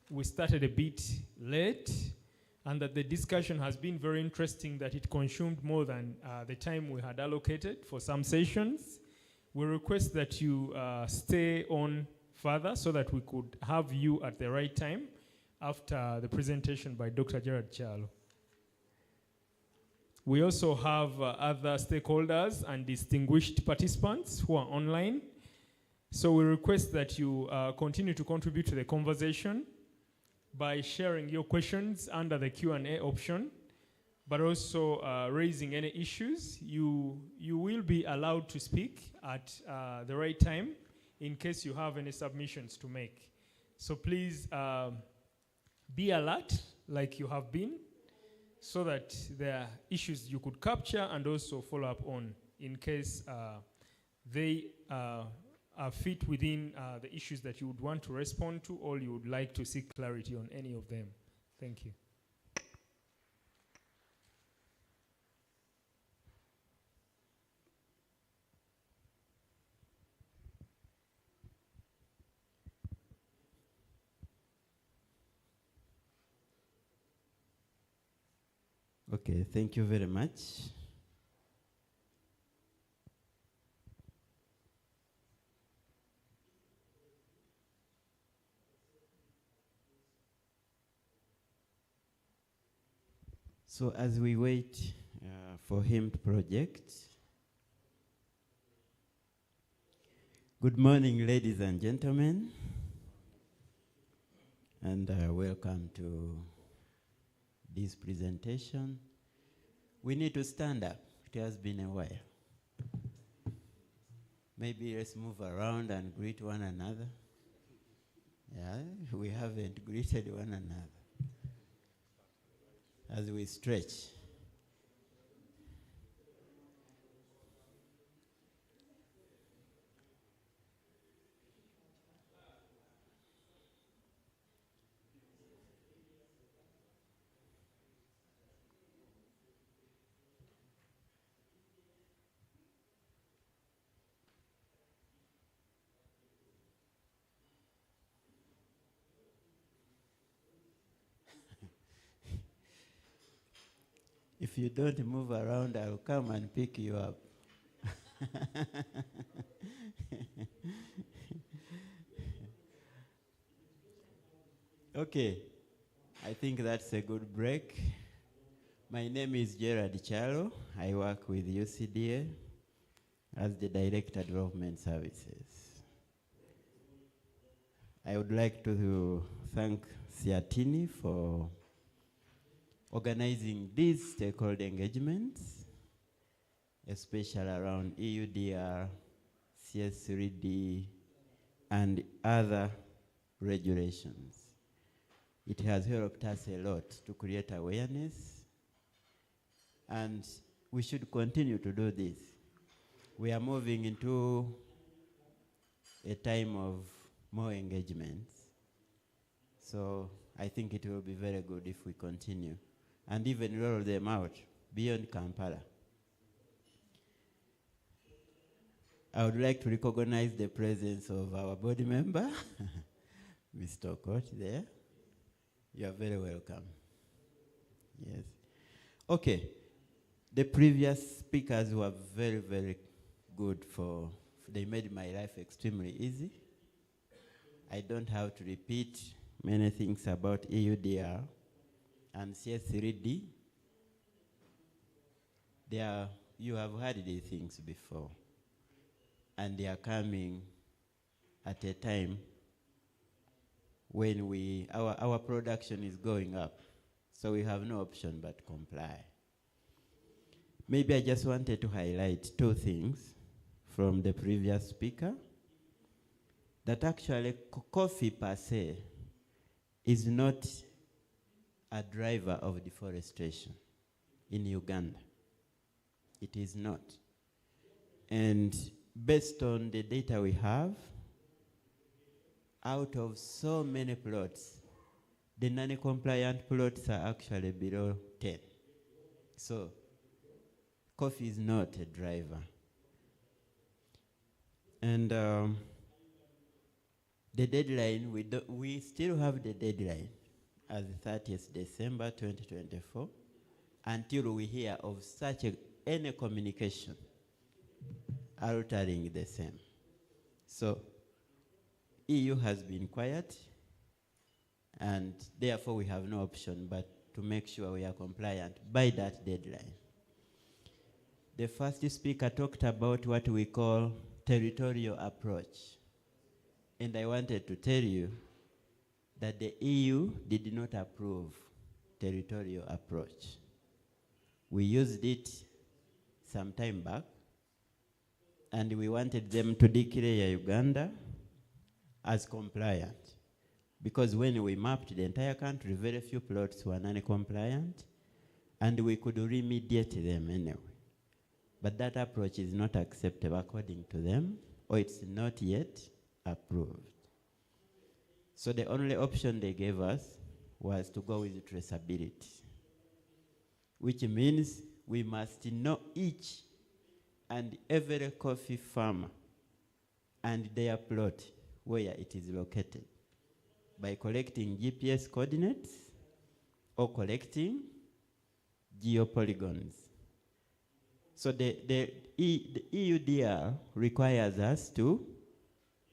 [SPEAKER 1] we started a bit late and that the discussion has been very interesting, that it consumed more than the time we had allocated for some sessions. We request that you stay on further so that we could have you at the right time after the presentation by Dr. Gerard Chalo. We also have other stakeholders and distinguished participants who are online. So we request that you continue to contribute to the conversation by sharing your questions under the Q&A option, but also raising any issues. You will be allowed to speak at the right time in case you have any submissions to make. So please be alert like you have been, so that there are issues you could capture and also follow up on in case they are fit within the issues that you would want to respond to, or you would like to seek clarity on any of them. Thank you.
[SPEAKER 7] Okay, thank you very much. So as we wait for him to project, good morning, ladies and gentlemen, and welcome to this presentation. We need to stand up. It has been a while. Maybe let's move around and greet one another. Yeah, we haven't greeted one another. As we stretch. If you don't move around, I'll come and pick you up. Okay, I think that's a good break. My name is Gerard Chalo. I work with UCDA as the Director of Development Services. I would like to thank Siatini for organizing these stakeholder engagements, especially around EUDR, CS3D, and other regulations. It has helped us a lot to create awareness, and we should continue to do this. We are moving into a time of more engagements, so I think it will be very good if we continue and even roll them out beyond Kampala. I would like to recognize the presence of our board member, Mr. Okot there. You are very welcome. Yes. Okay. The previous speakers were very, very good they made my life extremely easy. I don't have to repeat many things about EUDR and CS3D. You have heard these things before, and they are coming at a time when our production is going up, so we have no option but comply. Maybe I just wanted to highlight two things from the previous speaker, that actually coffee per se is not a driver of deforestation in Uganda. It is not. And based on the data we have, out of so many plots, the non-compliant plots are actually below 10. So coffee is not a driver. And the deadline, we still have the deadline as 30th December 2024 until we hear of such any communication altering the same. So EU has been quiet, and therefore we have no option but to make sure we are compliant by that deadline. The first speaker talked about what we call territorial approach. And I wanted to tell you that the EU did not approve territorial approach. We used it some time back, and we wanted them to declare Uganda as compliant. Because when we mapped the entire country, very few plots were non-compliant, and we could remediate them anyway. But that approach is not acceptable according to them, or it's not yet approved. So the only option they gave us was to go with traceability, which means we must know each and every coffee farmer and their plot where it is located by collecting GPS coordinates or collecting geopolygons. So the EUDR requires us to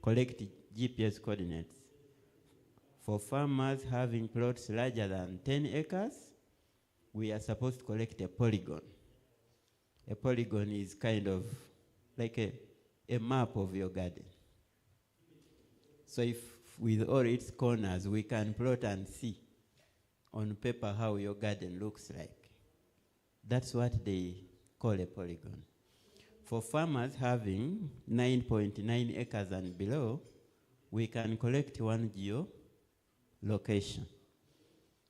[SPEAKER 7] collect GPS coordinates. For farmers having plots larger than 10 acres, we are supposed to collect a polygon. A polygon is kind of like a map of your garden. So if with all its corners, we can plot and see on paper how your garden looks like. That's what they call a polygon. For farmers having 9.9 acres and below, we can collect one geolocation.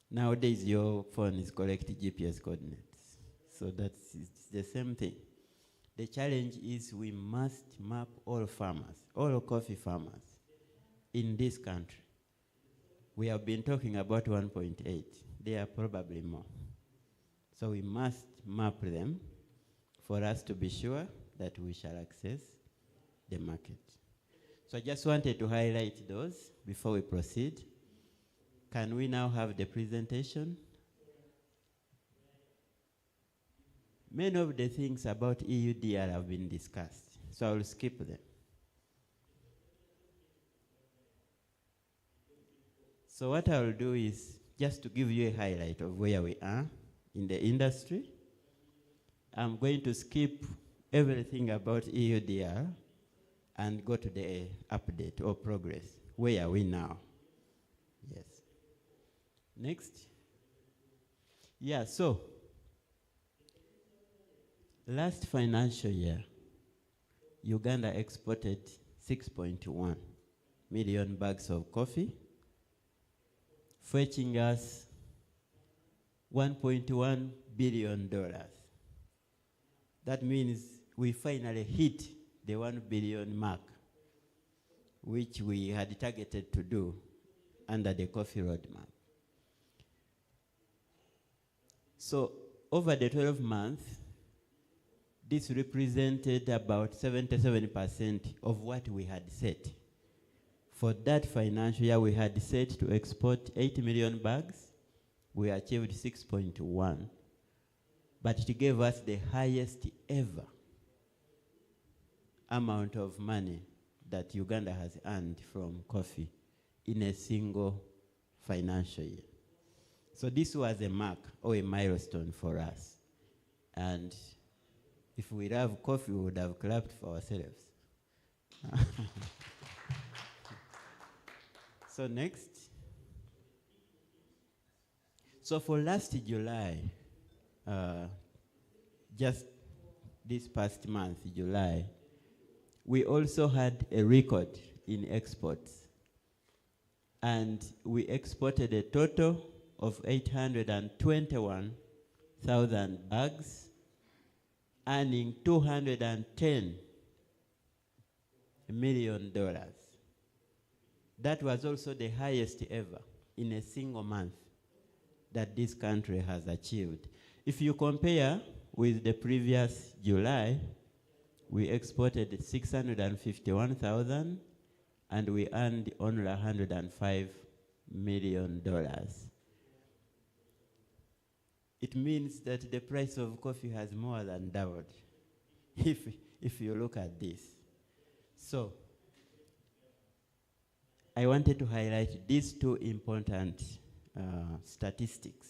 [SPEAKER 7] Nowadays, your phone is collecting GPS coordinates. So that's the same thing. The challenge is we must map all farmers, all coffee farmers in this country. We have been talking about 1.8. There are probably more. So we must map them for us to be sure that we shall access the market. So I just wanted to highlight those before we proceed. Can we now have the presentation? Many of the things about EUDR have been discussed, so I will skip them. So what I will do is just to give you a highlight of where we are in the industry. I'm going to skip everything about EUDR and go to the update or progress. Where are we now? Yes. Next. Yeah, so last financial year, Uganda exported 6.1 million bags of coffee, fetching us $1.1 billion. That means we finally hit the 1 billion mark, which we had targeted to do under the coffee roadmap. So over the 12 months, this represented about 77% of what we had set. For that financial year, we had set to export 8 million bags. We achieved 6.1. But it gave us the highest ever amount of money that Uganda has earned from coffee in a single financial year. So this was a mark or a milestone for us. And if we love coffee, we would have clapped for ourselves. So next. So for last July, just this past month, July, we also had a record in exports. And we exported a total of 821,000 bags, earning $210 million. That was also the highest ever in a single month that this country has achieved. If you compare with the previous July, we exported 651,000 and we earned only $105 million. It means that the price of coffee has more than doubled if you look at this. So, I wanted to highlight these two important statistics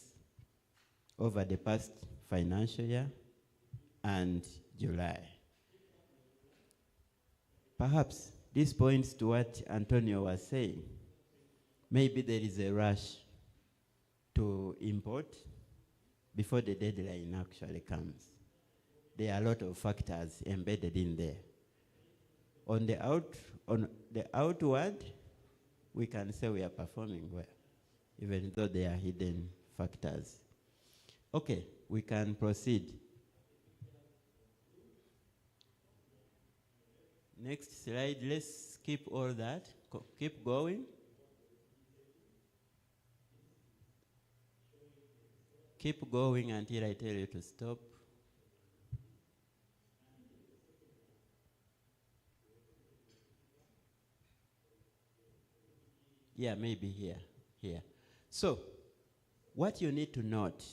[SPEAKER 7] over the past financial year and July. Perhaps this points to what Antonio was saying. Maybe there is a rush to import before the deadline actually comes. There are a lot of factors embedded in there. On the outward, we can say we are performing well, even though there are hidden factors. Okay, we can proceed. Next slide, let's skip all that. Keep going. Keep going until I tell you to stop. Yeah, maybe here. So, what you need to note,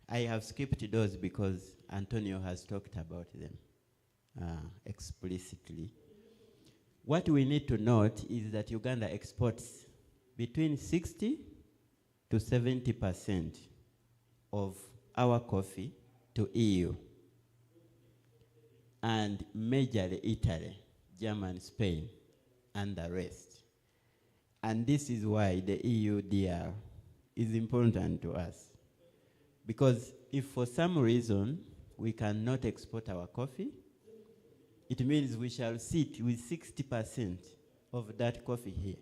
[SPEAKER 7] I have skipped those because Antonio has talked about them explicitly. What we need to note is that Uganda exports between 60 to 70% of our coffee to EU, and majorly Italy, Germany, Spain, and the rest. And this is why the EUDR is important to us. Because if for some reason we cannot export our coffee, it means we shall sit with 60% of that coffee here.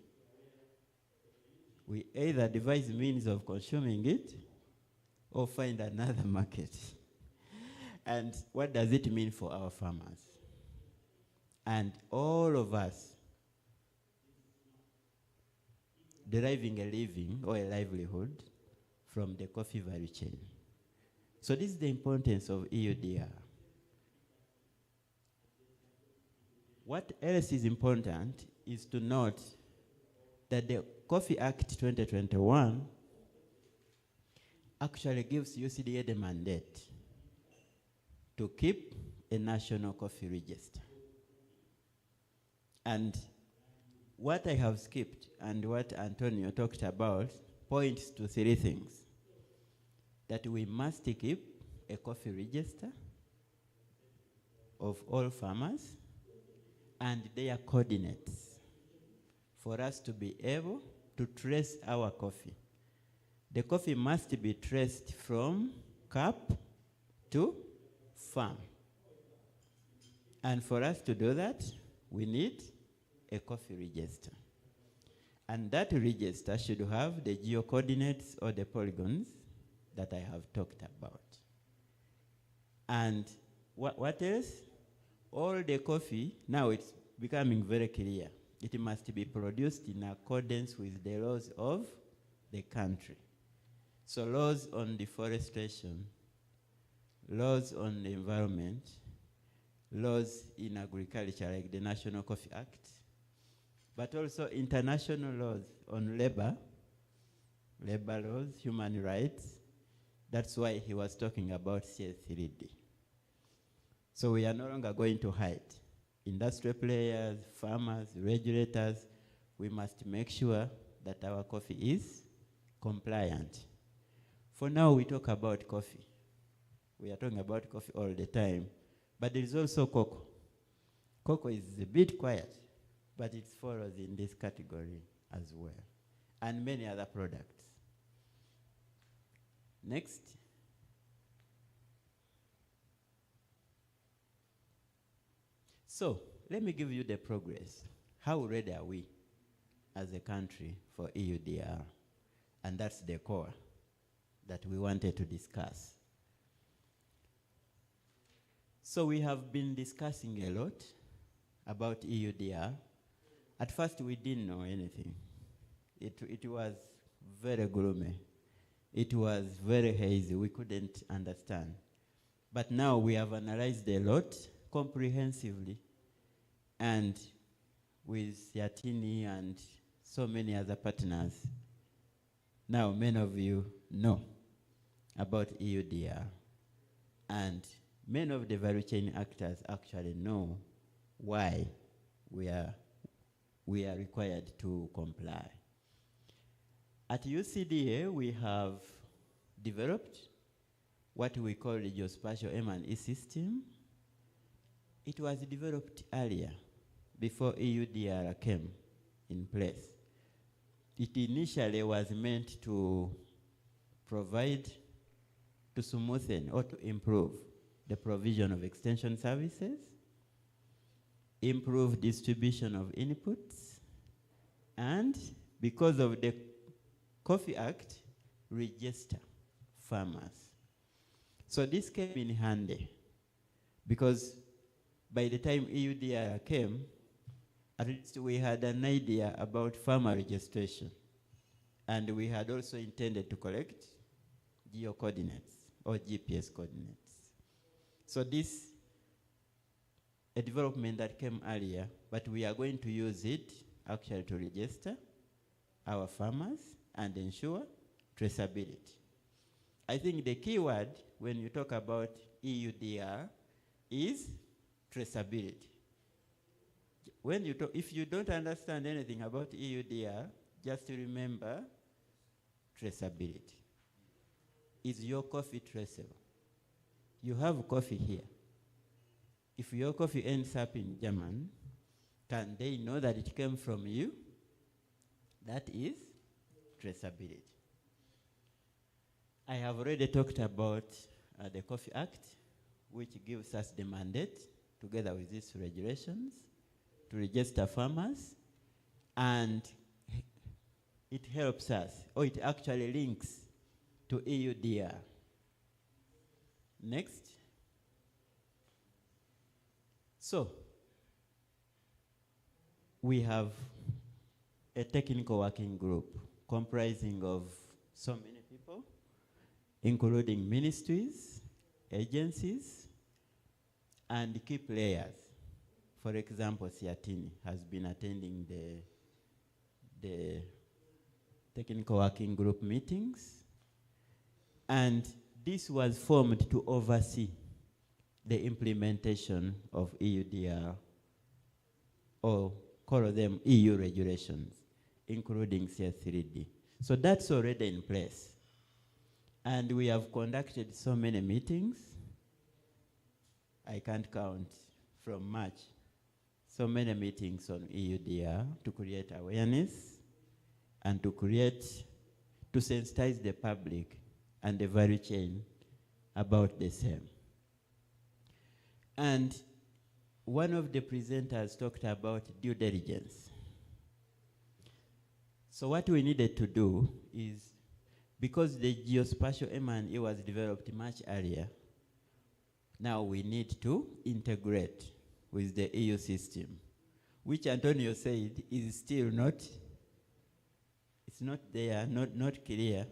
[SPEAKER 7] We either devise means of consuming it or find another market. And what does it mean for our farmers? And all of us deriving a living or a livelihood from the coffee value chain. So this is the importance of EUDR. What else is important is to note that the Coffee Act 2021 actually gives UCDA the mandate to keep a national coffee register. And what I have skipped and what Antonio talked about points to three things. That we must keep a coffee register of all farmers and their coordinates for us to be able to trace our coffee. The coffee must be traced from cap to farm. And for us to do that, we need a coffee register. And that register should have the geo-coordinates or the polygons that I have talked about. And what else? All the coffee, now it's becoming very clear. It must be produced in accordance with the laws of the country. So laws on deforestation, laws on the environment, laws in agriculture like the National Coffee Act, but also international laws on labor laws, human rights. That's why he was talking about CS3D. So we are no longer going to hide. Industry players, farmers, regulators, we must make sure that our coffee is compliant. For now, we talk about coffee. We are talking about coffee all the time. But there is also cocoa. Cocoa is a bit quiet, but it follows in this category as well. And many other products. Next. So, let me give you the progress. How ready are we as a country for EUDR? And that's the core that we wanted to discuss. So we have been discussing a lot about EUDR. At first we didn't know anything. It was very gloomy. It was very hazy. We couldn't understand. But now we have analyzed a lot comprehensively, and with Yatini and so many other partners, now many of you know about EUDR, and many of the value chain actors actually know why we are required to comply. At UCDA, we have developed what we call the geospatial M&E system. It was developed earlier, before EUDR came in place. It initially was meant to provide, to smoothen or to improve the provision of extension services, improve distribution of inputs, and because of the Coffee Act, register farmers. So this came in handy because by the time EUDR came, at least we had an idea about farmer registration. And we had also intended to collect geo coordinates or GPS coordinates. So this a development that came earlier, but we are going to use it actually to register our farmers and ensure traceability. I think the key word when you talk about EUDR is traceability. When you talk, if you don't understand anything about EUDR, just remember traceability. Is your coffee traceable? You have coffee here. If your coffee ends up in Germany, can they know that it came from you? That is traceability. I have already talked about the Coffee Act, which gives us the mandate, together with these regulations, to register farmers, and it helps us, or it actually links to EUDR. Next. So, we have a technical working group comprising of so many people, including ministries, agencies, and key players. For example, Siatini has been attending the technical working group meetings, and this was formed to oversee the implementation of EUDR, or call them EU regulations, including CS3D. So that's already in place. And we have conducted so many meetings. I can't count from March. So many meetings on EUDR to create awareness and to sensitize the public and the value chain about the same. And one of the presenters talked about due diligence. So what we needed to do is, because the geospatial M&E was developed much earlier, now we need to integrate with the EU system, which Antonio said is still not, it's not there, not clear,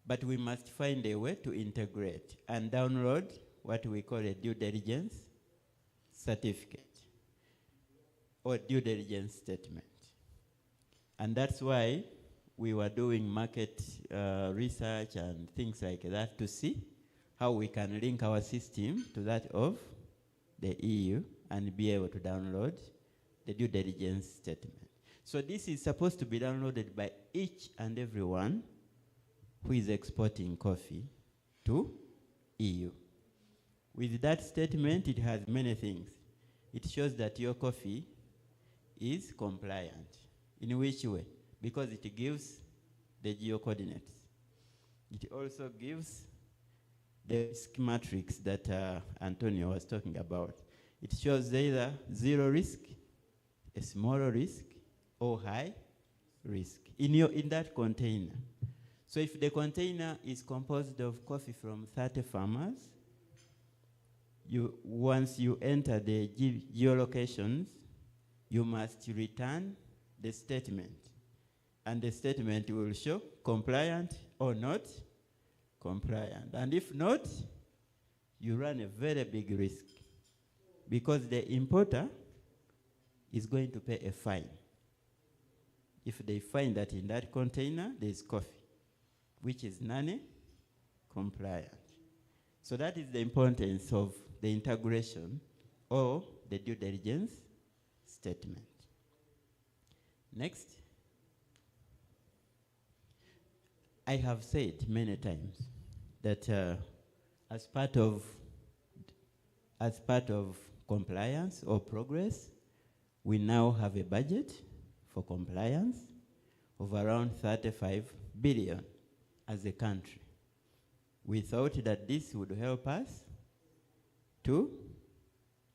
[SPEAKER 7] but we must find a way to integrate and download what we call a due diligence certificate or due diligence statement. And that's why we were doing market research and things like that to see how we can link our system to that of the EU and be able to download the due diligence statement. So this is supposed to be downloaded by each and everyone who is exporting coffee to EU. With that statement, it has many things. It shows that your coffee is compliant. In which way? Because it gives the geo coordinates. It also gives the risk matrix that Antonio was talking about. It shows either zero risk, a smaller risk, or high risk in that container. So if the container is composed of coffee from 30 farmers, once you enter the geolocations, you must return the statement And the statement will show compliant or not compliant. And if not, you run a very big risk because the importer is going to pay a fine if they find that in that container there is coffee, which is non-compliant. So that is the importance of the integration or the due diligence statement. Next. I have said many times that as part of compliance or progress, we now have a budget for compliance of around 35 billion as a country. We thought that this would help us to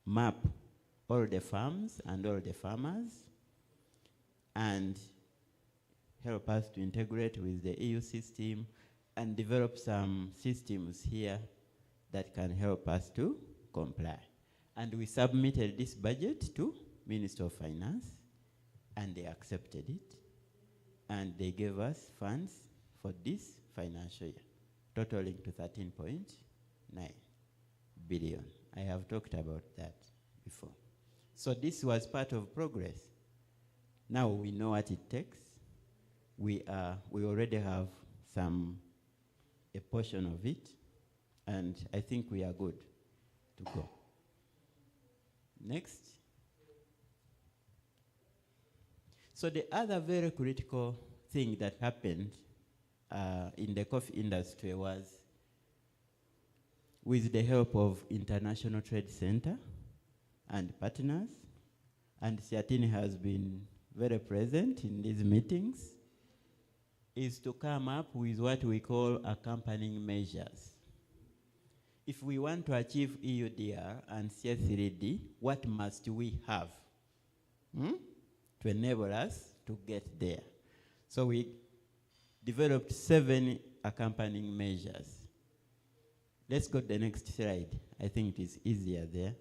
[SPEAKER 7] map all the farms and all the farmers and help us to integrate with the EU system and develop some systems here that can help us to comply. And we submitted this budget to Minister of Finance, and they accepted it, and they gave us funds for this financial year, totaling to 13.9 billion. I have talked about that before. So this was part of progress. Now we know what it takes. We already have a portion of it, and I think we are good to go. Next. So the other very critical thing that happened in the coffee industry was with the help of International Trade Center and partners, and Siatini has been very present in these meetings, is to come up with what we call accompanying measures. If we want to achieve EUDR and CS3D, what must we have to enable us to get there? So we developed 7 accompanying measures. Let's go to the next slide. I think it is easier there.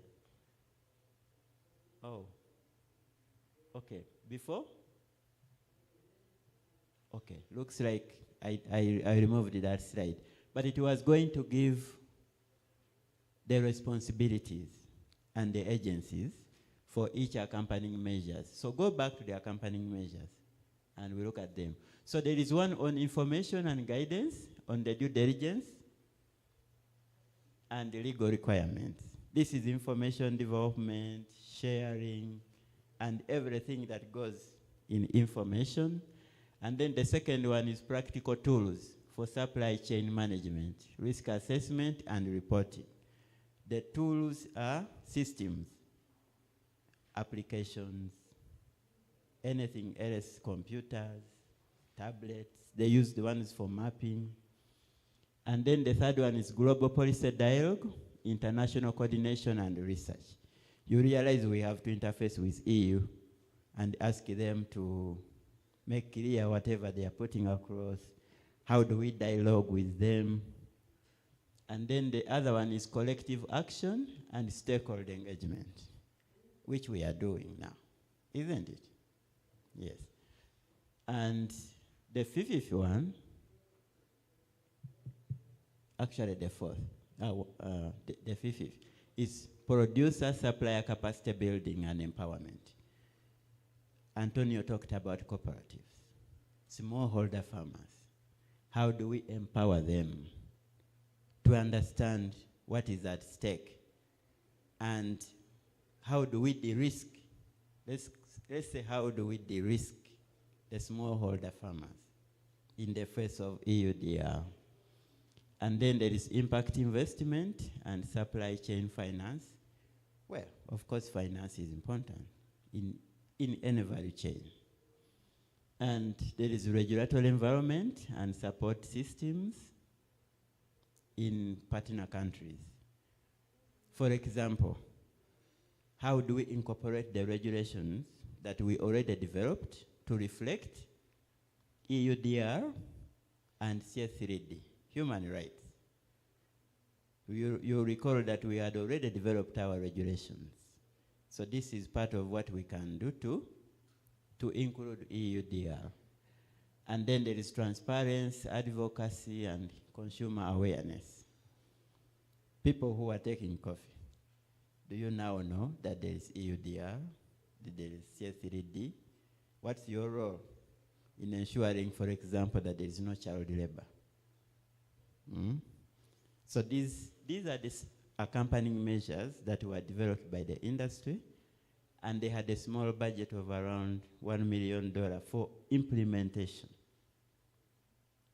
[SPEAKER 7] Oh, okay. Before? Okay, looks like I removed that slide. But it was going to give the responsibilities and the agencies for each accompanying measures. So go back to the accompanying measures and we look at them. So there is one on information and guidance on the due diligence and the legal requirements. This is information development, sharing, and everything that goes in information. And then the second one is practical tools for supply chain management, risk assessment, and reporting. The tools are systems, applications, anything else, computers, tablets. They use the ones for mapping. And then the third one is global policy dialogue, international coordination, and research. You realize we have to interface with EU and ask them to make clear whatever they are putting across. How do we dialogue with them? And then the other one is collective action and stakeholder engagement, which we are doing now, isn't it? Yes. And the fifth one, actually the fourth, the fifth is producer supplier capacity building and empowerment. Antonio talked about cooperatives, smallholder farmers. How do we empower them to understand what is at stake? And how do we de-risk? Let's say, how do we de-risk the smallholder farmers in the face of EUDR? And then there is impact investment and supply chain finance. Well, of course, finance is important in any value chain. And there is regulatory environment and support systems in partner countries. For example, how do we incorporate the regulations that we already developed to reflect EUDR and CS3D, human rights? You recall that we had already developed our regulations. So this is part of what we can do to include EUDR. And then there is transparency, advocacy, and consumer awareness. People who are taking coffee, do you now know that there is EUDR, that there is CS3D? What's your role in ensuring, for example, that there is no child labor? So these are the accompanying measures that were developed by the industry, and they had a small budget of around $1 million for implementation.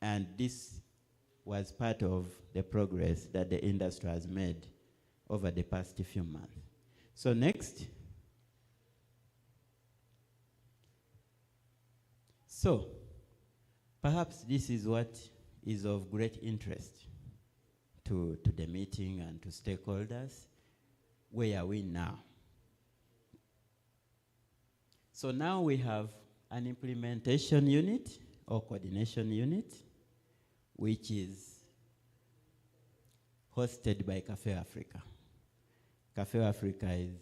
[SPEAKER 7] And this was part of the progress that the industry has made over the past few months. So next. So perhaps this is what is of great interest to the meeting and to stakeholders. Where are we now? So now we have an implementation unit or coordination unit, which is hosted by Cafe Africa. Cafe Africa is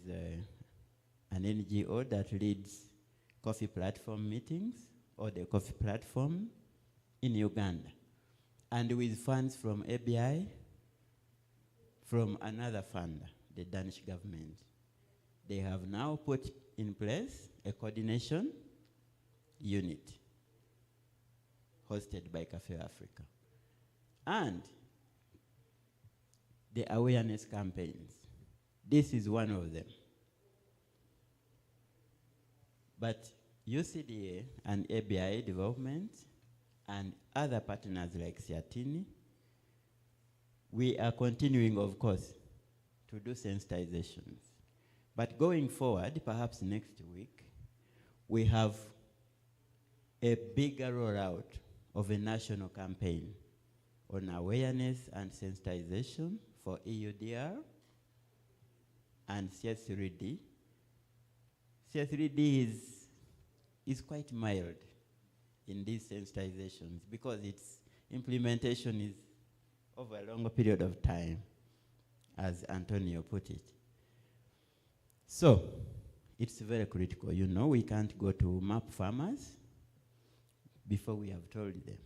[SPEAKER 7] an NGO that leads coffee platform meetings, or the coffee platform in Uganda. And with funds from ABI, from another funder, the Danish government, they have now put in place a coordination unit hosted by Cafe Africa. And the awareness campaigns. This is one of them. But UCDA and ABI development and other partners like Siatini, we are continuing, of course, to do sensitizations. But going forward, perhaps next week, we have a bigger rollout of a national campaign on awareness and sensitization for EUDR and CS3D. CS3D is quite mild in these sensitizations because its implementation is over a longer period of time, as Antonio put it. So, it's very critical. You know, we can't go to map farmers before we have told them.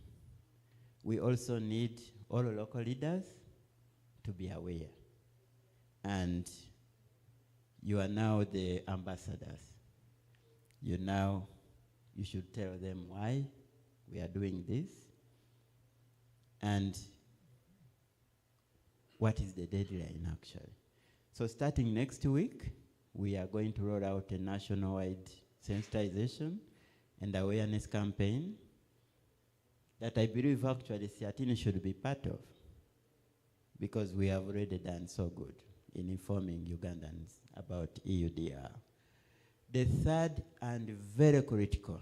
[SPEAKER 7] We also need all local leaders to be aware. And you are now the ambassadors. You should tell them why we are doing this and what is the deadline actually. So starting next week, we are going to roll out a nationwide sensitization and awareness campaign that I believe actually Siatini should be part of because we have already done so good in informing Ugandans about EUDR. The third and very critical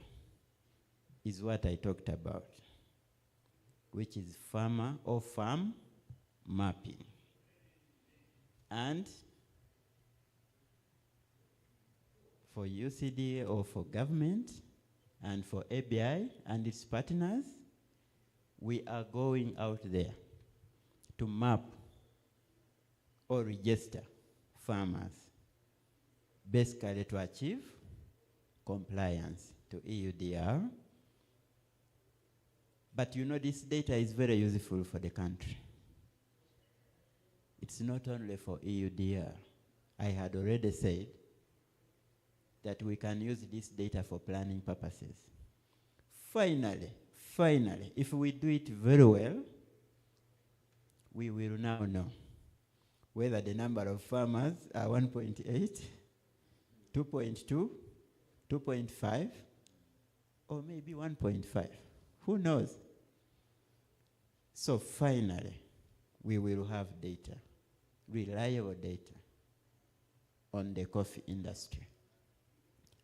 [SPEAKER 7] is what I talked about, which is farmer or farm mapping. And for UCDA or for government and for ABI and its partners, we are going out there to map or register farmers, basically to achieve compliance to EUDR. But you know, this data is very useful for the country. It's not only for EUDR. I had already said that we can use this data for planning purposes. Finally, if we do it very well, we will now know whether the number of farmers are 1.8, 2.2, 2.5, or maybe 1.5. Who knows? So finally, we will have data, reliable data on the coffee industry.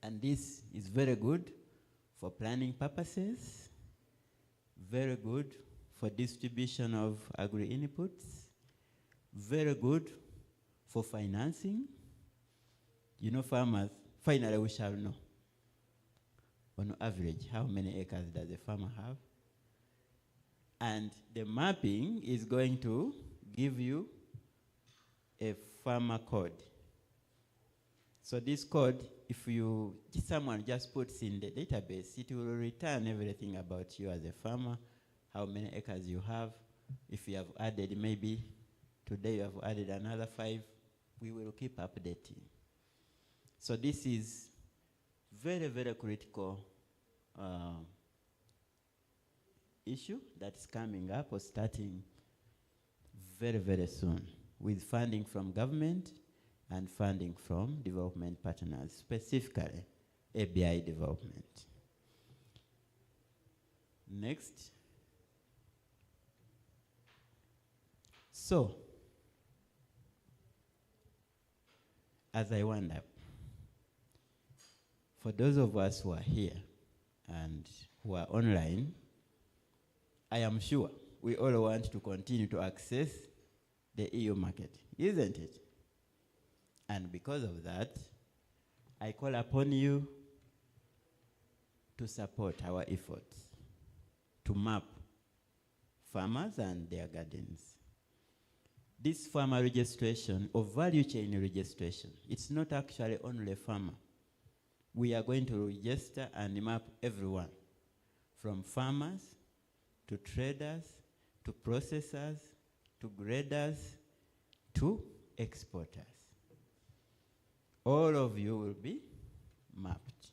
[SPEAKER 7] And this is very good for planning purposes, very good for distribution of agri-inputs, very good for financing. You know, farmers, finally we shall know, on average, how many acres does a farmer have? And the mapping is going to give you a farmer code. So this code, if someone just puts in the database, it will return everything about you as a farmer, how many acres you have. If you have added, maybe today you have added another 5, we will keep updating. So this is very, very critical issue that's coming up or starting very, very soon with funding from government and funding from development partners, specifically ABI development. Next. So, as I wind up, for those of us who are here and who are online, I am sure we all want to continue to access the EU market, isn't it? And because of that, I call upon you to support our efforts to map farmers and their gardens. This farmer registration or value chain registration, it's not actually only a farmer. We are going to register and map everyone, from farmers to traders to processors to graders to exporters. All of you will be mapped.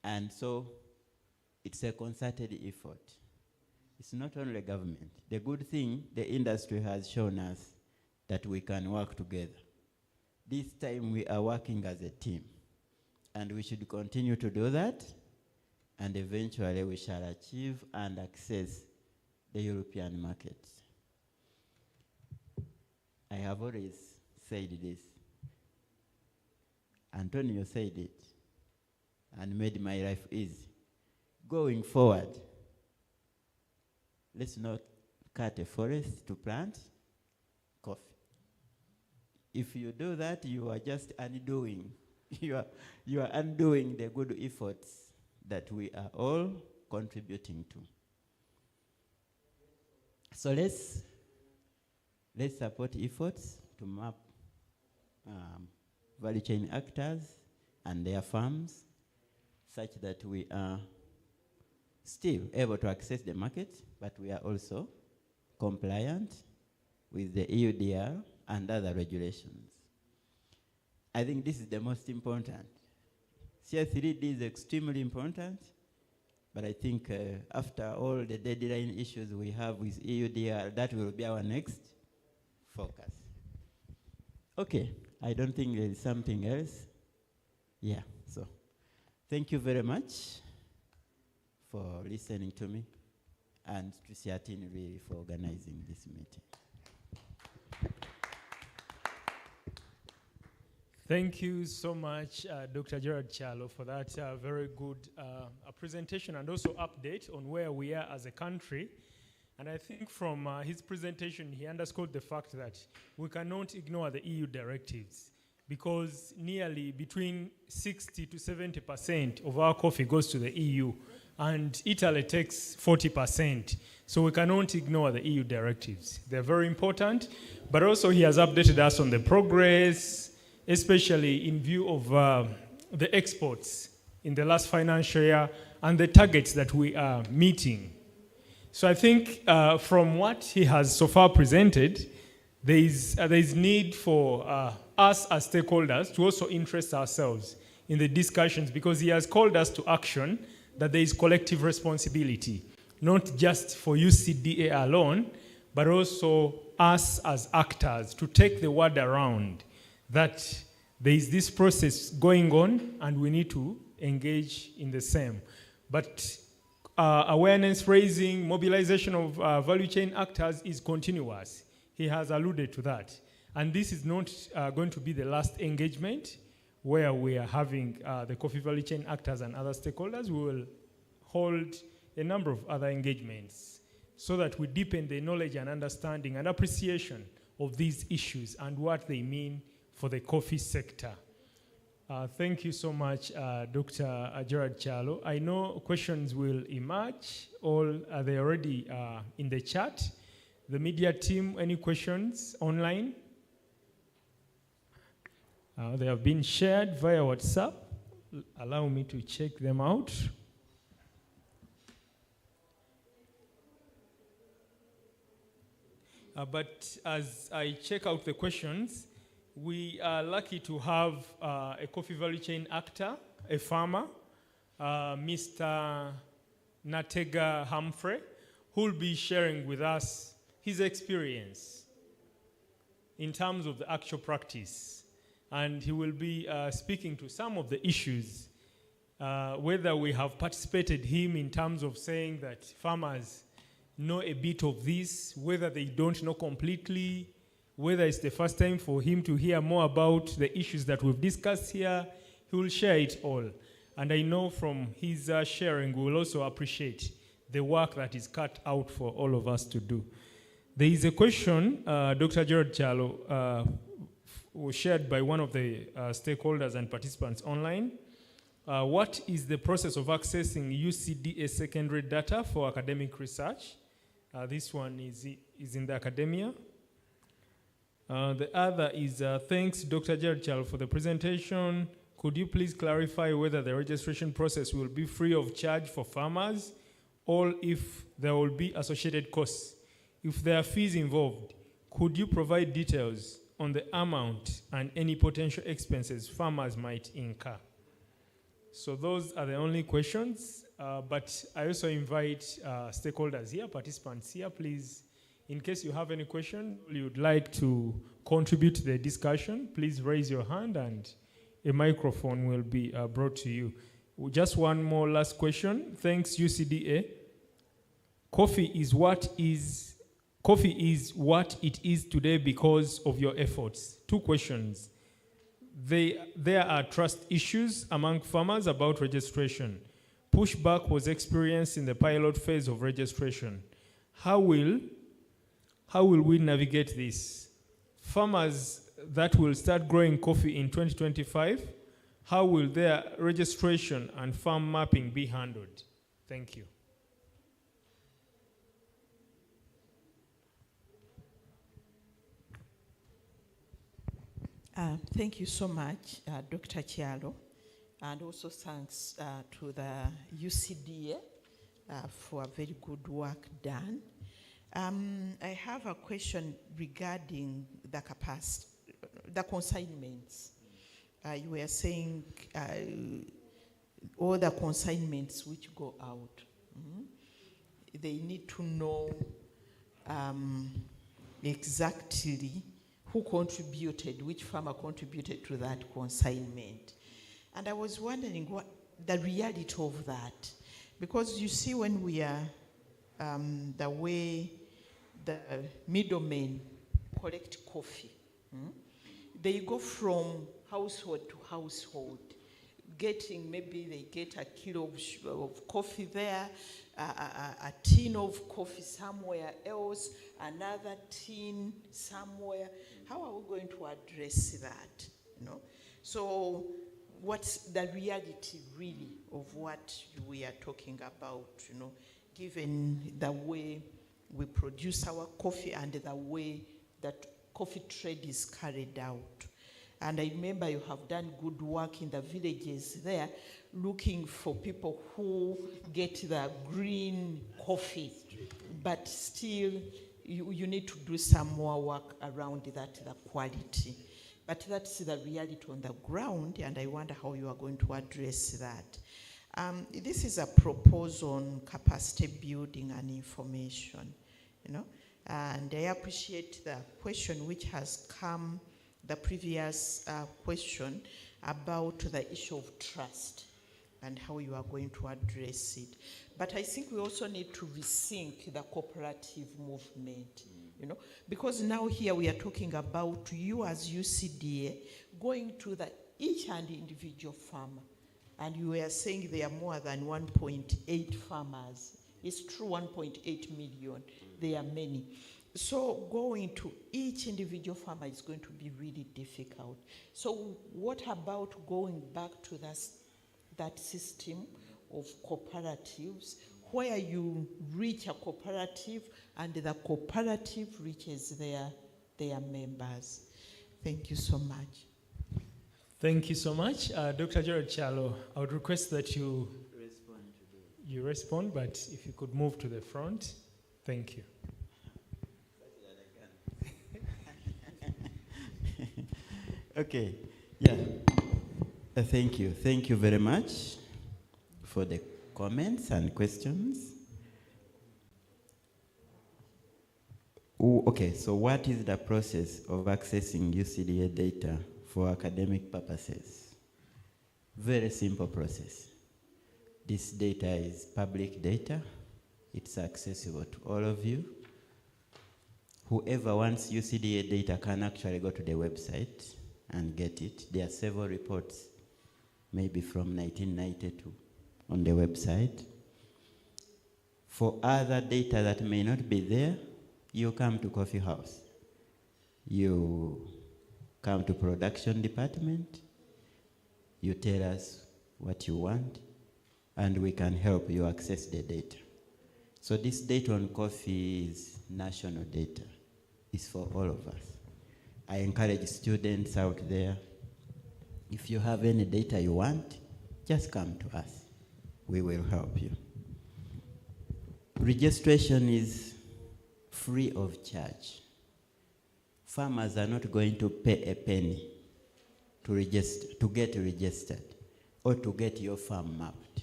[SPEAKER 7] And so it's a concerted effort. It's not only government. The good thing, the industry has shown us that we can work together. This time we are working as a team, and we should continue to do that, and eventually we shall achieve and access the European markets. I have always said this. Antonio said it and made my life easy. Going forward, let's not cut a forest to plant coffee. If you do that, you are just undoing. You are undoing the good efforts that we are all contributing to. So let's support efforts to map value chain actors and their farms such that we are still able to access the market, but we are also compliant with the EUDR and other regulations. I think this is the most important. CS3D is extremely important, but I think after all the deadline issues we have with EUDR, that will be our next focus. Okay, I don't think there is something else. Yeah, so thank you very much for listening to me, and to Siatini really for organizing this meeting.
[SPEAKER 1] Thank you so much, Dr. Gerard Kyalo, for that very good presentation and also update on where we are as a country. And I think from his presentation, he underscored the fact that we cannot ignore the EU directives, because nearly between 60 to 70% of our coffee goes to the EU, and Italy takes 40%. So we cannot ignore the EU directives. They're very important, but also he has updated us on the progress, especially in view of the exports in the last financial year and the targets that we are meeting. So I think from what he has so far presented, there is need for us as stakeholders to also interest ourselves in the discussions, because he has called us to action, that there is collective responsibility, not just for UCDA alone, but also us as actors to take the word around that there is this process going on and we need to engage in the same. But awareness raising, mobilization of value chain actors is continuous. He has alluded to that. And this is not going to be the last engagement where we are having the coffee value chain actors and other stakeholders. We will hold a number of other engagements so that we deepen the knowledge and understanding and appreciation of these issues and what they mean for the coffee sector. Thank you so much, Dr. Gerard Kyalo. I know questions will emerge, they already in the chat. The media team, any questions online? They have been shared via WhatsApp. Allow me to check them out. But as I check out the questions, we are lucky to have a coffee value chain actor, a farmer, Mr. Natega Humphrey, who will be sharing with us his experience in terms of the actual practice. And he will be speaking to some of the issues, whether we have participated him in terms of saying that farmers know a bit of this, whether they don't know completely, whether it's the first time for him to hear more about the issues that we've discussed here. He will share it all. And I know from his sharing, we will also appreciate the work that is cut out for all of us to do. There is a question, Dr. Gerald Chalo, was shared by one of the stakeholders and participants online. What is the process of accessing UCDA secondary data for academic research? This one is in the academia. The other is, thanks Dr. Gerald Chalo for the presentation. Could you please clarify whether the registration process will be free of charge for farmers or if there will be associated costs? If there are fees involved, could you provide details on the amount and any potential expenses farmers might incur? So those are the only questions, but I also invite stakeholders here, participants here, please, in case you have any question, you would like to contribute to the discussion, please raise your hand and a microphone will be brought to you. Just one more last question. Thanks, UCDA. Coffee is what it is today because of your efforts. Two questions. There are trust issues among farmers about registration. Pushback was experienced in the pilot phase of registration. How will we navigate this? Farmers that will start growing coffee in 2025, how will their registration and farm mapping be handled? Thank you.
[SPEAKER 2] Thank you so much, Dr. Chialo, and also thanks to the UCDA for very good work done. I have a question regarding the capacity, the consignments. You were saying all the consignments which go out, they need to know exactly who contributed, which farmer contributed to that consignment. And I was wondering what the reality of that. Because you see when we are, the way the middlemen collect coffee, they go from household to household, getting, maybe they get a kilo of coffee there, a tin of coffee somewhere else, another tin somewhere. How are we going to address that? So what's the reality really of what we are talking about, given the way we produce our coffee and the way that coffee trade is carried out? And I remember you have done good work in the villages there, looking for people who get the green coffee, but still you need to do some more work around that, the quality. But that's the reality on the ground, and I wonder how you are going to address that. This is a proposal on capacity building and information, and I appreciate the question which has come, the previous question about the issue of trust and how you are going to address it. But I think we also need to rethink the cooperative movement, because now here we are talking about you as UCDA going to each and individual farmer. And you were saying there are more than 1.8 farmers. It's true, 1.8 million. There are many. So going to each individual farmer is going to be really difficult. So what about going back to that system of cooperatives where you reach a cooperative and the cooperative reaches their members? Thank you so much.
[SPEAKER 1] Thank you so much. Dr. Gerald Chalo, I would request that you respond, but if you could move to the front. Thank you.
[SPEAKER 7] Okay, yeah. Thank you. Thank you very much for the comments and questions. Okay, so what is the process of accessing UCDA data for academic purposes? Very simple process. This data is public data. It's accessible to all of you. Whoever wants UCDA data can actually go to the website and get it. There are several reports, maybe from 1992 on the website. For other data that may not be there, you come to Coffee House. You come to production department. You tell us what you want, and we can help you access the data. So this data on coffee is national data. It's for all of us. I encourage students out there, if you have any data you want, just come to us. We will help you. Registration is free of charge. Farmers are not going to pay a penny to get registered or to get your farm mapped.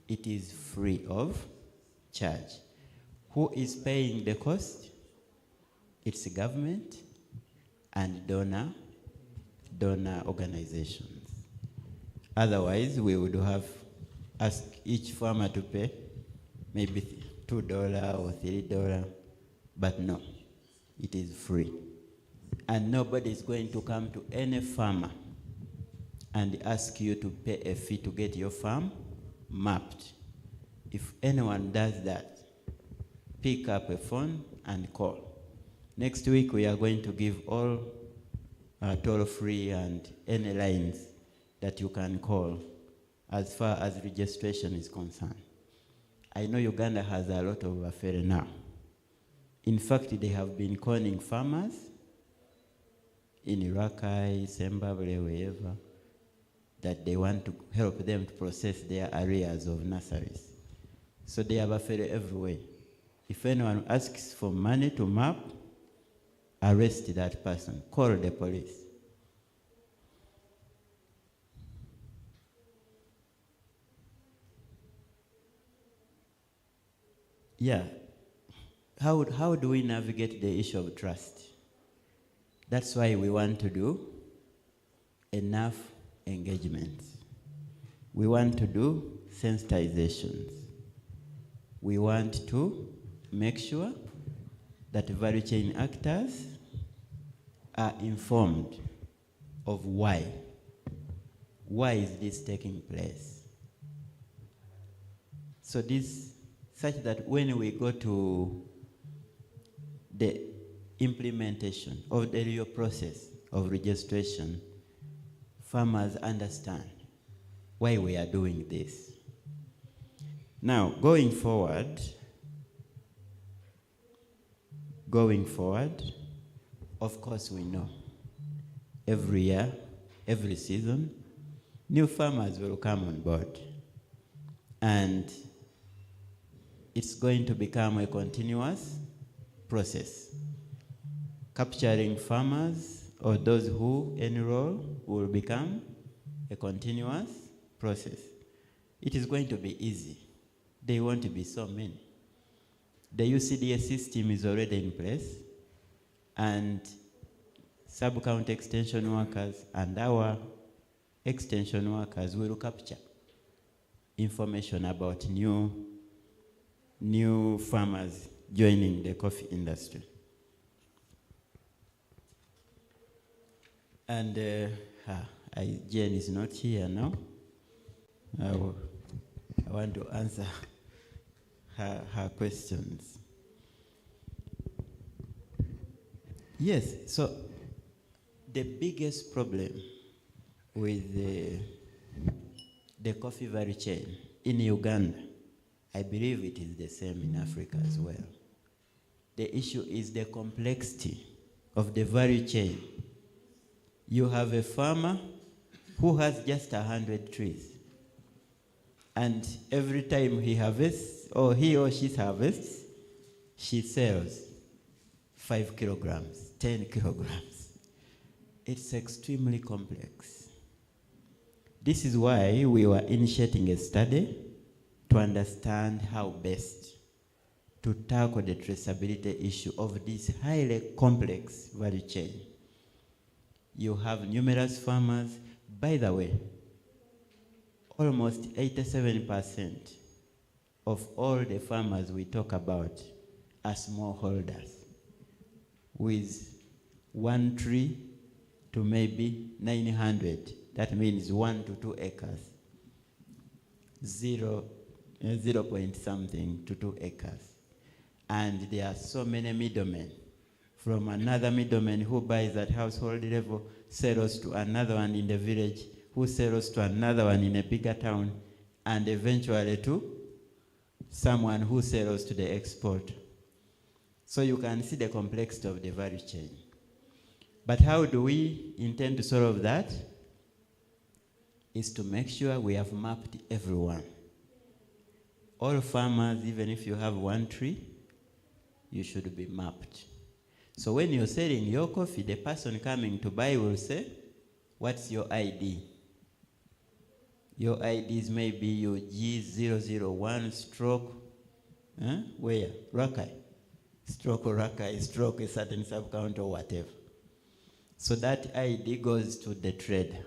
[SPEAKER 7] It is free of charge. Who is paying the cost? It's the government and donor organizations. Otherwise, we would have asked each farmer to pay maybe $2 or $3, but no, it is free. And nobody is going to come to any farmer and ask you to pay a fee to get your farm mapped. If anyone does that, pick up a phone and call. Next week, we are going to give all toll-free and any lines that you can call as far as registration is concerned. I know Uganda has a lot of affairs now. In fact, they have been calling farmers in Rakai, Zimbabwe, wherever, that they want to help them to process their arrears of nurseries. So they have affairs everywhere. If anyone asks for money to map, arrest that person, call the police. Yeah, how do we navigate the issue of trust? That's why we want to do enough engagements. We want to do sensitizations. We want to make sure that value chain actors are informed of why. Why is this taking place? So this, such that when we go to the implementation of the real process of registration, farmers understand why we are doing this. Now, going forward, of course we know every year, every season, new farmers will come on board. And it's going to become a continuous process. Capturing farmers or those who enroll will become a continuous process. It is going to be easy. There won't be so many. The UCDA system is already in place, and sub-county extension workers and our extension workers will capture information about new farmers joining the coffee industry. And Jane is not here now. I want to answer her questions. Yes, so the biggest problem with the coffee value chain in Uganda, I believe it is the same in Africa as well. The issue is the complexity of the value chain. You have a farmer who has just 100 trees. And every time he harvests, or he or she harvests, she sells 5 kilograms, 10 kilograms. It's extremely complex. This is why we were initiating a study to understand how best to tackle the traceability issue of this highly complex value chain. You have numerous farmers. By the way, almost 87% of all the farmers we talk about are smallholders with 1 tree to maybe 900. That means 1 to 2 acres. 0 point something to 2 acres. And there are so many middlemen. From another middleman who buys at household level, sells to another one in the village, who sells to another one in a bigger town, and eventually to someone who sells to the export. So you can see the complexity of the value chain. But how do we intend to solve that? Is to make sure we have mapped everyone. All farmers, even if you have 1 tree, you should be mapped. So when you're selling your coffee, the person coming to buy will say, what's your ID? Your ID is maybe your G001 stroke, where? Rakai. Stroke or Rakai, stroke a certain sub-count or whatever. So that ID goes to the trader.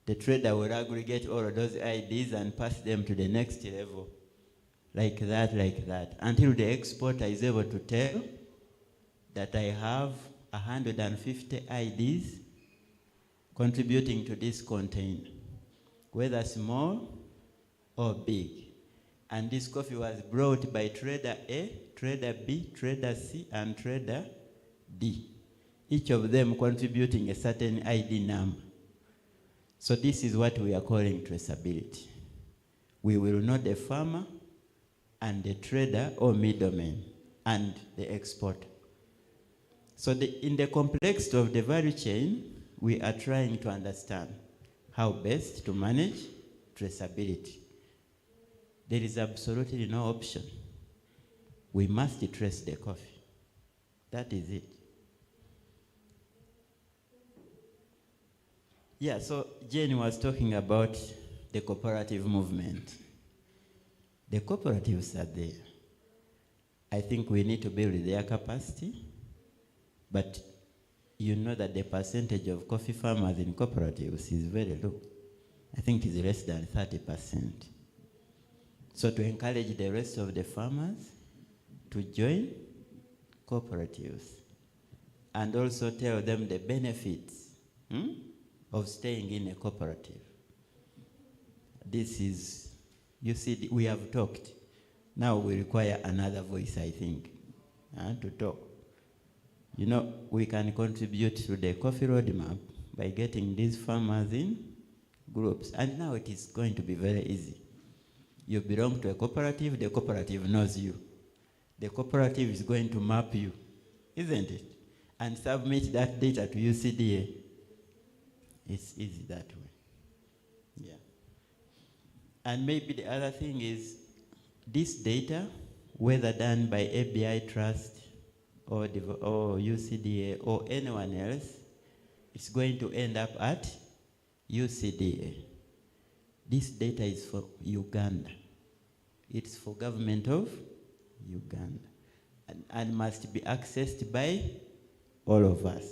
[SPEAKER 7] The trader will aggregate all of those IDs and pass them to the next level. Like that, until the exporter is able to tell that I have 150 IDs contributing to this container, whether small or big. And this coffee was brought by trader A, trader B, trader C, and trader D, each of them contributing a certain ID number. So this is what we are calling traceability. We will know the farmer and the trader or middleman and the exporter. So in the complexity of the value chain, we are trying to understand how best to manage traceability. There is absolutely no option. We must trace the coffee. That is it. Yeah, so Jane was talking about the cooperative movement. The cooperatives are there. I think we need to build their capacity, but you know that the percentage of coffee farmers in cooperatives is very low. I think it's less than 30%. So to encourage the rest of the farmers to join cooperatives and also tell them the benefits of staying in a cooperative. This is, you see, we have talked. Now we require another voice, I think, to talk. You know, we can contribute to the coffee roadmap by getting these farmers in groups. And now it is going to be very easy. You belong to a cooperative, the cooperative knows you. The cooperative is going to map you, isn't it? And submit that data to UCDA. It's easy that way. Yeah. And maybe the other thing is this data, whether done by ABI Trust or UCDA or anyone else, it's going to end up at UCDA. This data is for Uganda. It's for government of Uganda and must be accessed by all of us,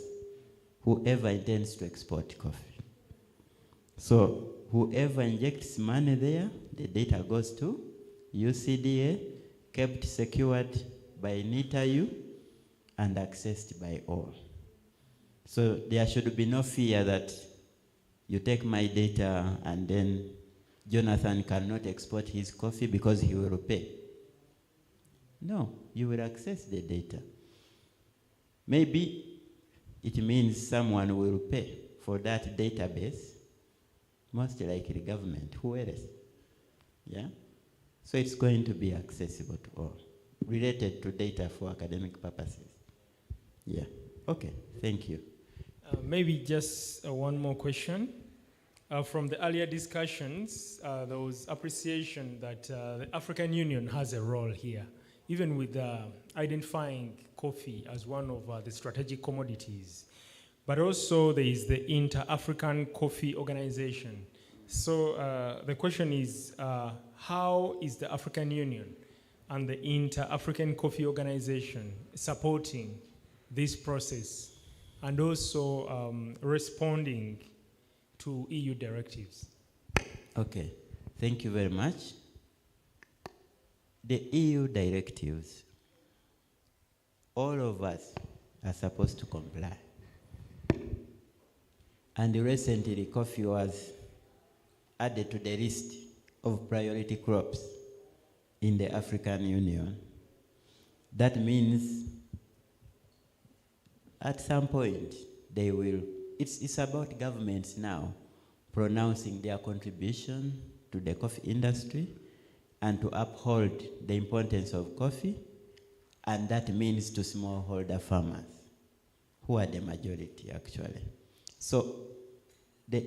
[SPEAKER 7] whoever intends to export coffee. So whoever injects money there, the data goes to UCDA, kept secured by NITAU, and accessed by all. So there should be no fear that you take my data and then Jonathan cannot export his coffee because he will pay. No, you will access the data. Maybe it means someone will pay for that database, most likely government, who else? Yeah? So it's going to be accessible to all, related to data for academic purposes. Yeah, okay, thank you.
[SPEAKER 1] Maybe just one more question. From the earlier discussions, there was appreciation that the African Union has a role here, even with identifying coffee as one of the strategic commodities. But also there is the Inter-African Coffee Organization. So the question is, how is the African Union and the Inter-African Coffee Organization supporting this process and also responding to EU directives?
[SPEAKER 7] Okay, thank you very much. The EU directives, all of us are supposed to comply. And recently, coffee was added to the list of priority crops in the African Union. That means at some point they will, it's about governments now pronouncing their contribution to the coffee industry and to uphold the importance of coffee, and that means to smallholder farmers, who are the majority actually. So the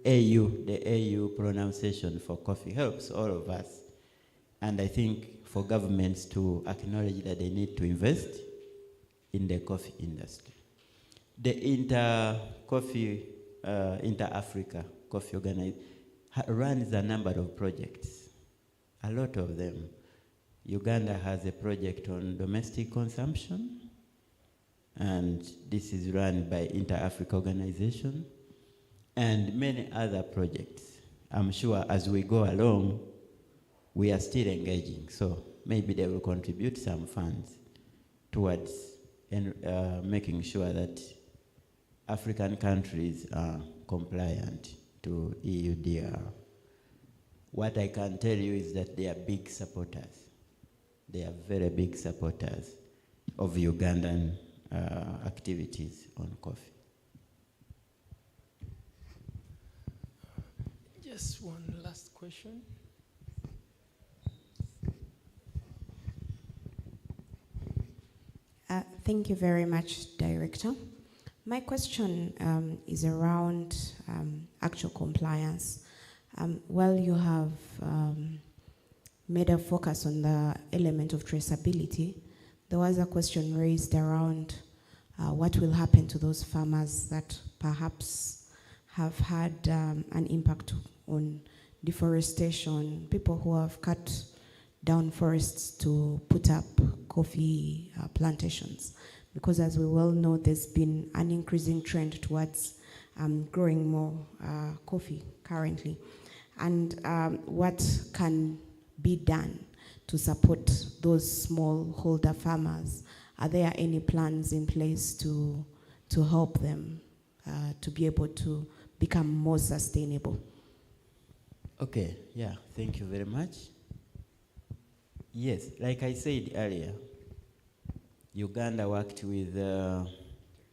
[SPEAKER 7] AU pronunciation for coffee helps all of us. And I think for governments to acknowledge that they need to invest in the coffee industry. The Inter-Africa Coffee Organization runs a number of projects, a lot of them. Uganda has a project on domestic consumption, and this is run by Inter-Africa Organization, and many other projects. I'm sure as we go along, we are still engaging, so maybe they will contribute some funds towards making sure that African countries are compliant to EUDR. What I can tell you is that they are big supporters. They are very big supporters of Ugandan activities on coffee.
[SPEAKER 1] Just one last question.
[SPEAKER 8] Thank you very much, Director. My question is around actual compliance. While you have made a focus on the element of traceability, there was a question raised around what will happen to those farmers that perhaps have had an impact on deforestation, people who have cut down forests to put up coffee plantations. Because as we well know, there's been an increasing trend towards growing more coffee currently. And what can be done to support those smallholder farmers? Are there any plans in place to help them to be able to become more sustainable?
[SPEAKER 7] Okay, yeah, thank you very much. Yes, like I said earlier, Uganda worked with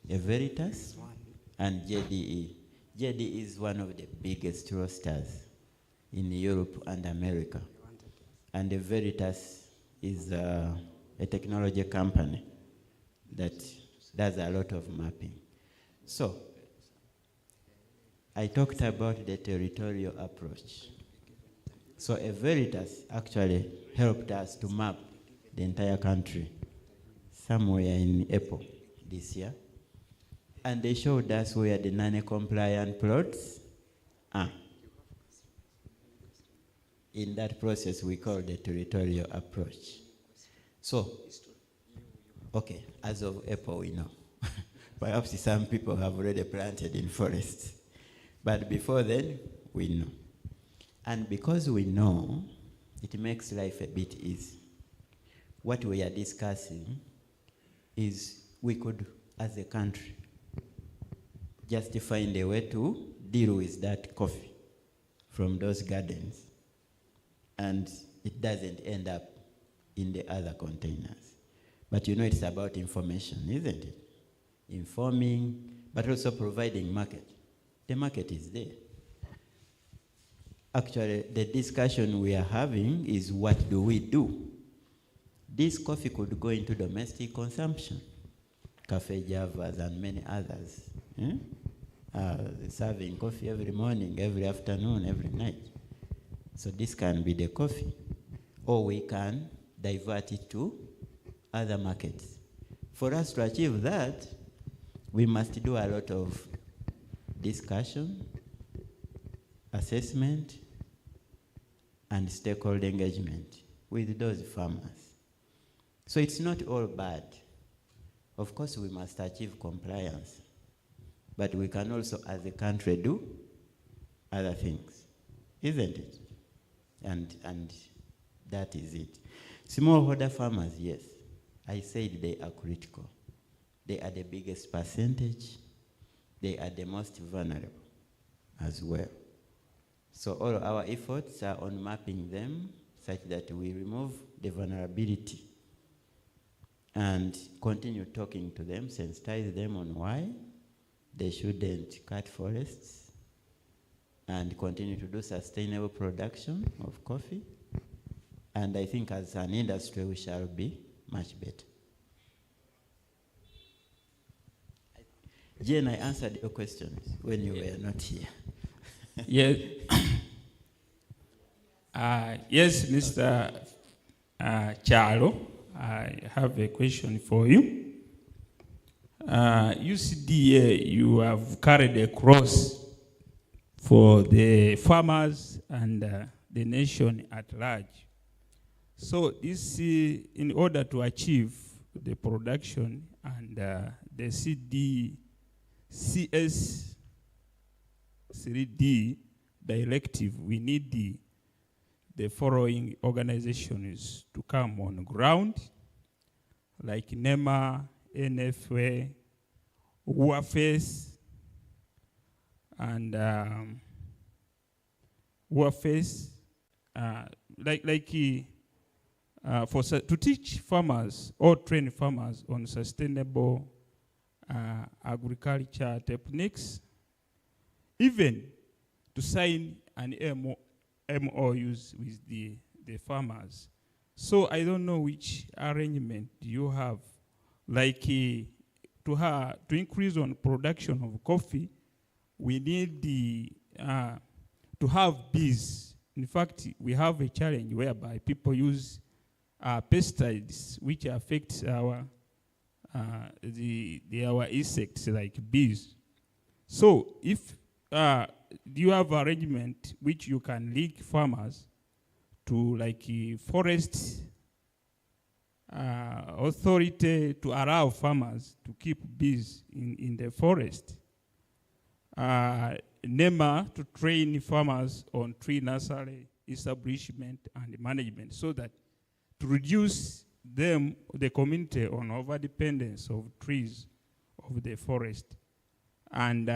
[SPEAKER 7] Veritas and JDE. JDE is one of the biggest roasters in Europe and America. And the Veritas is a technology company that does a lot of mapping. So, I talked about the territorial approach. So a Veritas actually helped us to map the entire country somewhere in April this year. And they showed us where the non-compliant plots are. In that process, we call the territorial approach. So, okay, as of April, we know. Perhaps some people have already planted in forests. But before then, we know. And because we know, it makes life a bit easy. What we are discussing is we could, as a country, just find a way to deal with that coffee from those gardens, and it doesn't end up in the other containers. But you know, it's about information, isn't it? Informing, but also providing market. The market is there. Actually, the discussion we are having is, what do we do? This coffee could go into domestic consumption, Cafe Javas and many others. serving coffee every morning, every afternoon, every night. So this can be the coffee. Or we can divert it to other markets. For us to achieve that, we must do a lot of discussion, assessment, and stakeholder engagement with those farmers. So it's not all bad. Of course, we must achieve compliance, but we can also, as a country, do other things, isn't it? And that is it. Smallholder farmers, yes, I said they are critical. They are the biggest percentage. They are the most vulnerable as well. So all our efforts are on mapping them such that we remove the vulnerability and continue talking to them, sensitize them on why they shouldn't cut forests, and continue to do sustainable production of coffee. And I think as an industry, we shall be much better. Jane, I answered your questions when you were not here.
[SPEAKER 9] Yes. Yes, Mr. Chalo, I have a question for you. UCDA, you have carried a cross for the farmers and the nation at large. So this, in order to achieve the production and the CS3D directive, we need the following organizations to come on ground, like NEMA, NFA, WAFES, and WAFES, to teach farmers or train farmers on sustainable agriculture techniques, even to sign an MOUs with the farmers. So I don't know which arrangement you have, like to increase on production of coffee, we need to have bees. In fact, we have a challenge whereby people use pesticides which affect our insects like bees. So if do you have arrangement which you can link farmers to, like forest authority, to allow farmers to keep bees in the forest? NEMA to train farmers on tree nursery establishment and management, so that to reduce the community on overdependence of trees of the forest, and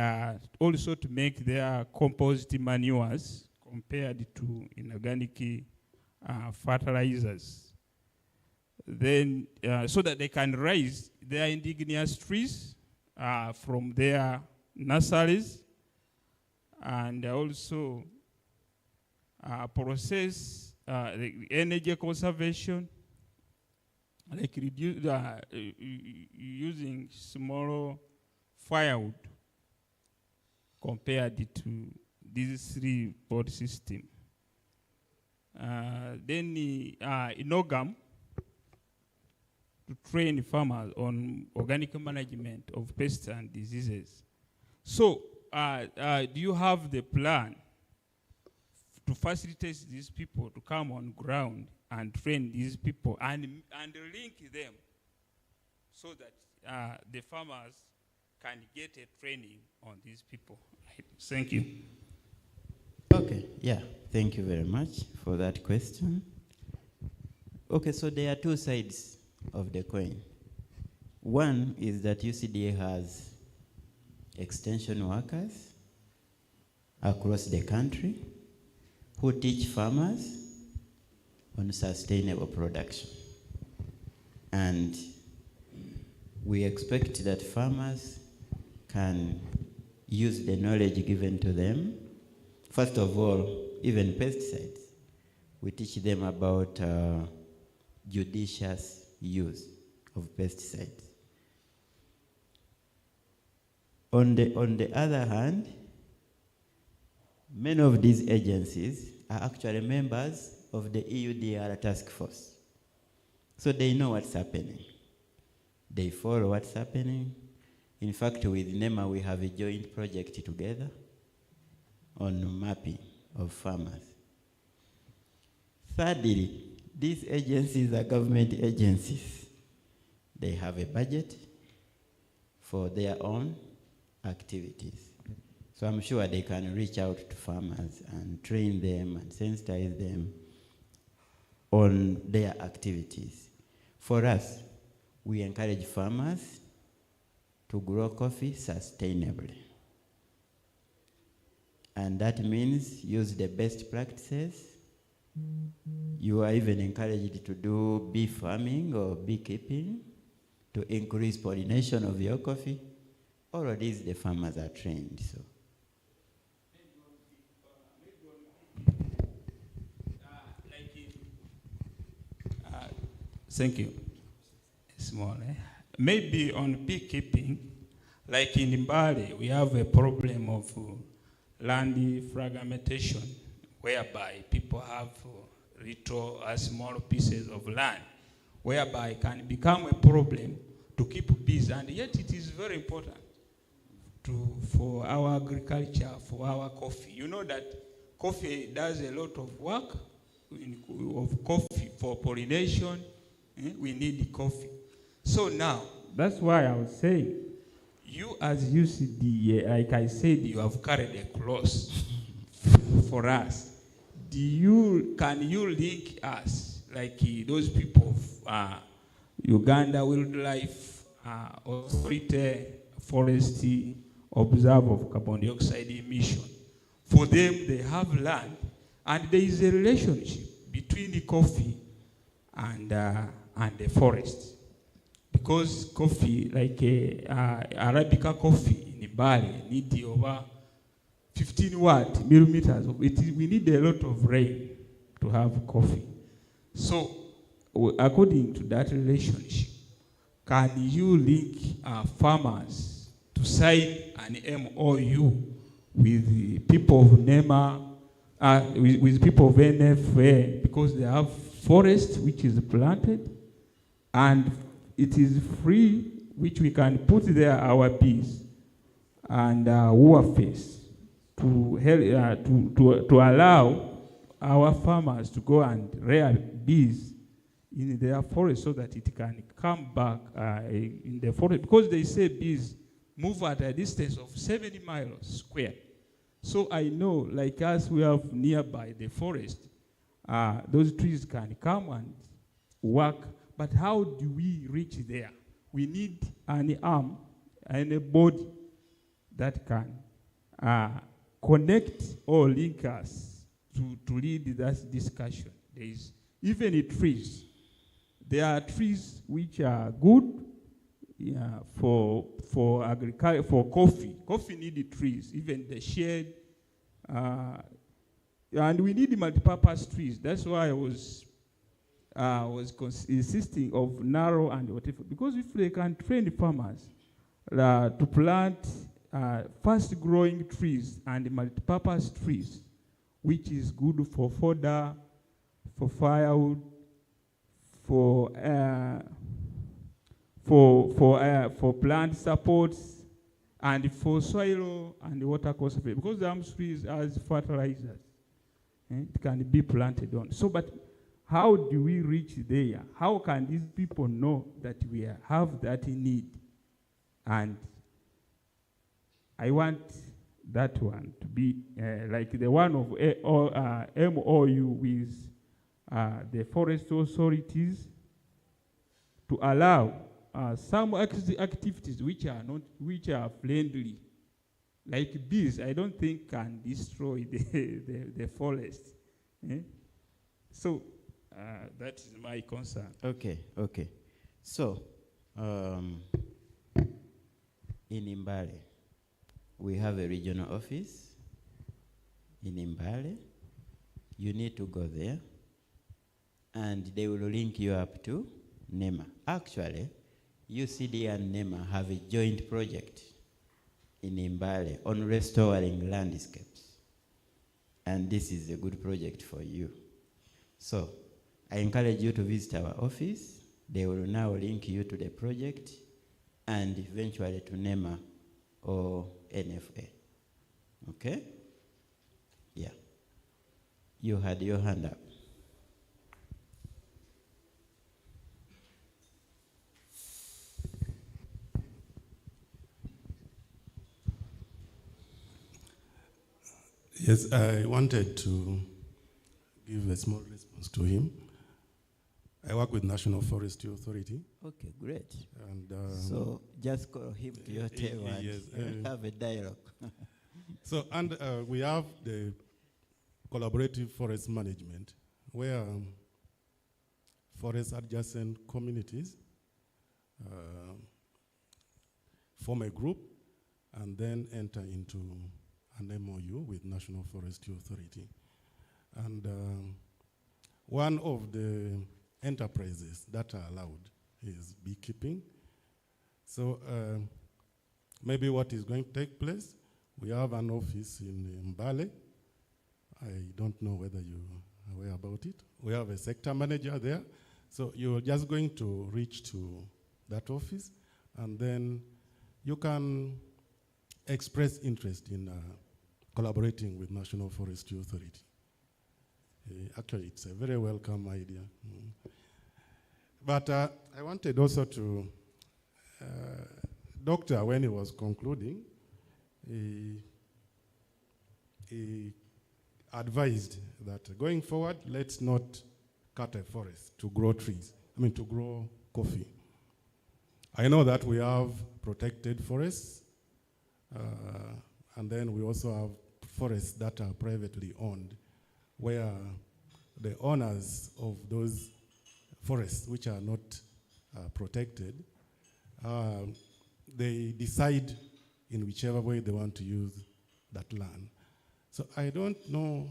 [SPEAKER 9] also to make their compost manures compared to inorganic fertilizers. Then, so that they can raise their indigenous trees from their nurseries, and also process the energy conservation, like reduce using small firewood compared to these three board system. Then INOGAM to train farmers on organic management of pests and diseases. So do you have the plan to facilitate these people to come on ground and train these people and link them so that the farmers can get a training on these people? Thank you.
[SPEAKER 7] Okay, yeah, thank you very much for that question. Okay, so there are two sides of the coin. One is that UCDA has extension workers across the country who teach farmers on sustainable production. And we expect that farmers can use the knowledge given to them. First of all, even pesticides. We teach them about judicious use of pesticides. On the other hand, many of these agencies are actually members of the EUDR task force. So they know what's happening. They follow what's happening. In fact, with NEMA, we have a joint project together on mapping of farmers. Thirdly, these agencies are government agencies. They have a budget for their own activities. So I'm sure they can reach out to farmers and train them and sensitize them on their activities. For us, we encourage farmers to grow coffee sustainably. And that means use the best practices. You are even encouraged to do bee farming or beekeeping to increase pollination of your coffee. All of these, the farmers are trained. So.
[SPEAKER 9] Thank you. Small. Maybe on beekeeping, like in Mbale, we have a problem of land fragmentation, whereby people have little small pieces of land, whereby it can become a problem to keep bees, and yet it is very important for our agriculture, for our coffee. You know that coffee does a lot of work of coffee for pollination. We need coffee. So now, that's why I was saying, you as UCD, like I said, you have carried a cross for us. Can you link us, like those people of Uganda Wildlife Authority, Forest Observe of Carbon Dioxide emission? For them, they have land, and there is a relationship between the coffee and the forest. Because coffee, like Arabica coffee in Bali, need over 15 millimeters. We need a lot of rain to have coffee. So, according to that relationship, can you link farmers to sign an MOU with the people of NEMA, with people of NFA, because they have forest which is planted, and it is free, which we can put there our bees and warface to help to allow our farmers to go and rear bees in their forest so that it can come back in the forest, because they say bees move at a distance of 70 miles square. So I know, like us, we have nearby the forest, those trees can come and work. But how do we reach there? We need an arm and a body that can connect or link us to lead that discussion. There is even trees. There are trees which are good for agriculture, for coffee. Coffee needs trees, even the shade. And we need multipurpose trees. That's why I was insisting of narrow and whatever, because if they can train farmers to plant fast-growing trees and multipurpose trees, which is good for fodder, for firewood, for plant supports, and for soil and water conservation, because the trees as fertilizers, it can be planted on. So, but how do we reach there? How can these people know that we have that need? And I want that one to be like the one of MOU with the forest authorities to allow some activities which are friendly, like bees. I don't think can destroy the forest. So. That is my concern.
[SPEAKER 7] Okay. So, in Mbale, we have a regional office in Mbale. You need to go there, and they will link you up to NEMA. Actually, UCD and NEMA have a joint project in Mbale on restoring landscapes. And this is a good project for you. So I encourage you to visit our office. They will now link you to the project and eventually to NEMA or NFA. Okay? Yeah. You had your hand up.
[SPEAKER 10] Yes, I wanted to give a small response to him. I work with National Forestry Authority.
[SPEAKER 7] Okay, great.
[SPEAKER 10] And
[SPEAKER 7] so just call him to your table and
[SPEAKER 10] yes,
[SPEAKER 7] have a dialogue.
[SPEAKER 10] So, and we have the collaborative forest management, where forest adjacent communities form a group and then enter into an MOU with National Forestry Authority. And one of the enterprises that are allowed is beekeeping. So maybe what is going to take place, we have an office in Mbale. I don't know whether you are aware about it. We have a sector manager there. So you're just going to reach to that office, and then you can express interest in collaborating with National Forestry Authority. Actually, it's a very welcome idea. But I wanted also to, Doctor, when he was concluding, he advised that going forward, let's not cut a forest to grow trees, to grow coffee. I know that we have protected forests, and then we also have forests that are privately owned, where the owners of those forests, which are not protected, they decide in whichever way they want to use that land. So I don't know,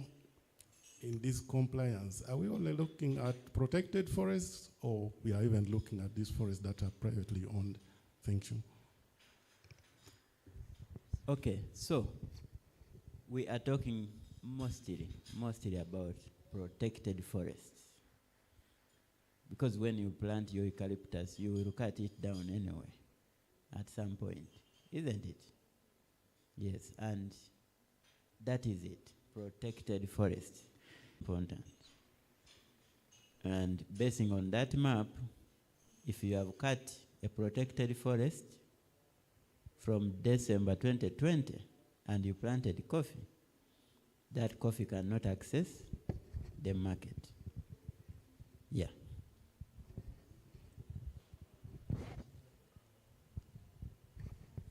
[SPEAKER 10] in this compliance, are we only looking at protected forests, or we are even looking at these forests that are privately owned? Thank you.
[SPEAKER 7] Okay, so we are talking mostly about protected forests. Because when you plant your eucalyptus, you will cut it down anyway at some point, isn't it? Yes, and that is it, protected forest, important. And basing on that map, if you have cut a protected forest from December 2020 and you planted coffee, that coffee cannot access the market. Yeah.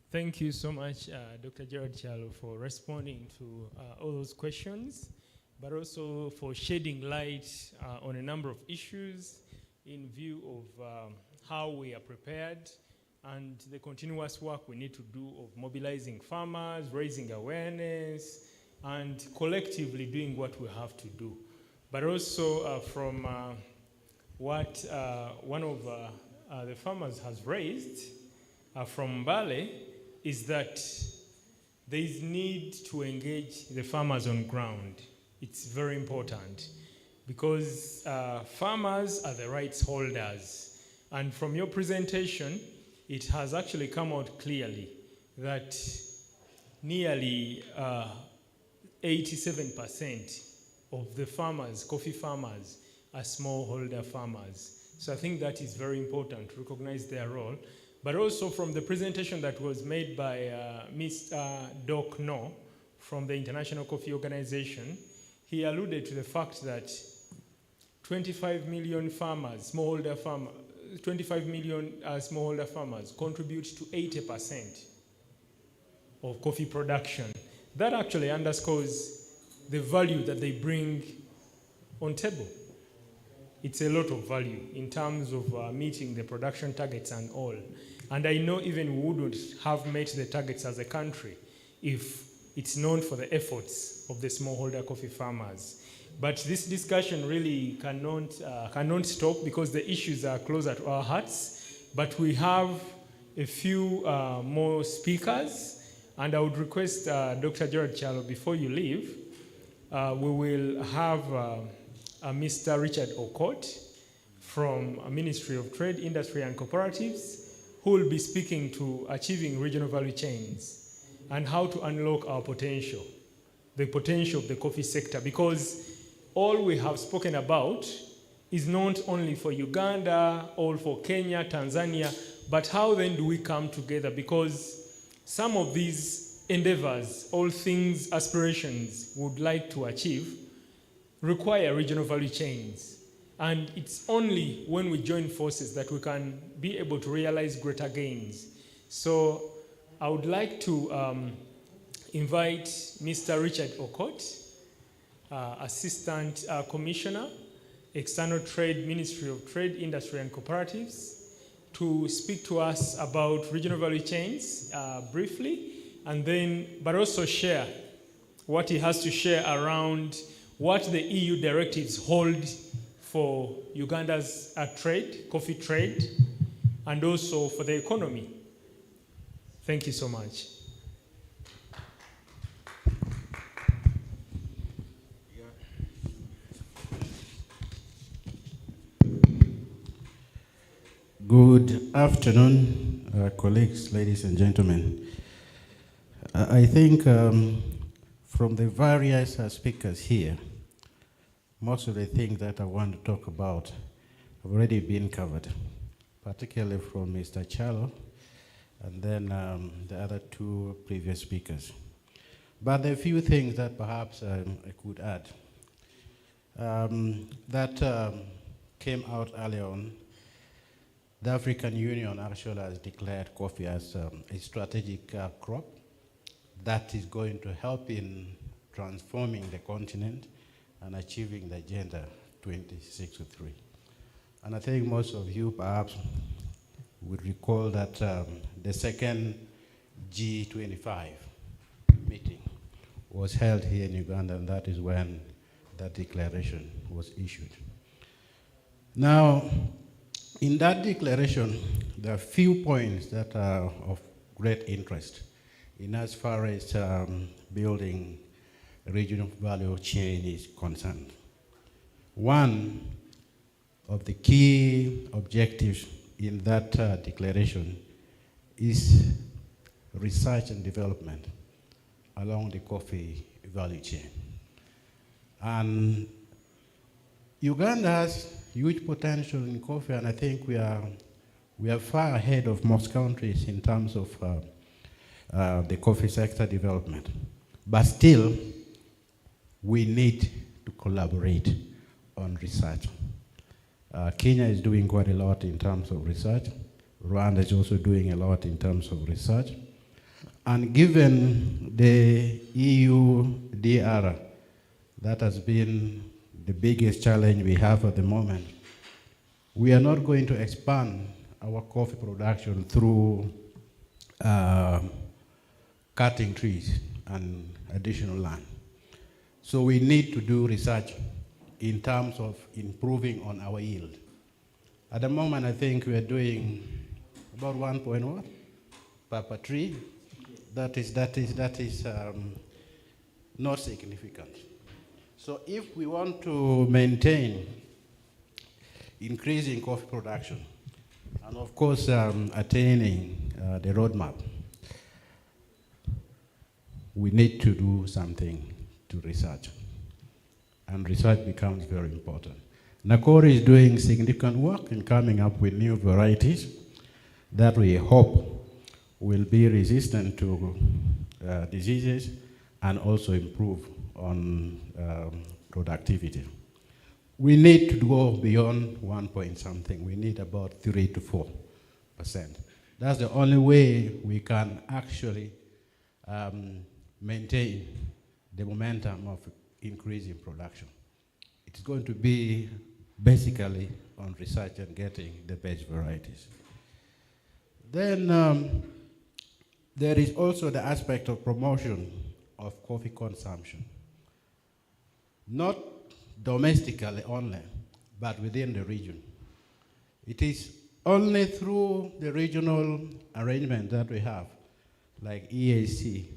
[SPEAKER 1] Thank you so much, Dr. Gerald Chalo, for responding to all those questions, but also for shedding light on a number of issues in view of how we are prepared and the continuous work we need to do of mobilizing farmers, raising awareness, and collectively doing what we have to do. But also from what one of the farmers has raised from Mbale is that there is need to engage the farmers on ground. It's very important because farmers are the rights holders. And from your presentation, it has actually come out clearly that nearly 87% of the farmers, coffee farmers, are smallholder farmers. So I think that is very important to recognize their role. But also from the presentation that was made by Mr. Doc No from the International Coffee Organization, he alluded to the fact that 25 million farmers, 25 million smallholder farmers contribute to 80% of coffee production. That actually underscores the value that they bring on table. It's a lot of value in terms of meeting the production targets and all. And I know even we wouldn't have met the targets as a country if it's known for the efforts of the smallholder coffee farmers. But this discussion really cannot stop because the issues are closer to our hearts. But we have a few more speakers, And I would request Dr. Gerard Chalo, before you leave, we will have Mr. Richard Okot from Ministry of Trade, Industry and Cooperatives, who will be speaking to achieving regional value chains and how to unlock our potential, the potential of the coffee sector, because all we have spoken about is not only for Uganda or for Kenya, Tanzania, but how then do we come together? Because some of these endeavors, all things, aspirations would like to achieve, require regional value chains. And it's only when we join forces that we can be able to realize greater gains. So I would like to invite Mr. Richard Okot, Assistant Commissioner, External Trade, Ministry of Trade, Industry and Cooperatives, to speak to us about regional value chains briefly, and then, but also share what he has to share around what the EU directives hold for Uganda's trade, coffee trade, and also for the economy. Thank you so much.
[SPEAKER 10] Good afternoon, colleagues, ladies and gentlemen. I think from the various speakers here, most of the things that I want to talk about have already been covered, particularly from Mr. Chalo and then the other two previous speakers. But there are a few things that perhaps I could add. That came out earlier on. The African Union actually has declared coffee as a strategic crop that is going to help in transforming the continent and achieving the Agenda 2063. And I think most of you perhaps would recall that the second G25 meeting was held here in Uganda, and that is when that declaration was issued. Now, in that declaration, there are few points that are of great interest in as far as building a regional value chain is concerned. One of the key objectives in that declaration is research and development along the coffee value chain. And Uganda has huge potential in coffee, and I think we are far ahead of most countries in terms of the coffee sector development. But still, we need to collaborate on research. Kenya is doing quite a lot in terms of research. Rwanda is also doing a lot in terms of research. And given the EU DR, that has been the biggest challenge we have at the moment, we are not going to expand our coffee production through cutting trees and additional land. So we need to do research in terms of improving on our yield. At the moment, I think we are doing about 1 point what per tree. That is not significant. So if we want to maintain increasing coffee production, and of course attaining the roadmap, we need to do something to research. And research becomes very important. Nakori is doing significant work in coming up with new varieties that we hope will be resistant to diseases and also improve on productivity. We need to go beyond 1 point something. We need about 3 to 4%. That's the only way we can actually maintain the momentum of increasing production. It's going to be basically on research and getting the best varieties. Then there is also the aspect of promotion of coffee consumption. Not domestically only, but within the region. It is only through the regional arrangement that we have
[SPEAKER 11] like EAC,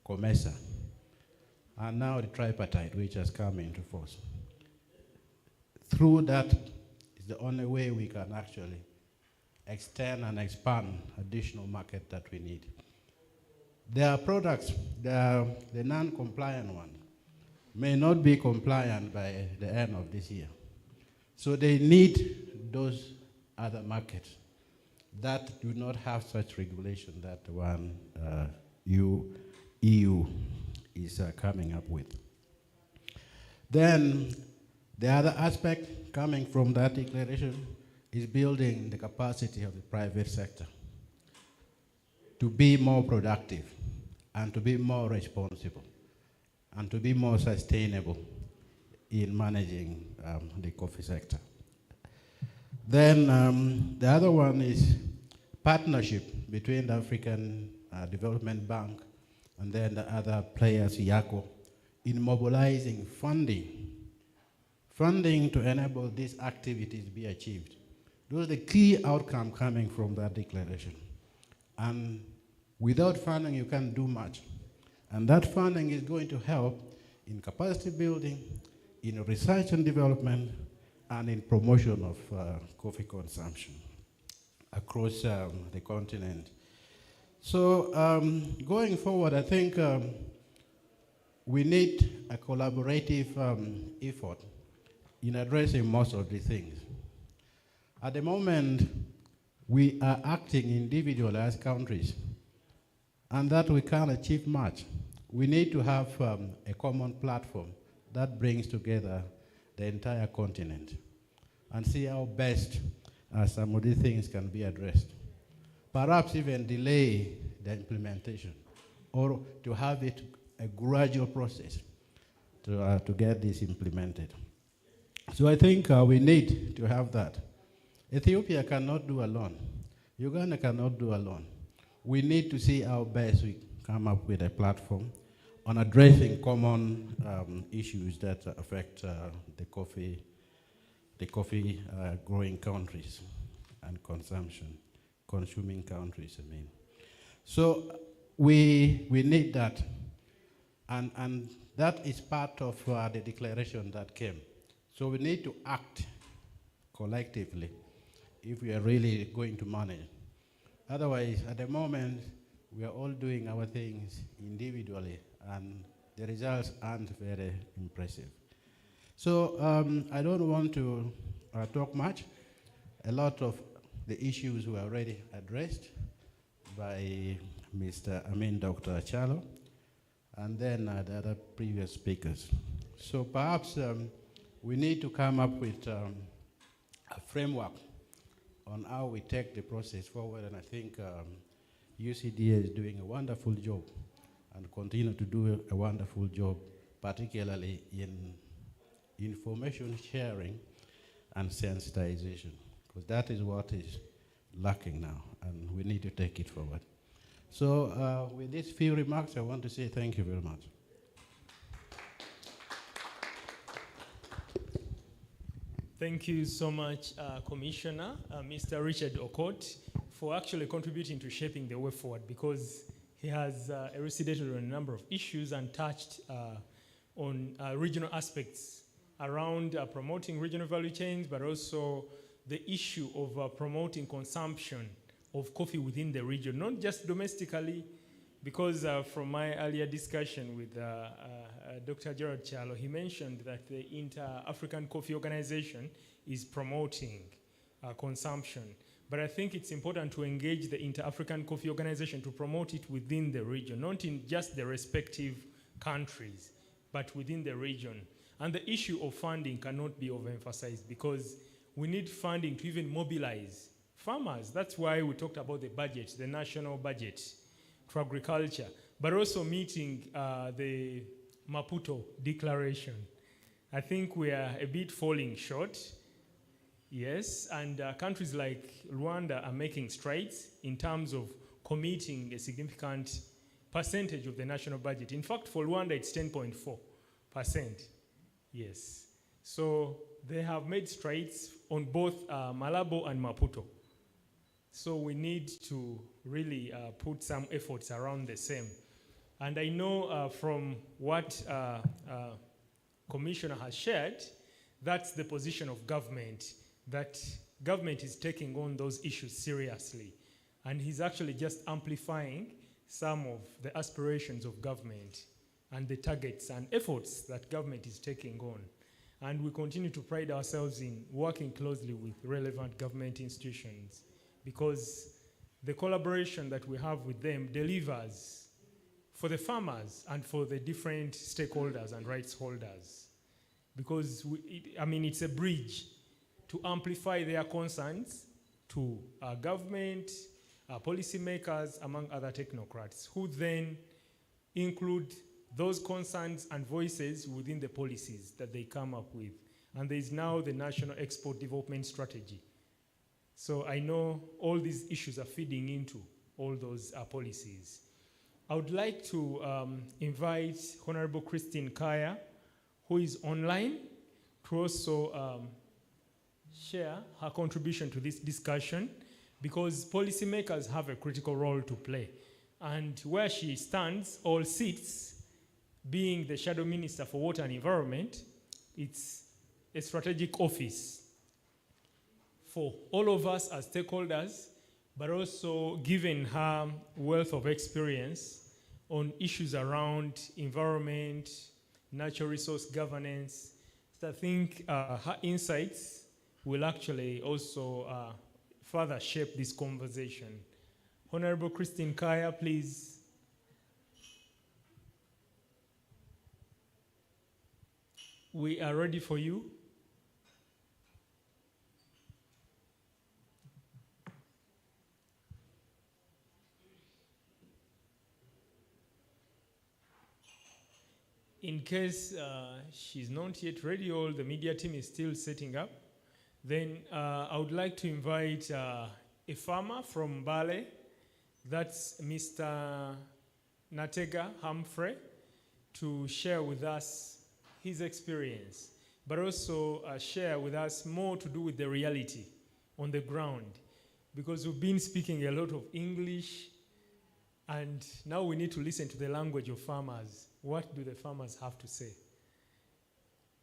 [SPEAKER 11] COMESA, and now the tripartite, which has come into force. Through that is the only way we can actually extend and expand additional market that we need. There are products, the non-compliant ones, may not be compliant by the end of this year. So they need those other markets that do not have such regulation that the one EU is coming up with. Then the other aspect coming from that declaration is building the capacity of the private sector to be more productive and to be more responsible and to be more sustainable in managing the coffee sector. Then the other one is partnership between the African Development Bank and then the other players, IACO, in mobilizing funding to enable these activities be achieved. Those are the key outcomes coming from that declaration. And without funding, you can't do much. And that funding is going to help in capacity building, in research and development, and in promotion of coffee consumption across the continent. So going forward, I think we need a collaborative effort in addressing most of the things. At the moment, we are acting individually as countries, and that we can't achieve much. We need to have a common platform that brings together the entire continent and see how best some of these things can be addressed. Perhaps even delay the implementation or to have it a gradual process to get this implemented. So I think we need to have that. Ethiopia cannot do alone. Uganda cannot do alone. We need to see how best we come up with a platform on addressing common issues that affect the coffee growing countries and consuming countries, I mean. So we need that, and that is part of the declaration that came. So we need to act collectively if we are really going to manage. Otherwise, at the moment, we are all doing our things individually, and the results aren't very impressive. So I don't want to talk much. A lot of the issues were already addressed by Dr. Achalo, and then the other previous speakers. So perhaps we need to come up with a framework on how we take the process forward, and I think UCDA is doing a wonderful job and continue to do a wonderful job, particularly in information sharing and sensitization, because that is what is lacking now, and we need to take it forward. So with these few remarks, I want to say thank you very much.
[SPEAKER 1] Thank you so much, Commissioner, Mr. Richard Okot, for actually contributing to shaping the way forward, because he has elucidated on a number of issues and touched on regional aspects around promoting regional value chains, but also the issue of promoting consumption of coffee within the region, not just domestically, because from my earlier discussion with Dr. Gerald Chalo, he mentioned that the Inter-African Coffee Organization is promoting consumption. But I think it's important to engage the Inter-African Coffee Organization to promote it within the region, not in just the respective countries, but within the region. And the issue of funding cannot be overemphasized, because we need funding to even mobilize farmers. That's why we talked about the budget, the national budget for agriculture, but also meeting the Maputo Declaration. I think we are a bit falling short, yes, and countries like Rwanda are making strides in terms of committing a significant percentage of the national budget. In fact, for Rwanda, it's 10.4%, yes. So they have made strides on both Malabo and Maputo. So we need to really put some efforts around the same. And I know from what Commissioner has shared, that's the position of government, that government is taking on those issues seriously. And he's actually just amplifying some of the aspirations of government and the targets and efforts that government is taking on. And we continue to pride ourselves in working closely with relevant government institutions, because the collaboration that we have with them delivers for the farmers and for the different stakeholders and rights holders. Because it's a bridge to amplify their concerns to our government, our policymakers, among other technocrats, who then include those concerns and voices within the policies that they come up with. And there is now the National Export Development Strategy. So I know all these issues are feeding into all those policies. I would like to invite Honorable Christine Kaya, who is online, to also share her contribution to this discussion, because policymakers have a critical role to play. And where she stands or sits, being the Shadow Minister for Water and Environment, it's a strategic office for all of us as stakeholders, but also given her wealth of experience on issues around environment, natural resource governance. So I think her insights will actually also further shape this conversation. Honorable Christine Kaya, please. We are ready for you. In case she's not yet ready, or the media team is still setting up, then I would like to invite a farmer from Mbale. That's Mr. Natega Humphrey, to share with us his experience, but also share with us more to do with the reality on the ground, because we've been speaking a lot of English, and now we need to listen to the language of farmers. What do the farmers have to say?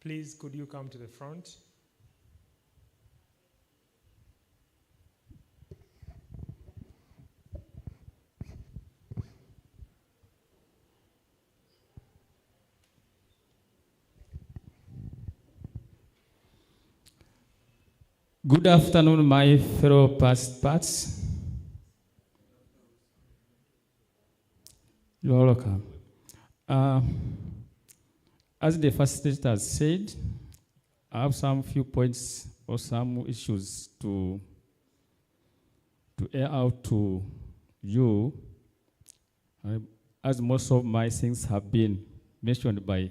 [SPEAKER 1] Please, could you come to the front?
[SPEAKER 12] Good afternoon, my fellow participants. You're welcome. As the facilitator said, I have some few points or some issues to air out to you, as most of my things have been mentioned by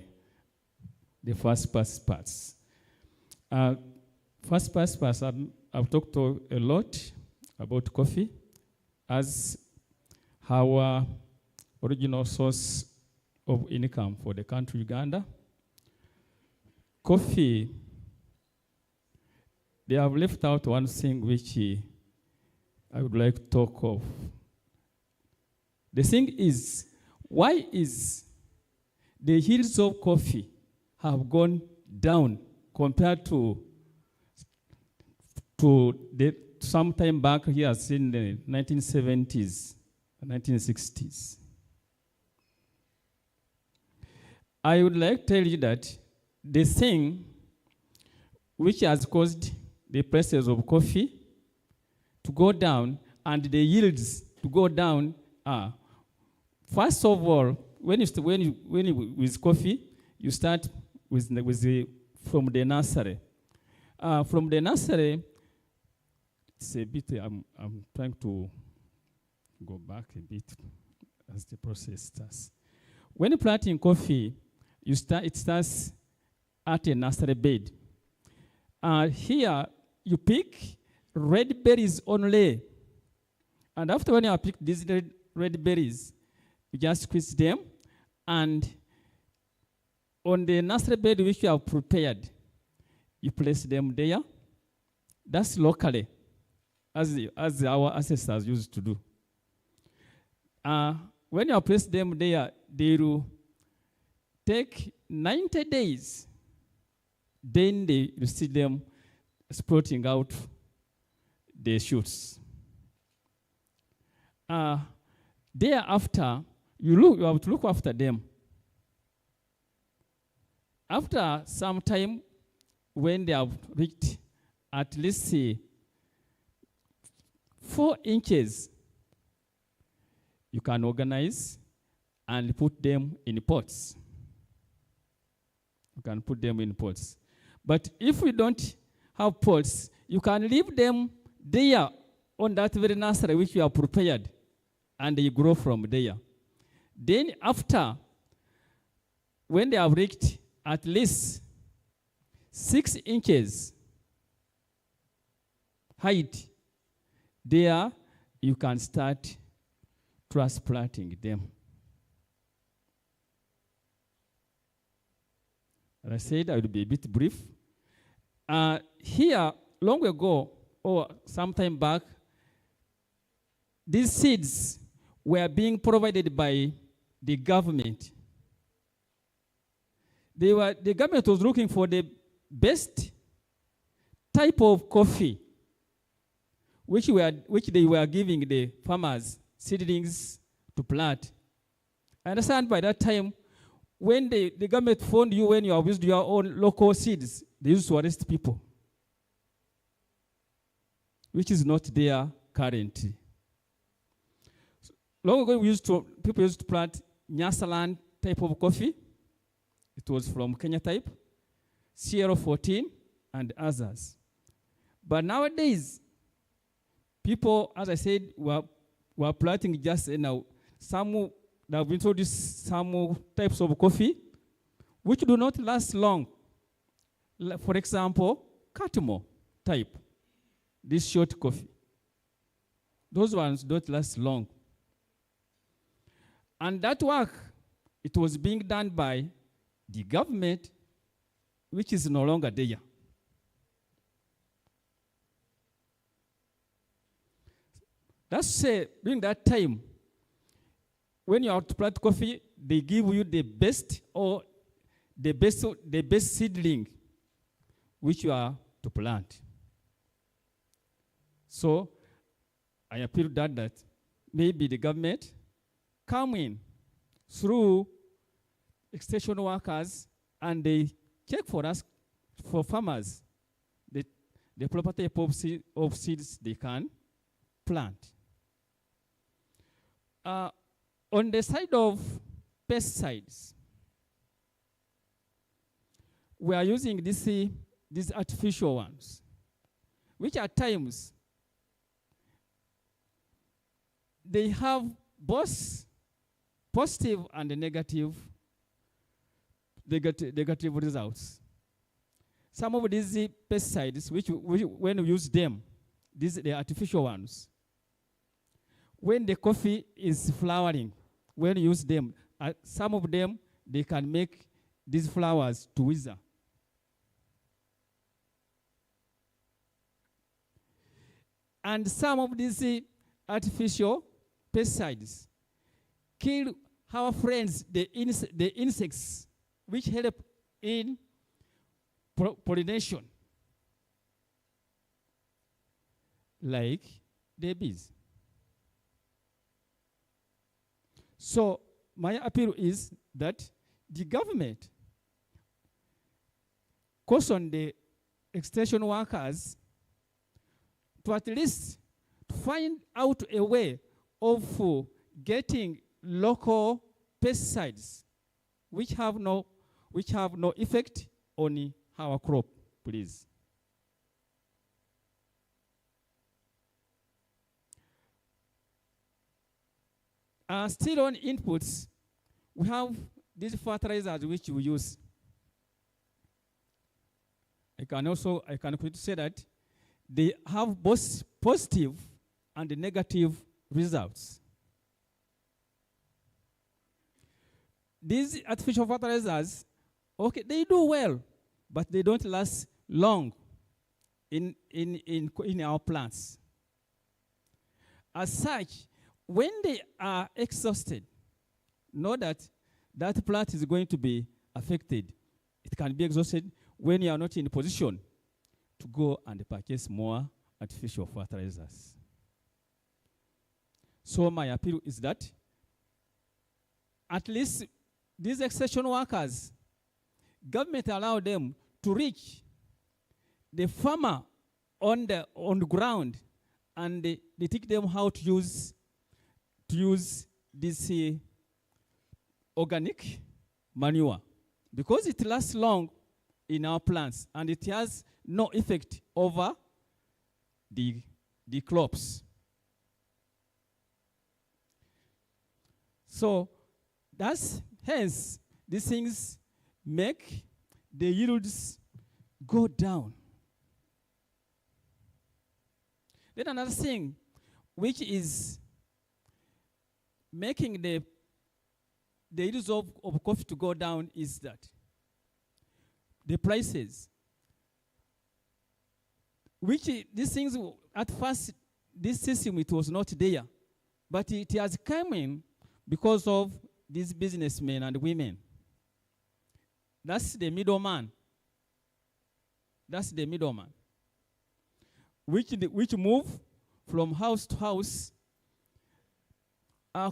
[SPEAKER 12] the first participants. First participants, I've talked a lot about coffee as our original source of income for the country Uganda. Coffee, they have left out one thing which I would like to talk of. The thing is, why is the yields of coffee have gone down compared to the some time back here in the 1970s, 1960s? I would like to tell you that the thing which has caused the prices of coffee to go down and the yields to go down are, first of all, when you with coffee, you start from the nursery. From the nursery, it's a bit, I'm trying to go back a bit as the process starts. When you planting coffee, it starts at a nursery bed. Here, you pick red berries only. And after when you pick these red berries, you just squeeze them, and on the nursery bed which you have prepared, you place them there. That's locally. as our ancestors used to do. When you place them there, they will take 90 days. Then they you see them sprouting out the shoots. Thereafter, you have to look after them. After some time, when they have reached at least 4 inches, you can organize and put them in pots. You can put them in pots. But if we don't have pots, you can leave them there on that very nursery which you have prepared, and they grow from there. Then after, when they have reached at least 6 inches height, there you can start transplanting them. As I said, I will be a bit brief. Here, long ago, or sometime back, these seeds were being provided by the government. The government was looking for the best type of coffee, which they were giving the farmers seedlings to plant. I understand by that time, when the government found you when you have used your own local seeds, they used to arrest people, which is not there currently. Long ago, people used to plant Nyasaland type of coffee. It was from Kenya type, Sierra 14, and others. But nowadays, people, as I said, were planting just now. Some have introduced some types of coffee which do not last long. For example, Catamo type, this short coffee. Those ones don't last long. And that work, it was being done by the government, which is no longer there. That's say, during that time, when you are to plant coffee, they give you the best or the best seedling which you are to plant. So I appeal that maybe the government come in through extension workers and they check for us, for farmers, the proper type of seeds they can plant. On the side of pesticides, we are using these artificial ones, which at times they have both positive and negative results. Some of these pesticides, which when we use them, the artificial ones, when the coffee is flowering, when you use them, some of them, they can make these flowers to wither. And some of these artificial pesticides kill our friends, the insects, which help in pollination, like the bees. So my appeal is that the government caution the extension workers to at least find out a way of getting local pesticides which have no effect on our crop, please. Still on inputs, we have these fertilizers which we use. I can say that they have both positive and negative results. These artificial fertilizers, okay, they do well, but they don't last long in our plants. As such, when they are exhausted, know that that plant is going to be affected. It can be exhausted when you are not in a position to go and purchase more artificial fertilizers. So my appeal is that at least these extension workers, government allow them to reach the farmer on the ground, and they teach them how to use this organic manure, because it lasts long in our plants and it has no effect over the crops. So that's hence these things make the yields go down. Then another thing which is making the yields of coffee to go down is that the prices, which these things at first, this system, it was not there, but it has come in because of these businessmen and women. That's the middleman. That's the middleman, which move from house to house,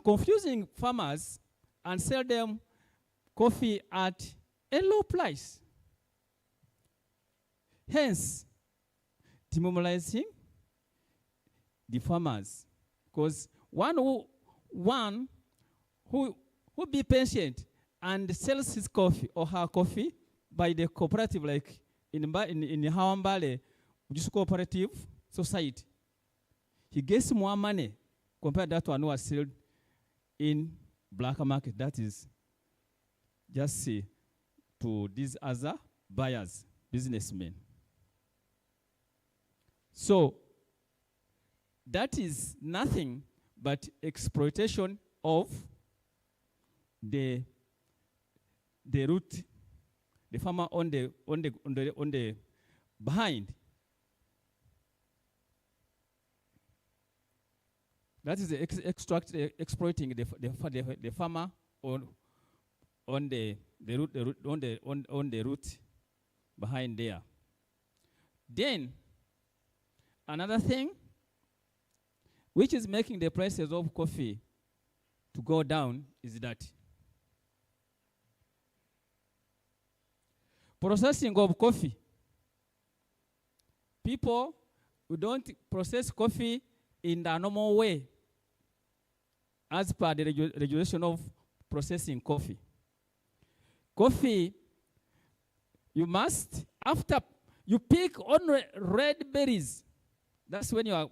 [SPEAKER 12] confusing farmers and sell them coffee at a low price. Hence, demoralizing the farmers, because one who be patient and sells his coffee or her coffee by the cooperative, like in Hawambale, which is cooperative society, he gets more money compared to that one who was sold in black market. That is just to these other buyers, businessmen. So that is nothing but exploitation of the root, the farmer on the behind. That is exploiting the farmer on the root behind there. Then another thing which is making the prices of coffee to go down is that processing of coffee. People who don't process coffee in the normal way as per the regulation of processing coffee. Coffee, you must, after you pick on red berries. That's when your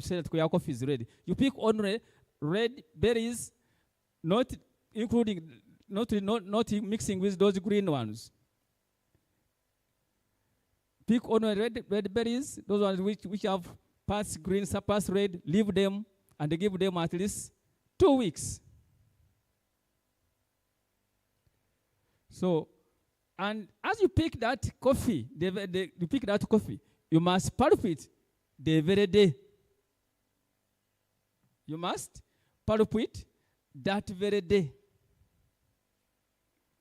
[SPEAKER 12] say that your coffee is ready. You pick on red berries, not mixing with those green ones. Pick on red berries, those ones which have parts green, parts red, leave them and give them at least 2 weeks. So, and as you pick that coffee, you must pulp it the very day. You must pulp it that very day.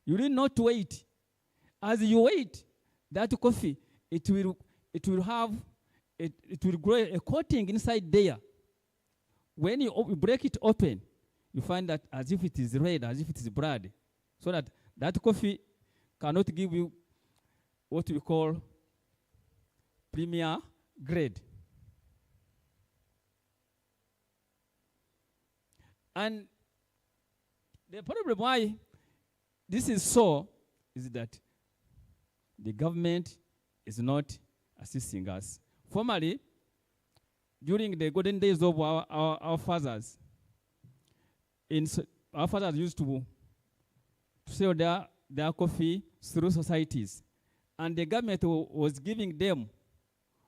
[SPEAKER 12] You need not wait. As you wait, that coffee, it will grow a coating inside there. When you break it open, you find that as if it is red, as if it is blood, so that coffee cannot give you what we call premier grade. And the problem why this is so is that the government is not assisting us. Formerly, during the golden days of our fathers, our fathers used to sell their coffee through societies. And the government was giving them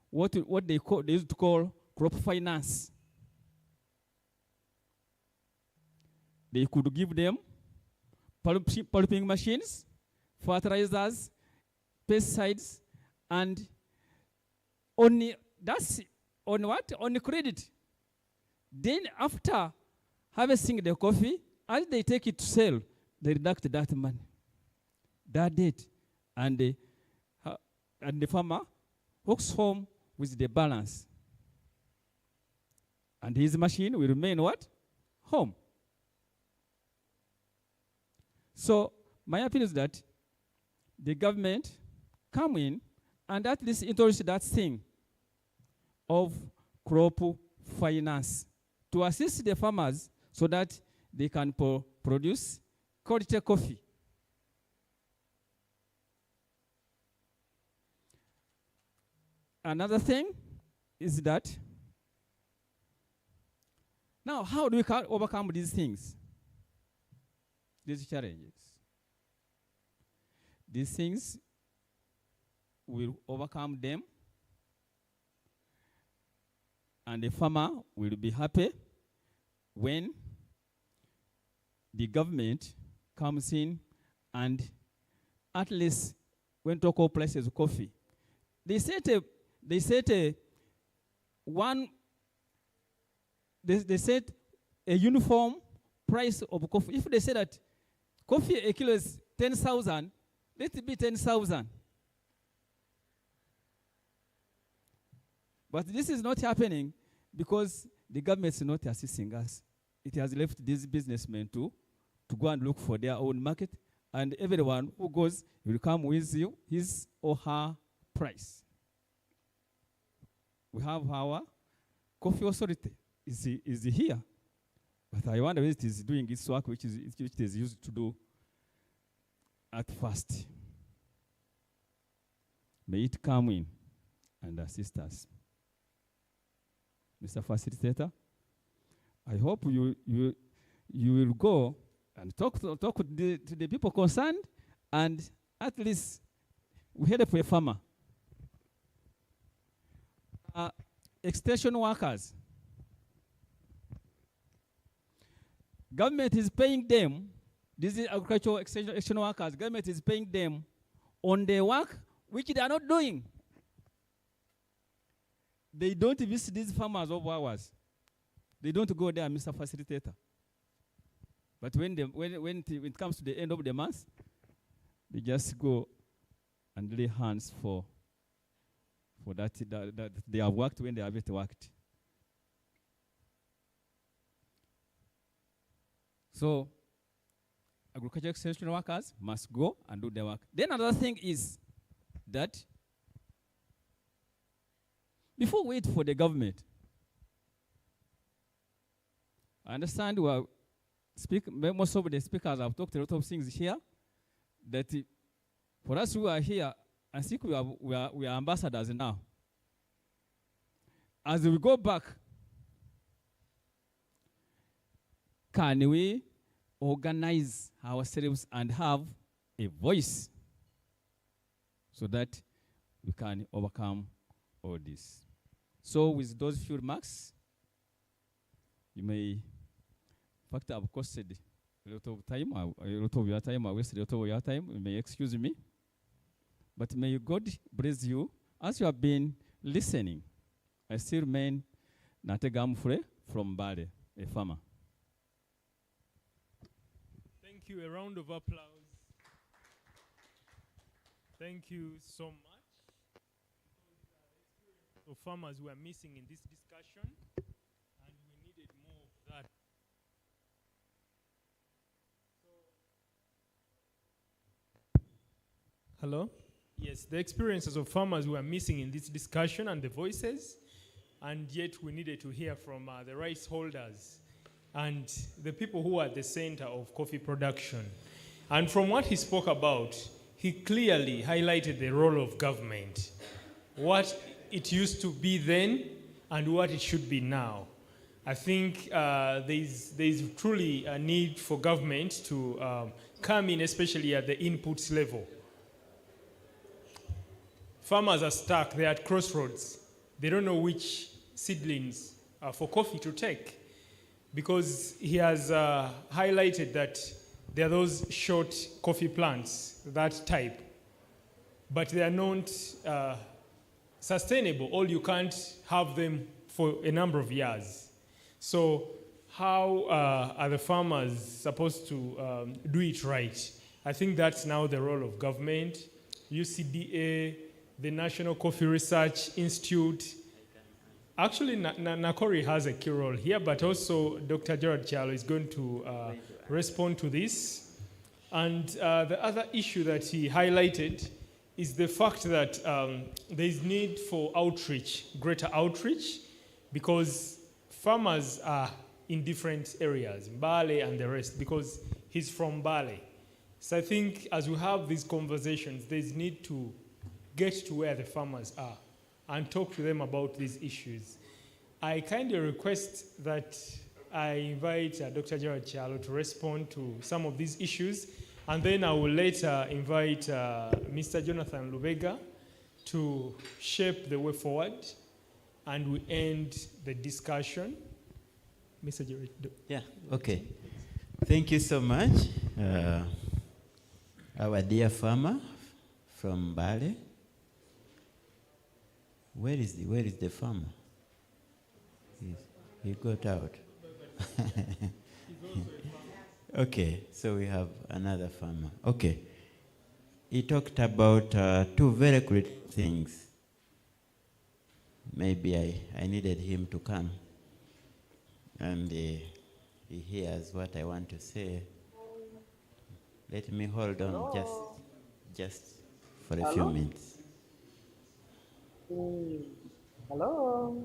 [SPEAKER 12] what they used to call crop finance. They could give them pulping machines, fertilizers, pesticides, and on what? On credit. Then after harvesting the coffee, as they take it to sell, they deduct that money, that date, and the farmer walks home with the balance. And his machine will remain what? Home. So my appeal is that the government come in and at least introduce that thing of crop finance to assist the farmers so that they can produce quality coffee. Another thing is that now how do we overcome these things, these challenges? These things will overcome them, and the farmer will be happy when the government comes in and at least when Toko places coffee, they set a uniform price of coffee. If they say that coffee a kilo is 10,000, let it be 10,000. But this is not happening because the government is not assisting us. It has left these businessmen to go and look for their own market, and everyone who goes will come with his or her price. We have our coffee authority is here, but I wonder if it is doing its work which it is used to do at first. May it come in and assist us. Mr. Facilitator, I hope you will go and talk to the people concerned, and at least we help a farmer. Extension workers. Government is paying them, these agricultural extension workers, government is paying them on their work which they are not doing. They don't visit these farmers of ours. They don't go there, Mr. Facilitator. But when it comes to the end of the month, they just go and lay hands for that they have worked when they haven't worked. So agricultural extension workers must go and do their work. Then another thing is that before we wait for the government, I understand most of the speakers have talked a lot of things here, that for us who are here, I think we are ambassadors now. As we go back, can we organize ourselves and have a voice so that we can overcome all this? So with those few remarks, you may, in fact, I've costed a lot of time, a lot of your time, I wasted a lot of your time, you may excuse me. But may God bless you as you have been listening. I still remain Nate Gamfre from Bale, a farmer.
[SPEAKER 1] Thank you. A round of applause. Thank you so much. So farmers were missing in this discussion, and we needed more of that. Hello? Yes, the experiences of farmers were missing in this discussion and the voices, and yet we needed to hear from the rights holders and the people who are at the center of coffee production. And from what he spoke about, he clearly highlighted the role of government, what it used to be then and what it should be now. I think there's truly a need for government to come in, especially at the inputs level. Farmers are stuck, they're at crossroads. They don't know which seedlings for coffee to take, because he has highlighted that there are those short coffee plants, that type, but they are not sustainable, or you can't have them for a number of years. So how are the farmers supposed to do it right? I think that's now the role of government, UCDA, the National Coffee Research Institute. Actually, Nakori has a key role here, but also Dr. Gerard Chalo is going to respond to this. And the other issue that he highlighted is the fact that there is need for outreach, greater outreach, because farmers are in different areas, Mbale and the rest, because he's from Mbale. So I think as we have these conversations, there's need to get to where the farmers are and talk to them about these issues. I kindly request that I invite Dr. Gerard Chalo to respond to some of these issues, and then I will later invite Mr. Jonathan Lubega to shape the way forward, and we end the discussion. Mr. Gerard.
[SPEAKER 7] Yeah, okay. Thank you so much. Our dear farmer from Mbale. Where is the farmer? He got out. Okay, so we have another farmer. Okay. He talked about two very great things. Maybe I needed him to come and he hears what I want to say. Let me hold on just for a few minutes.
[SPEAKER 13] Hello.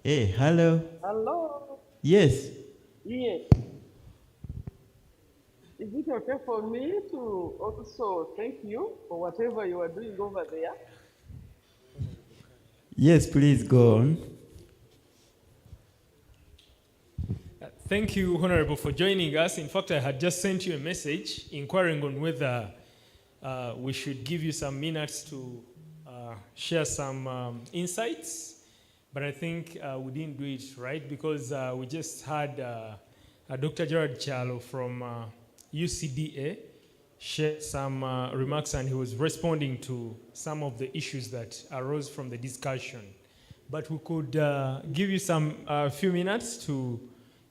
[SPEAKER 7] Hey, hello.
[SPEAKER 13] Hello.
[SPEAKER 7] Yes.
[SPEAKER 13] Yes. Is it okay for me to also thank you for whatever you are doing over there?
[SPEAKER 7] Yes, please go on.
[SPEAKER 1] Thank you, Honorable, for joining us. In fact, I had just sent you a message inquiring on whether we should give you some minutes to share some insights, but I think we didn't do it right because we just had Dr. Gerard Chalo from UCDA share some remarks, and he was responding to some of the issues that arose from the discussion. But we could give you some few minutes to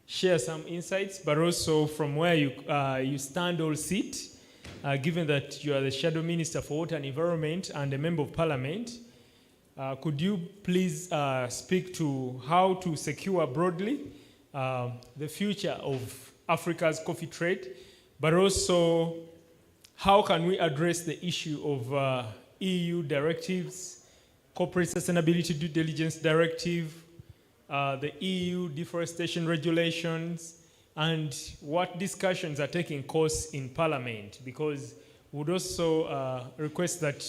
[SPEAKER 1] share some insights, but also from where you stand or sit, given that you are the Shadow Minister for Water and Environment and a Member of Parliament. Could you please speak to how to secure broadly the future of Africa's coffee trade, but also how can we address the issue of EU directives, Corporate Sustainability Due Diligence Directive, the EU deforestation regulations, and what discussions are taking course in Parliament, because we would also request that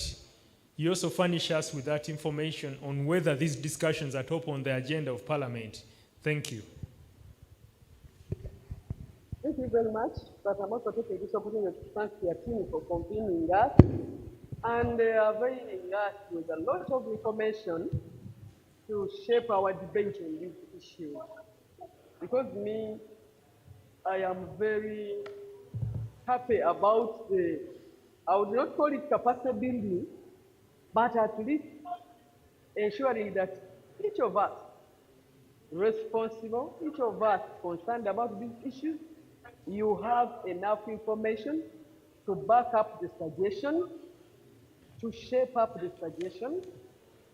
[SPEAKER 1] you also furnish us with that information on whether these discussions are top on the agenda of Parliament. Thank you.
[SPEAKER 13] Thank you very much, but I'm also taking this opportunity to thank your team for convening us and availing us with a lot of information to shape our debate on this issue. Because me, I am very happy about I would not call it capacity building, but at least ensuring that each of us responsible, each of us concerned about these issues, you have enough information to back up the suggestion, to shape up the suggestion.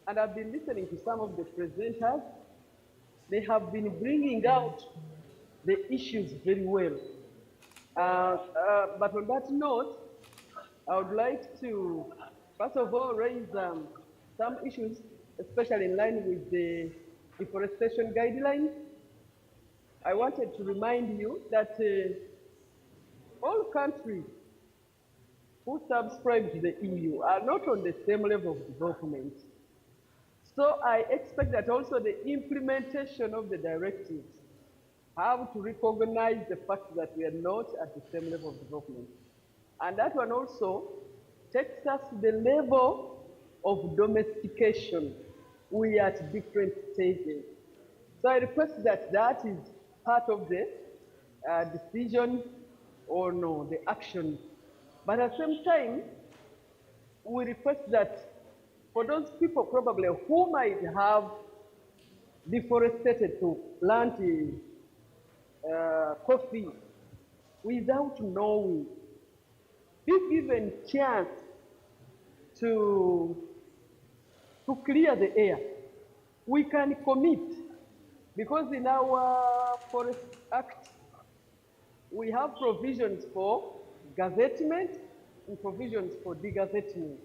[SPEAKER 13] And I've been listening to some of the presenters. They have been bringing out the issues very well. But on that note, I would like to, first of all, raise some issues, especially in line with the deforestation guidelines. I wanted to remind you that all countries who subscribe to the EU are not on the same level of development. So I expect that also the implementation of the directives have to recognize the fact that we are not at the same level of development. And that one also takes us to the level of domestication. We are at different stages. So I request that that is part of the decision or no, the action. But at the same time, we request that for those people probably who might have deforested to plant coffee without knowing. If given chance to clear the air, we can commit, because in our Forest Act, we have provisions for gazettement and provisions for degazettement.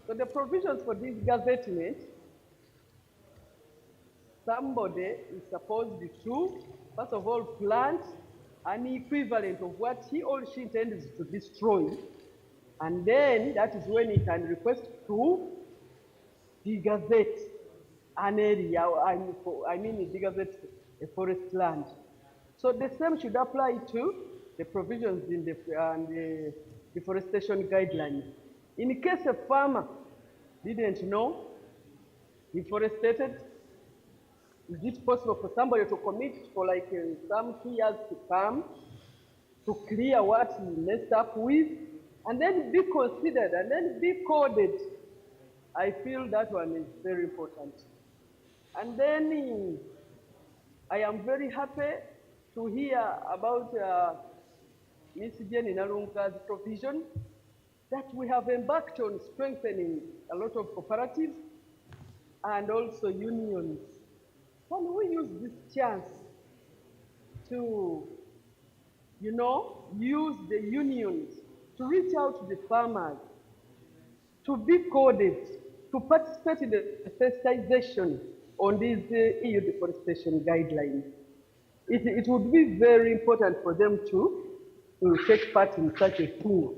[SPEAKER 13] So the provisions for degazettement, somebody is supposed to, first of all, plant an equivalent of what he or she intends to destroy, and then that is when he can request to degazette an area, I mean degazette a forest land. So the same should apply to the provisions in the deforestation guidelines. In case a farmer didn't know, deforested, is it possible for somebody to commit for like some 2 years to come to clear what he messed up with, and then be considered and then be coded? I feel that one is very important. And then I am very happy to hear about Ms. Jenny Nalunga's provision that we have embarked on strengthening a lot of cooperatives and also unions. Can we use this chance to, use the unions to reach out to the farmers, to be coded, to participate in the sensitization on these EU deforestation guidelines? It would be very important for them to take part in such a thing.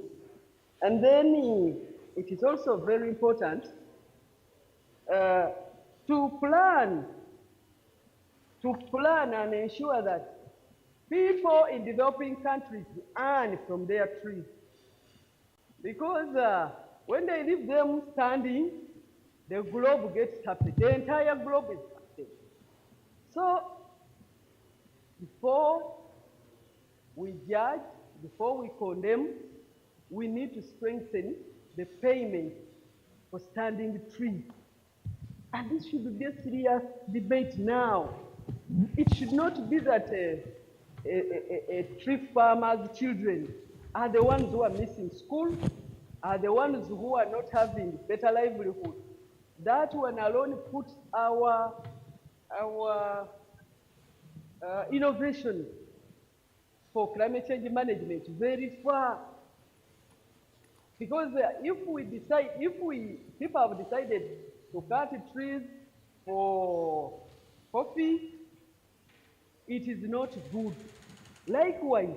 [SPEAKER 13] And then it is also very important to plan and ensure that people in developing countries earn from their trees. Because when they leave them standing, the globe gets happy. The entire globe is happy. So before we judge, before we condemn, we need to strengthen the payment for standing trees. And this should be a serious debate now. It should not be that tree farmers' children are the ones who are missing school, are the ones who are not having better livelihood. That one alone puts our innovation for climate change management very far. Because if people have decided to cut trees for coffee, it is not good. Likewise,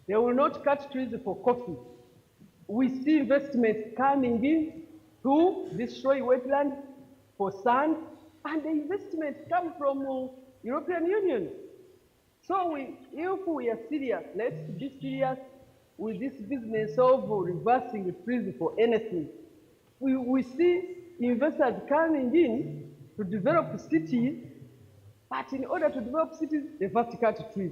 [SPEAKER 13] they will not cut trees for coffee. We see investments coming in to destroy wetlands for sand, and the investments come from European Union. So if we are serious, let's be serious with this business of reversing trees for anything. We see investors coming in to develop cities, but in order to develop cities, they have to cut trees.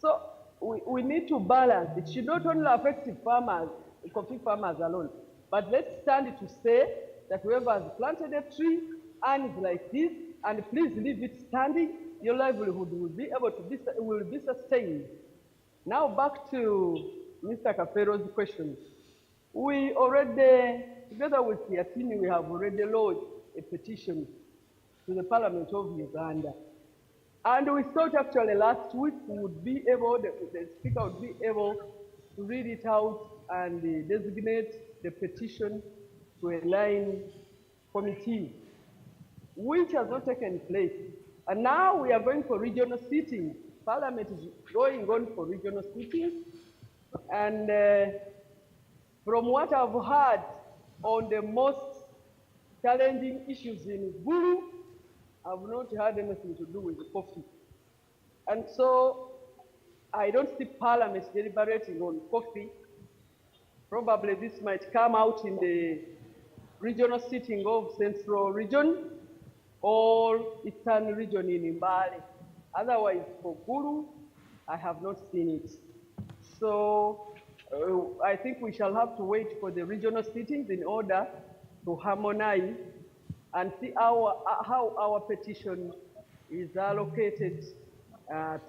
[SPEAKER 13] So we need to balance. It should not only affect farmers, coffee farmers alone, but let's stand to say that whoever has planted a tree and is like this, and please leave it standing, your livelihood will be able to be sustained. Now back to Mr. Kafero's question. We already, together with Yatini, we have already lodged a petition to the Parliament of Uganda. And we thought actually last week we would be able, the Speaker would be able to read it out and designate the petition to a line committee, which has not taken place. And now we are going for regional sitting. Parliament is going on for regional sitting. And from what I've heard on the most challenging issues in Gulu, I've not heard anything to do with coffee. And so I don't see Parliament deliberating on coffee. Probably this might come out in the regional sitting of Central Region or Eastern Region in Mbale. Otherwise, for Gulu, I have not seen it. So I think we shall have to wait for the regional sittings in order to harmonize and see how our petition is allocated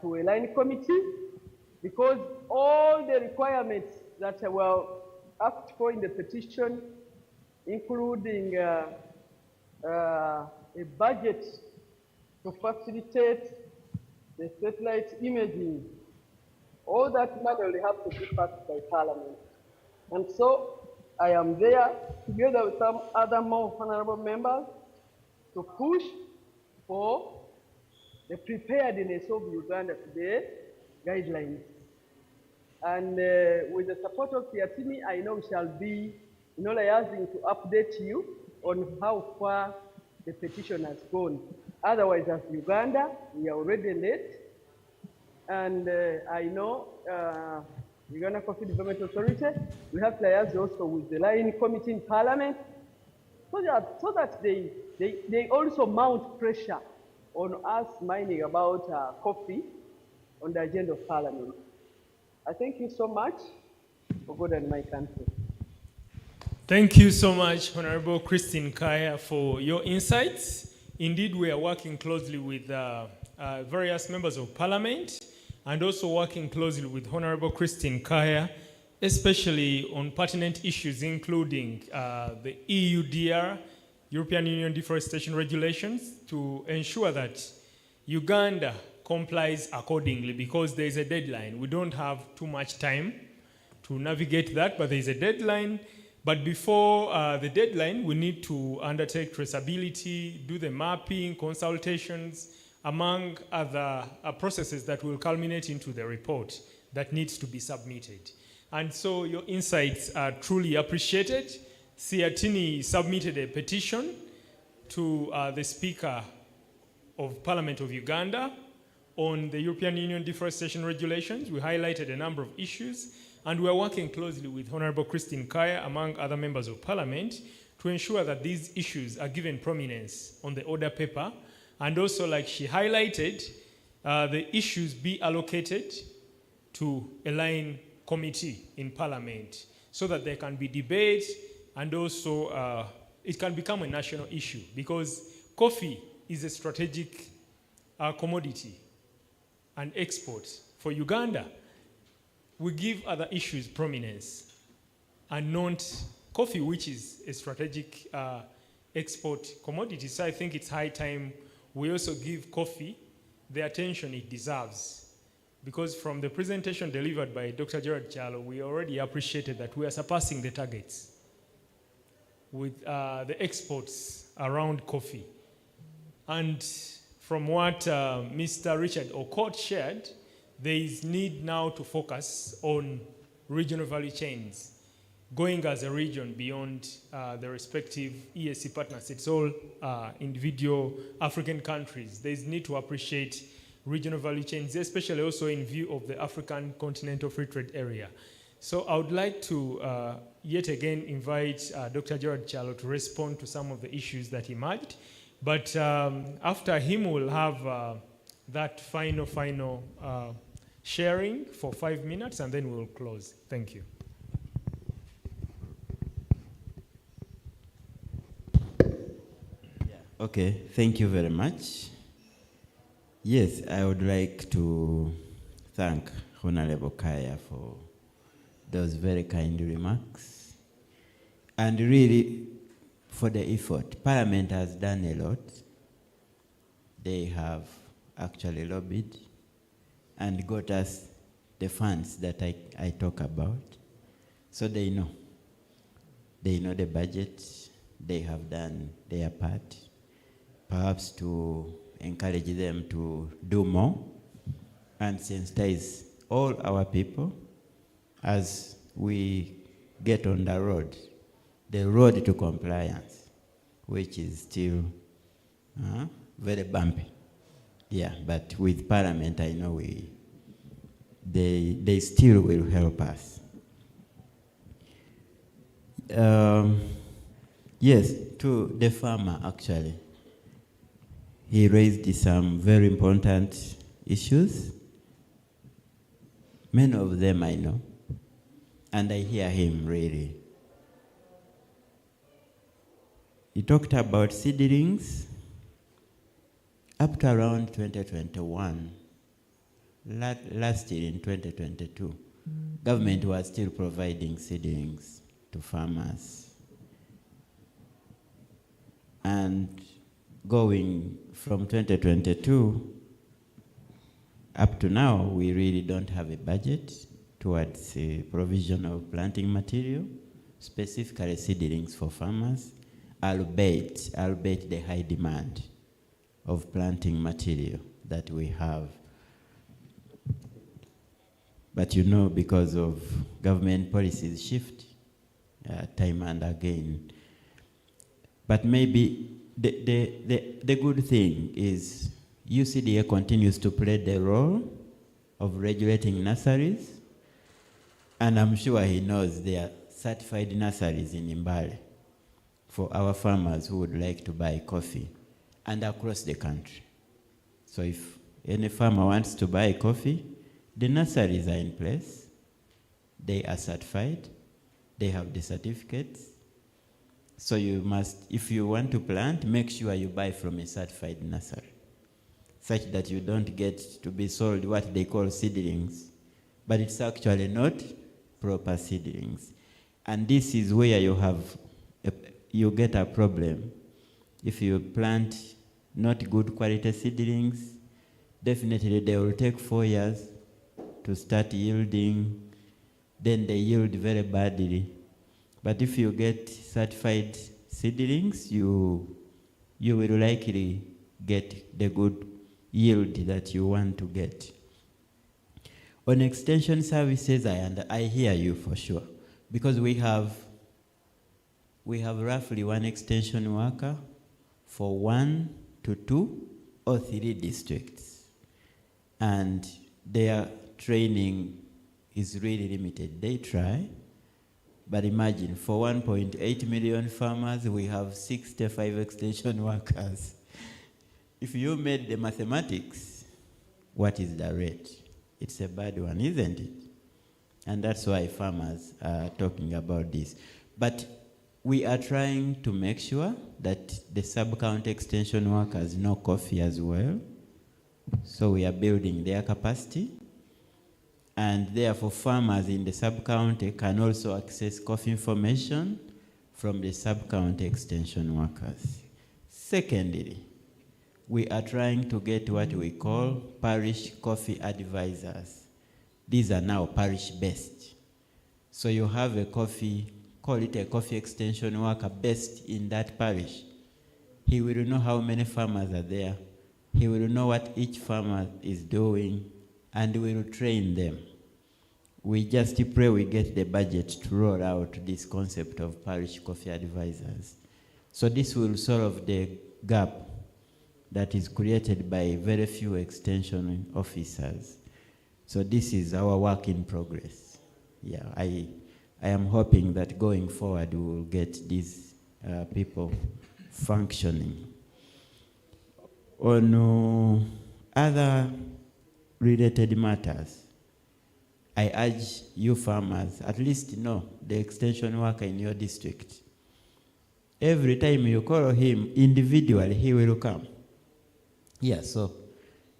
[SPEAKER 13] to a line committee, because all the requirements that were asked for in the petition, including a budget to facilitate the satellite imaging, all that manually have to be passed by Parliament. And so I am there together with some other more honorable members to push for the preparedness of Uganda today guidelines. And with the support of Siatini, I know we shall be liaising to update you on how far the petition has gone. Otherwise, as Uganda, we are already late. And I know Uganda Coffee Development Authority, we have to liaise also with the line committee in Parliament so that they also mount pressure on us minding about coffee on the agenda of Parliament. I thank you so much for God and my country.
[SPEAKER 1] Thank you so much, Honorable Christine Kaya, for your insights. Indeed, we are working closely with various members of Parliament and also working closely with Honorable Christine Kaya, especially on pertinent issues including the EUDR, European Union Deforestation Regulations, to ensure that Uganda complies accordingly, because there is a deadline. We don't have too much time to navigate that, but there is a deadline. But before the deadline, we need to undertake traceability, do the mapping, consultations, among other processes that will culminate into the report that needs to be submitted. And so your insights are truly appreciated. Siatini submitted a petition to the Speaker of Parliament of Uganda on the European Union Deforestation Regulations. We highlighted a number of issues, and we are working closely with Honorable Christine Kaya, among other members of Parliament, to ensure that these issues are given prominence on the order paper, and also, like she highlighted, the issues be allocated to a line committee in Parliament so that there can be debate, and also it can become a national issue, because coffee is a strategic commodity and export for Uganda. We give other issues prominence and not coffee, which is a strategic export commodity. So I think it's high time we also give coffee the attention it deserves. Because from the presentation delivered by Dr. Gerard Chalo, we already appreciated that we are surpassing the targets with the exports around coffee. And from what Mr. Richard Okot shared, there is need now to focus on regional value chains, going as a region beyond the respective ESC partners. It's all individual African countries. There is need to appreciate regional value chains, especially also in view of the African Continental Free Trade Area. So I would like to yet again invite Dr. Gerard Chalo to respond to some of the issues that emerged. But after him, we'll have that final sharing for 5 minutes, and then we'll close. Thank you.
[SPEAKER 7] Okay, thank you very much. Yes, I would like to thank Honorable Kaya for those very kind remarks, and really for the effort. Parliament has done a lot. They have actually lobbied and got us the funds that I talk about. So they know. They know the budget. They have done their part, perhaps to encourage them to do more and sensitize all our people as we get on the road to compliance, which is still very bumpy. Yeah, but with Parliament, I know they still will help us. Yes, to the farmer, actually. He raised some very important issues. Many of them I know, and I hear him really. He talked about seedlings up to around 2021. Last year in 2022, government was still providing seedlings to farmers. And going from 2022 up to now, we really don't have a budget towards the provision of planting material, specifically seedlings for farmers, albeit the high demand of planting material that we have. But you know, because of government policies shift time and again. But maybe the good thing is UCDA continues to play the role of regulating nurseries, and I'm sure he knows there are certified nurseries in Mbale for our farmers who would like to buy coffee, and across the country. So if any farmer wants to buy coffee, the nurseries are in place, they are certified, they have the certificates. So you must, if you want to plant, make sure you buy from a certified nursery, such that you don't get to be sold what they call seedlings, but it's actually not proper seedlings. And this is where you get a problem. If you plant not good quality seedlings, definitely they will take 4 years to start yielding, then they yield very badly. But if you get certified seedlings, you will likely get the good yield that you want to get. On extension services, I hear you for sure, because we have roughly 1 extension worker for 1 to 2 or 3 districts, and their training is really limited. They try, but imagine for 1.8 million farmers, we have 65 extension workers. If you made the mathematics, what is the rate? It's a bad one, isn't it? And that's why farmers are talking about this. But we are trying to make sure that the sub-county extension workers know coffee as well. So we are building their capacity. And therefore, farmers in the sub-county can also access coffee information from the sub-county extension workers. Secondly, we are trying to get what we call parish coffee advisors. These are now parish-based. So you have a coffee, call it a coffee extension worker based in that parish. He will know how many farmers are there. He will know what each farmer is doing, and we will train them. We just pray we get the budget to roll out this concept of parish coffee advisors. So this will solve the gap that is created by very few extension officers. So this is our work in progress. Yeah, I am hoping that going forward we will get these people functioning. On other related matters, I urge you farmers, at least know the extension worker in your district. Every time you call him individually, he will come. Yeah, so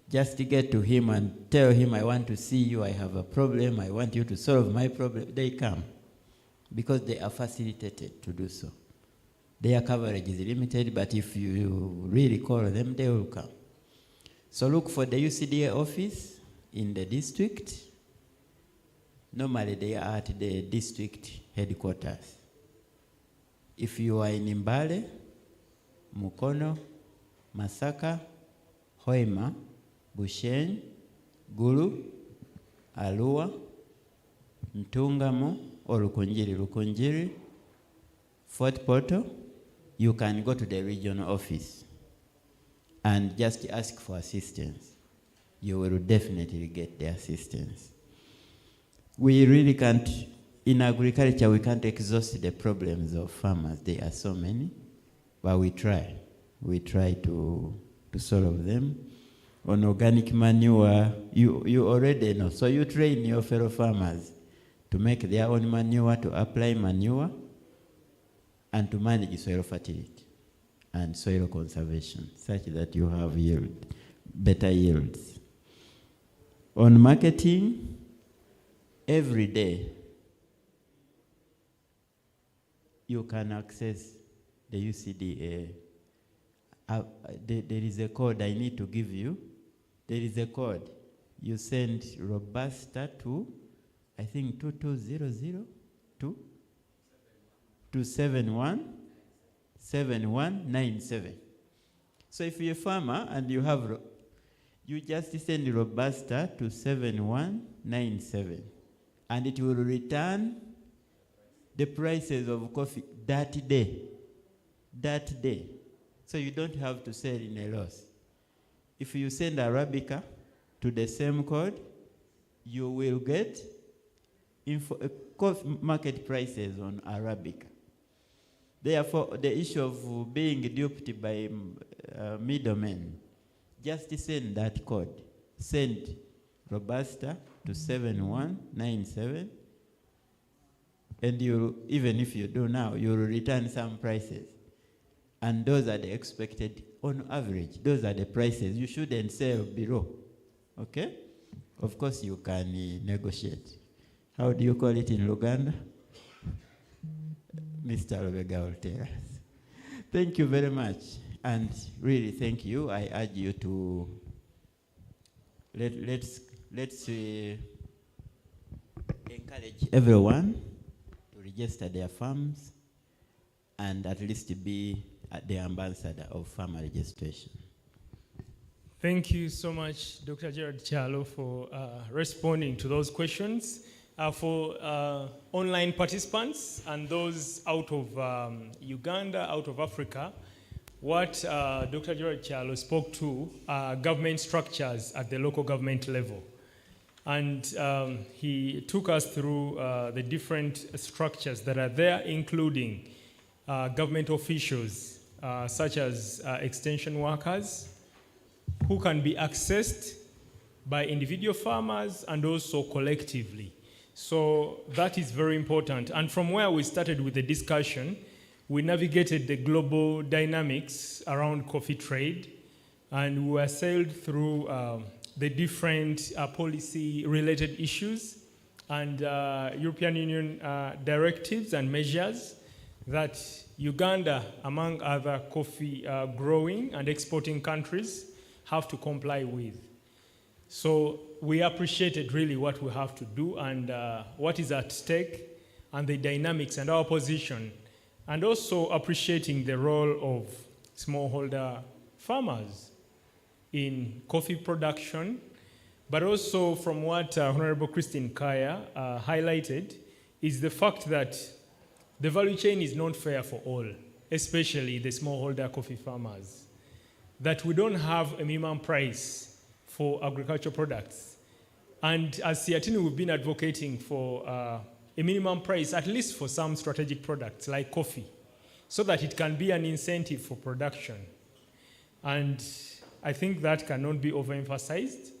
[SPEAKER 7] just to get to him and tell him, I want to see you, I have a problem, I want you to solve my problem, they come. Because they are facilitated to do so. Their coverage is limited, but if you really call them, they will come. So look for the UCDA office in the district. Normally they are at the district headquarters. If you are in Mbale, Mukono, Masaka, Hoima, Bushenyi, Gulu, Arua, Ntungamo, or Rukunjiri, Fort Portal, you can go to the regional office and just ask for assistance. You will definitely get the assistance. We really can't, in agriculture, we can't exhaust the problems of farmers. There are so many, but we try. We try to solve them. On organic manure, you already know. So you train your fellow farmers to make their own manure, to apply manure, and to manage soil fertility. and soil conservation, such that you have better yields. On marketing, every day you can access the UCDA. There is a code I need to give you. There is a code. You send Robusta to, I think, 2200 to 7197. So if you're a farmer and you have, you just send Robusta to 7197, and it will return the prices of coffee that day. That day. So you don't have to sell in a loss. If you send Arabica to the same code, you will get coffee market prices on Arabica. Therefore, the issue of being duped by middlemen, just send that code. Send Robusta to 7197, and you, even if you do now, you will return some prices. And those are the expected, on average, those are the prices. You shouldn't sell below, okay? Of course, you can negotiate. How do you call it in Luganda? Mr. Lubega will tell us. Thank you very much. And really, thank you. I urge you to, let's encourage everyone to register their farms and at least be the ambassador of farmer registration.
[SPEAKER 1] Thank you so much, Dr. Gerard Chalo, for responding to those questions. For online participants and those out of Uganda, out of Africa, what Dr. Gerard Chalo spoke to are government structures at the local government level. And he took us through the different structures that are there, including government officials, such as extension workers, who can be accessed by individual farmers and also collectively. So that is very important. And from where we started with the discussion, we navigated the global dynamics around coffee trade, and we were sailed through the different policy-related issues and European Union directives and measures that Uganda, among other coffee growing and exporting countries, have to comply with. So we appreciated really what we have to do and what is at stake and the dynamics and our position, and also appreciating the role of smallholder farmers in coffee production, but also from what Honorable Christine Kaya highlighted is the fact that the value chain is not fair for all, especially the smallholder coffee farmers, that we don't have a minimum price for agricultural products. And as Siatini, we've been advocating for a minimum price, at least for some strategic products like coffee, so that it can be an incentive for production. And I think that cannot be overemphasized.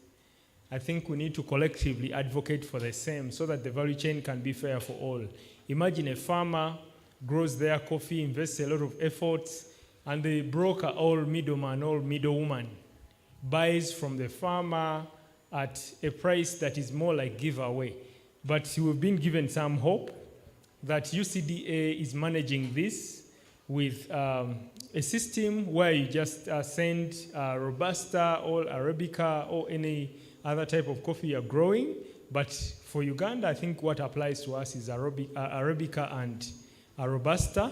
[SPEAKER 1] I think we need to collectively advocate for the same so that the value chain can be fair for all. Imagine a farmer grows their coffee, invests a lot of efforts, and the broker or middleman or middlewoman buys from the farmer at a price that is more like giveaway. But we've been given some hope that UCDA is managing this with a system where you just send Robusta or Arabica or any other type of coffee you're growing. But for Uganda, I think what applies to us is Arabica and Robusta.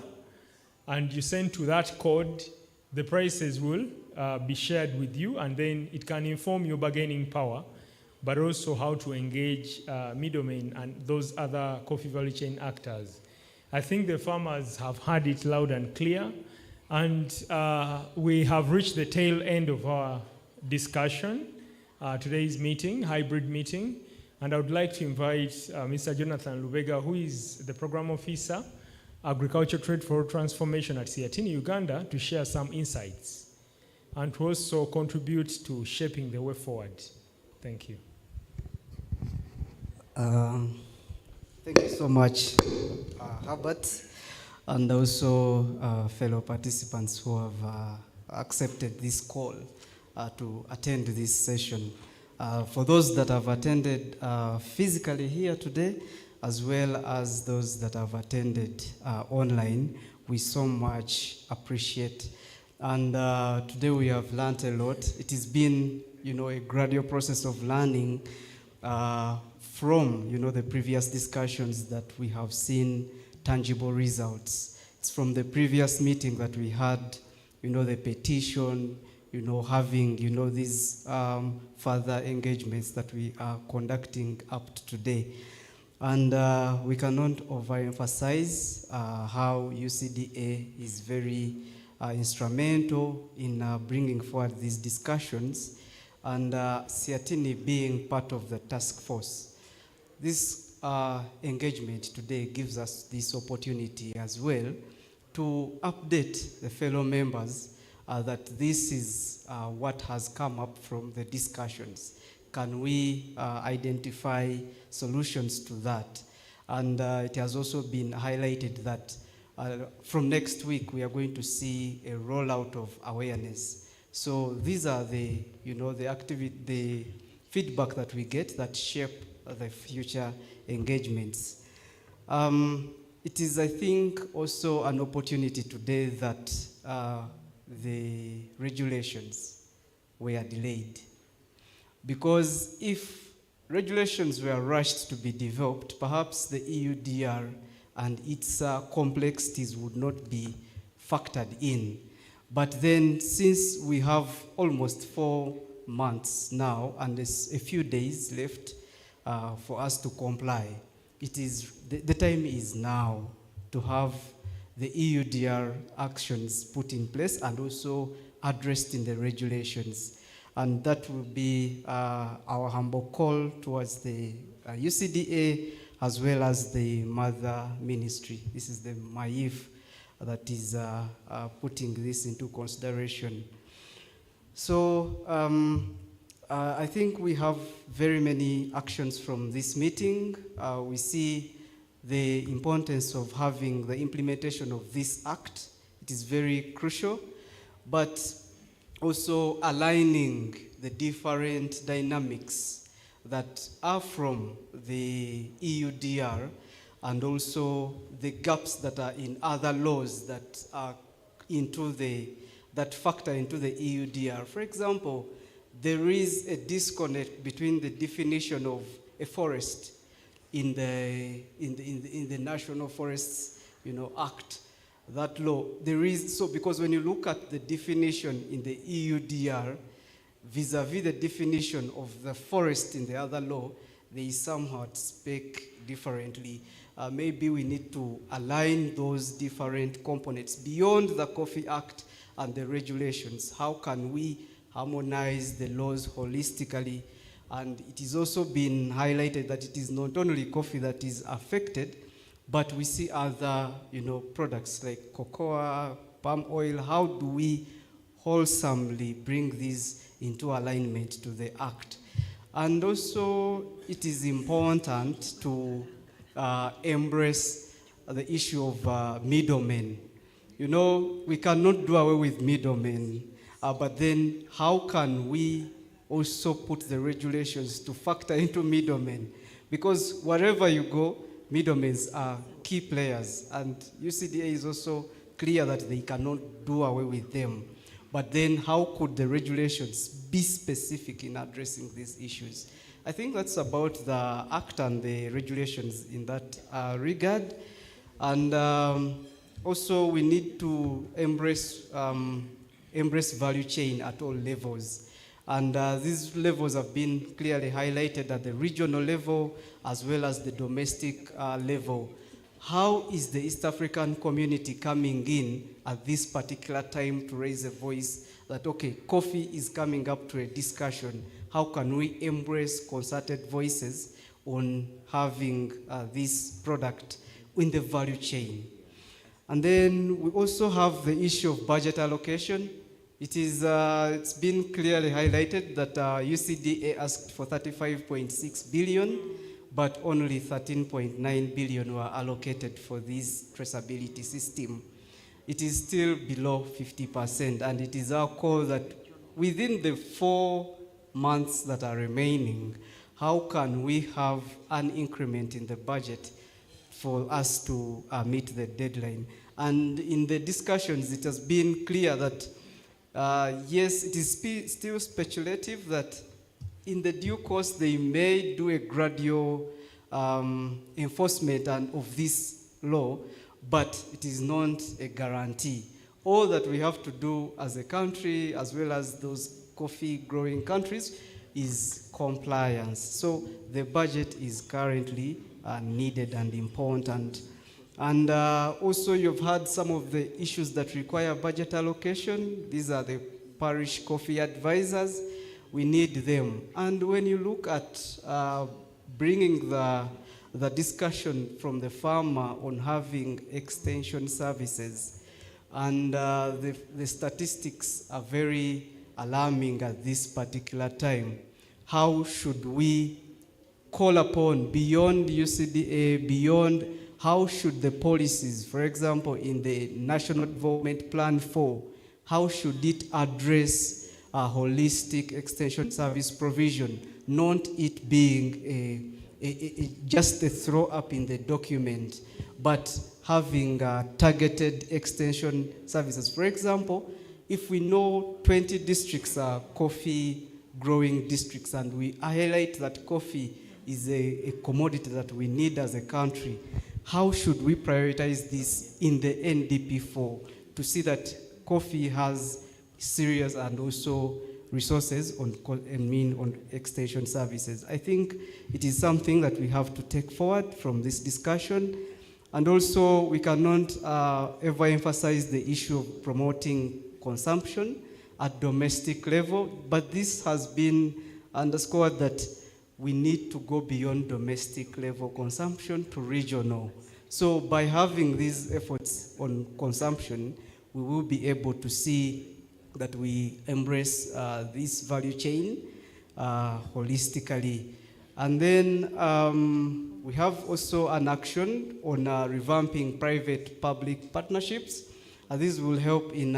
[SPEAKER 1] And you send to that code, the prices will be shared with you, and then it can inform your bargaining power, but also how to engage middlemen and those other coffee value chain actors. I think the farmers have heard it loud and clear, and we have reached the tail end of our discussion, today's meeting, hybrid meeting, and I would like to invite Mr. Jonathan Lubega, who is the Program Officer, Agriculture Trade for Transformation at Siatini, Uganda, to share some insights and to also contribute to shaping the way forward. Thank you.
[SPEAKER 14] Thank you so much, Herbert. and also fellow participants who have accepted this call to attend this session. For those that have attended physically here today, as well as those that have attended online, we so much appreciate. And today we have learned a lot. It has been, a gradual process of learning from, the previous discussions that we have seen tangible results. It's from the previous meeting that we had, the petition, having, these further engagements that we are conducting up to today. And we cannot overemphasize how UCDA is very instrumental in bringing forward these discussions, and CEATINI being part of the task force. This engagement today gives us this opportunity as well to update the fellow members that this is what has come up from the discussions. Can we identify solutions to that? And it has also been highlighted that from next week, we are going to see a rollout of awareness. So these are the, the feedback that we get that shape the future engagements. It is, I think, also an opportunity today that the regulations were delayed. Because if regulations were rushed to be developed, perhaps the EUDR and its complexities would not be factored in. But then, since we have almost 4 months now, and there's a few days left for us to comply, it is the time is now to have the EUDR actions put in place and also addressed in the regulations. And that will be our humble call towards the UCDA as well as the mother ministry. This is the MAIF that is putting this into consideration. So I think we have very many actions from this meeting. We see the importance of having the implementation of this act. It is very crucial, but also aligning the different dynamics that are from the EUDR and also the gaps that are in other laws that are that factor into the EUDR. For example, there is a disconnect between the definition of a forest in the National Forests, Act, that law. There is, so because when you look at the definition in the EUDR vis-a-vis the definition of the forest in the other law, they somewhat speak differently. Maybe we need to align those different components beyond the Coffee Act and the regulations. How can we harmonize the laws holistically? And it has also been highlighted that it is not only coffee that is affected, but we see other, products like cocoa, palm oil. How do we wholesomely bring these into alignment to the Act? And also, it is important to embrace the issue of middlemen. We cannot do away with middlemen, but then how can we also put the regulations to factor into middlemen? Because wherever you go, middlemen are key players, and UCDA is also clear that they cannot do away with them. But then how could the regulations be specific in addressing these issues? I think that's about the Act and the regulations in that regard. And also we need to embrace value chain at all levels. And these levels have been clearly highlighted at the regional level as well as the domestic level. How is the East African community coming in at this particular time to raise a voice that, okay, coffee is coming up to a discussion. How can we embrace concerted voices on having this product in the value chain? And then we also have the issue of budget allocation. It's been clearly highlighted that UCDA asked for 35.6 billion, but only 13.9 billion were allocated for this traceability system. It is still below 50%, and it is our call that within the 4 months that are remaining, how can we have an increment in the budget for us to meet the deadline? And in the discussions, it has been clear that, yes, it is still speculative that in the due course, they may do a gradual enforcement of this law, but it is not a guarantee. All that we have to do as a country, as well as those coffee-growing countries, is compliance. So the budget is currently needed and important. And also you've had some of the issues that require budget allocation. These are the parish coffee advisors. We need them. And when you look at bringing the discussion from the farmer on having extension services, and the statistics are very alarming at this particular time. How should we call upon beyond UCDA, beyond how should the policies, for example, in the National Development Plan 4, how should it address a holistic extension service provision, not it being just a throw up in the document, but having targeted extension services. For example, if we know 20 districts are coffee growing districts, and we highlight that coffee is a commodity that we need as a country, how should we prioritize this in the NDP4 to see that coffee has serious and also resources on extension services? I think it is something that we have to take forward from this discussion. And also we cannot ever emphasize the issue of promoting consumption at domestic level, but this has been underscored that we need to go beyond domestic level consumption to regional. So by having these efforts on consumption, we will be able to see that we embrace this value chain holistically. And then we have also an action on revamping private-public partnerships. This will help in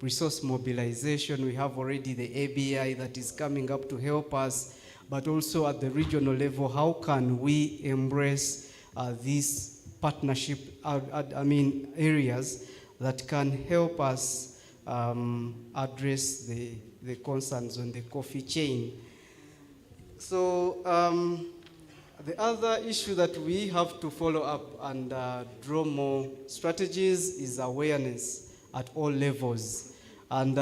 [SPEAKER 14] resource mobilization. We have already the ABI that is coming up to help us, but also at the regional level, how can we embrace these partnership, areas that can help us address the concerns on the coffee chain. So the other issue that we have to follow up and draw more strategies is awareness at all levels. And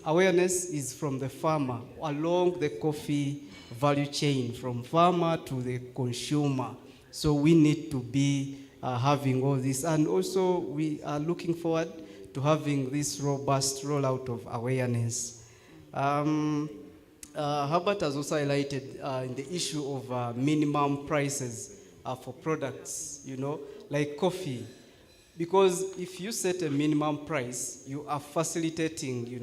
[SPEAKER 14] awareness is from the farmer along the coffee value chain, from farmer to the consumer. So we need to be having all this. And also we are looking forward to having this robust rollout of awareness. Herbert has also highlighted in the issue of minimum prices for products, like coffee. Because if you set a minimum price, you are facilitating,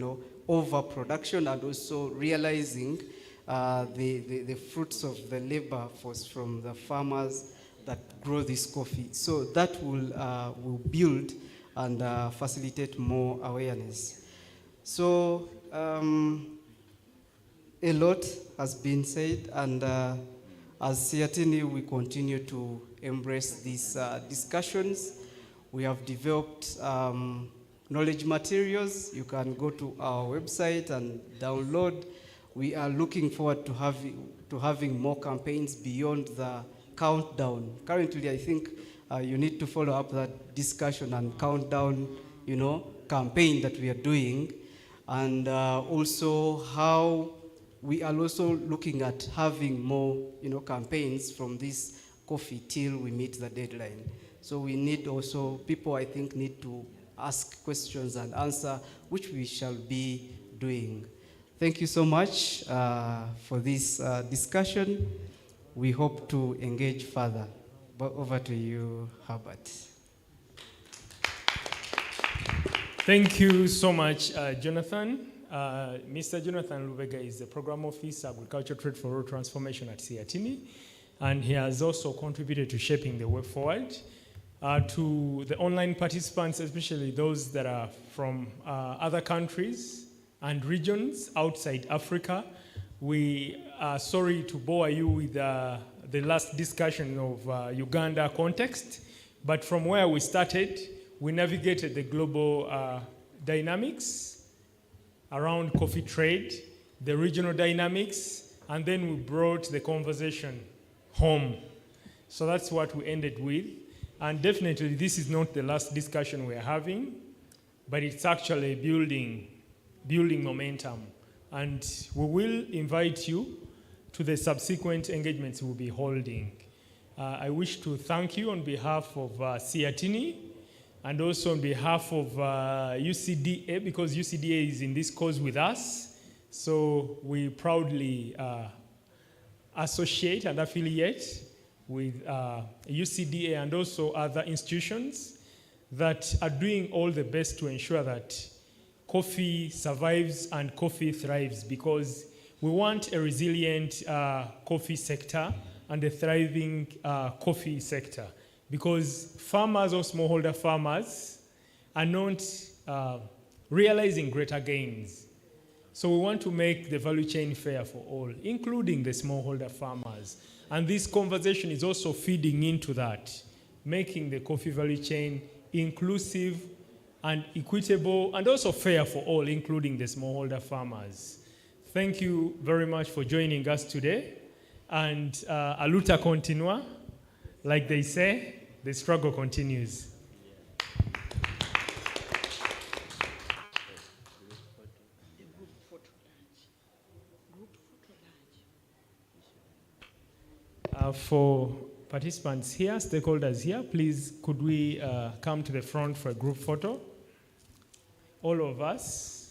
[SPEAKER 14] overproduction and also realizing the fruits of the labor force from the farmers that grow this coffee. So that will build and facilitate more awareness. So a lot has been said, and as Siatini, we continue to embrace these discussions. We have developed knowledge materials. You can go to our website and download. We are looking forward to having more campaigns beyond the countdown. Currently, I think you need to follow up that discussion and countdown, campaign that we are doing, and also how we are also looking at having more, campaigns from this coffee till we meet the deadline. So we need also, people I think need to ask questions and answer, which we shall be doing. Thank you so much for this discussion. We hope to engage further. But over to you, Herbert.
[SPEAKER 1] Thank you so much, Jonathan. Mr. Jonathan Lubega is the Program Officer, Agriculture Trade for Rural Transformation at CIATINI, and he has also contributed to shaping the way forward. To the online participants, especially those that are from other countries and regions outside Africa, we are sorry to bore you with the last discussion of Uganda context, but from where we started, we navigated the global dynamics around coffee trade, the regional dynamics, and then we brought the conversation home. So that's what we ended with. And definitely this is not the last discussion we're having, but it's actually building momentum. And we will invite you to the subsequent engagements we'll be holding. I wish to thank you on behalf of CIATINI, and also on behalf of UCDA, because UCDA is in this cause with us. So we proudly associate and affiliate with UCDA and also other institutions that are doing all the best to ensure that coffee survives and coffee thrives, because we want a resilient coffee sector and a thriving coffee sector, because farmers or smallholder farmers are not realizing greater gains. So we want to make the value chain fair for all, including the smallholder farmers. And this conversation is also feeding into that, making the coffee value chain inclusive and equitable and also fair for all, including the smallholder farmers. Thank you very much for joining us today. And a luta continua, like they say, the struggle continues. For participants here, stakeholders here, please could we come to the front for a group photo? All of us.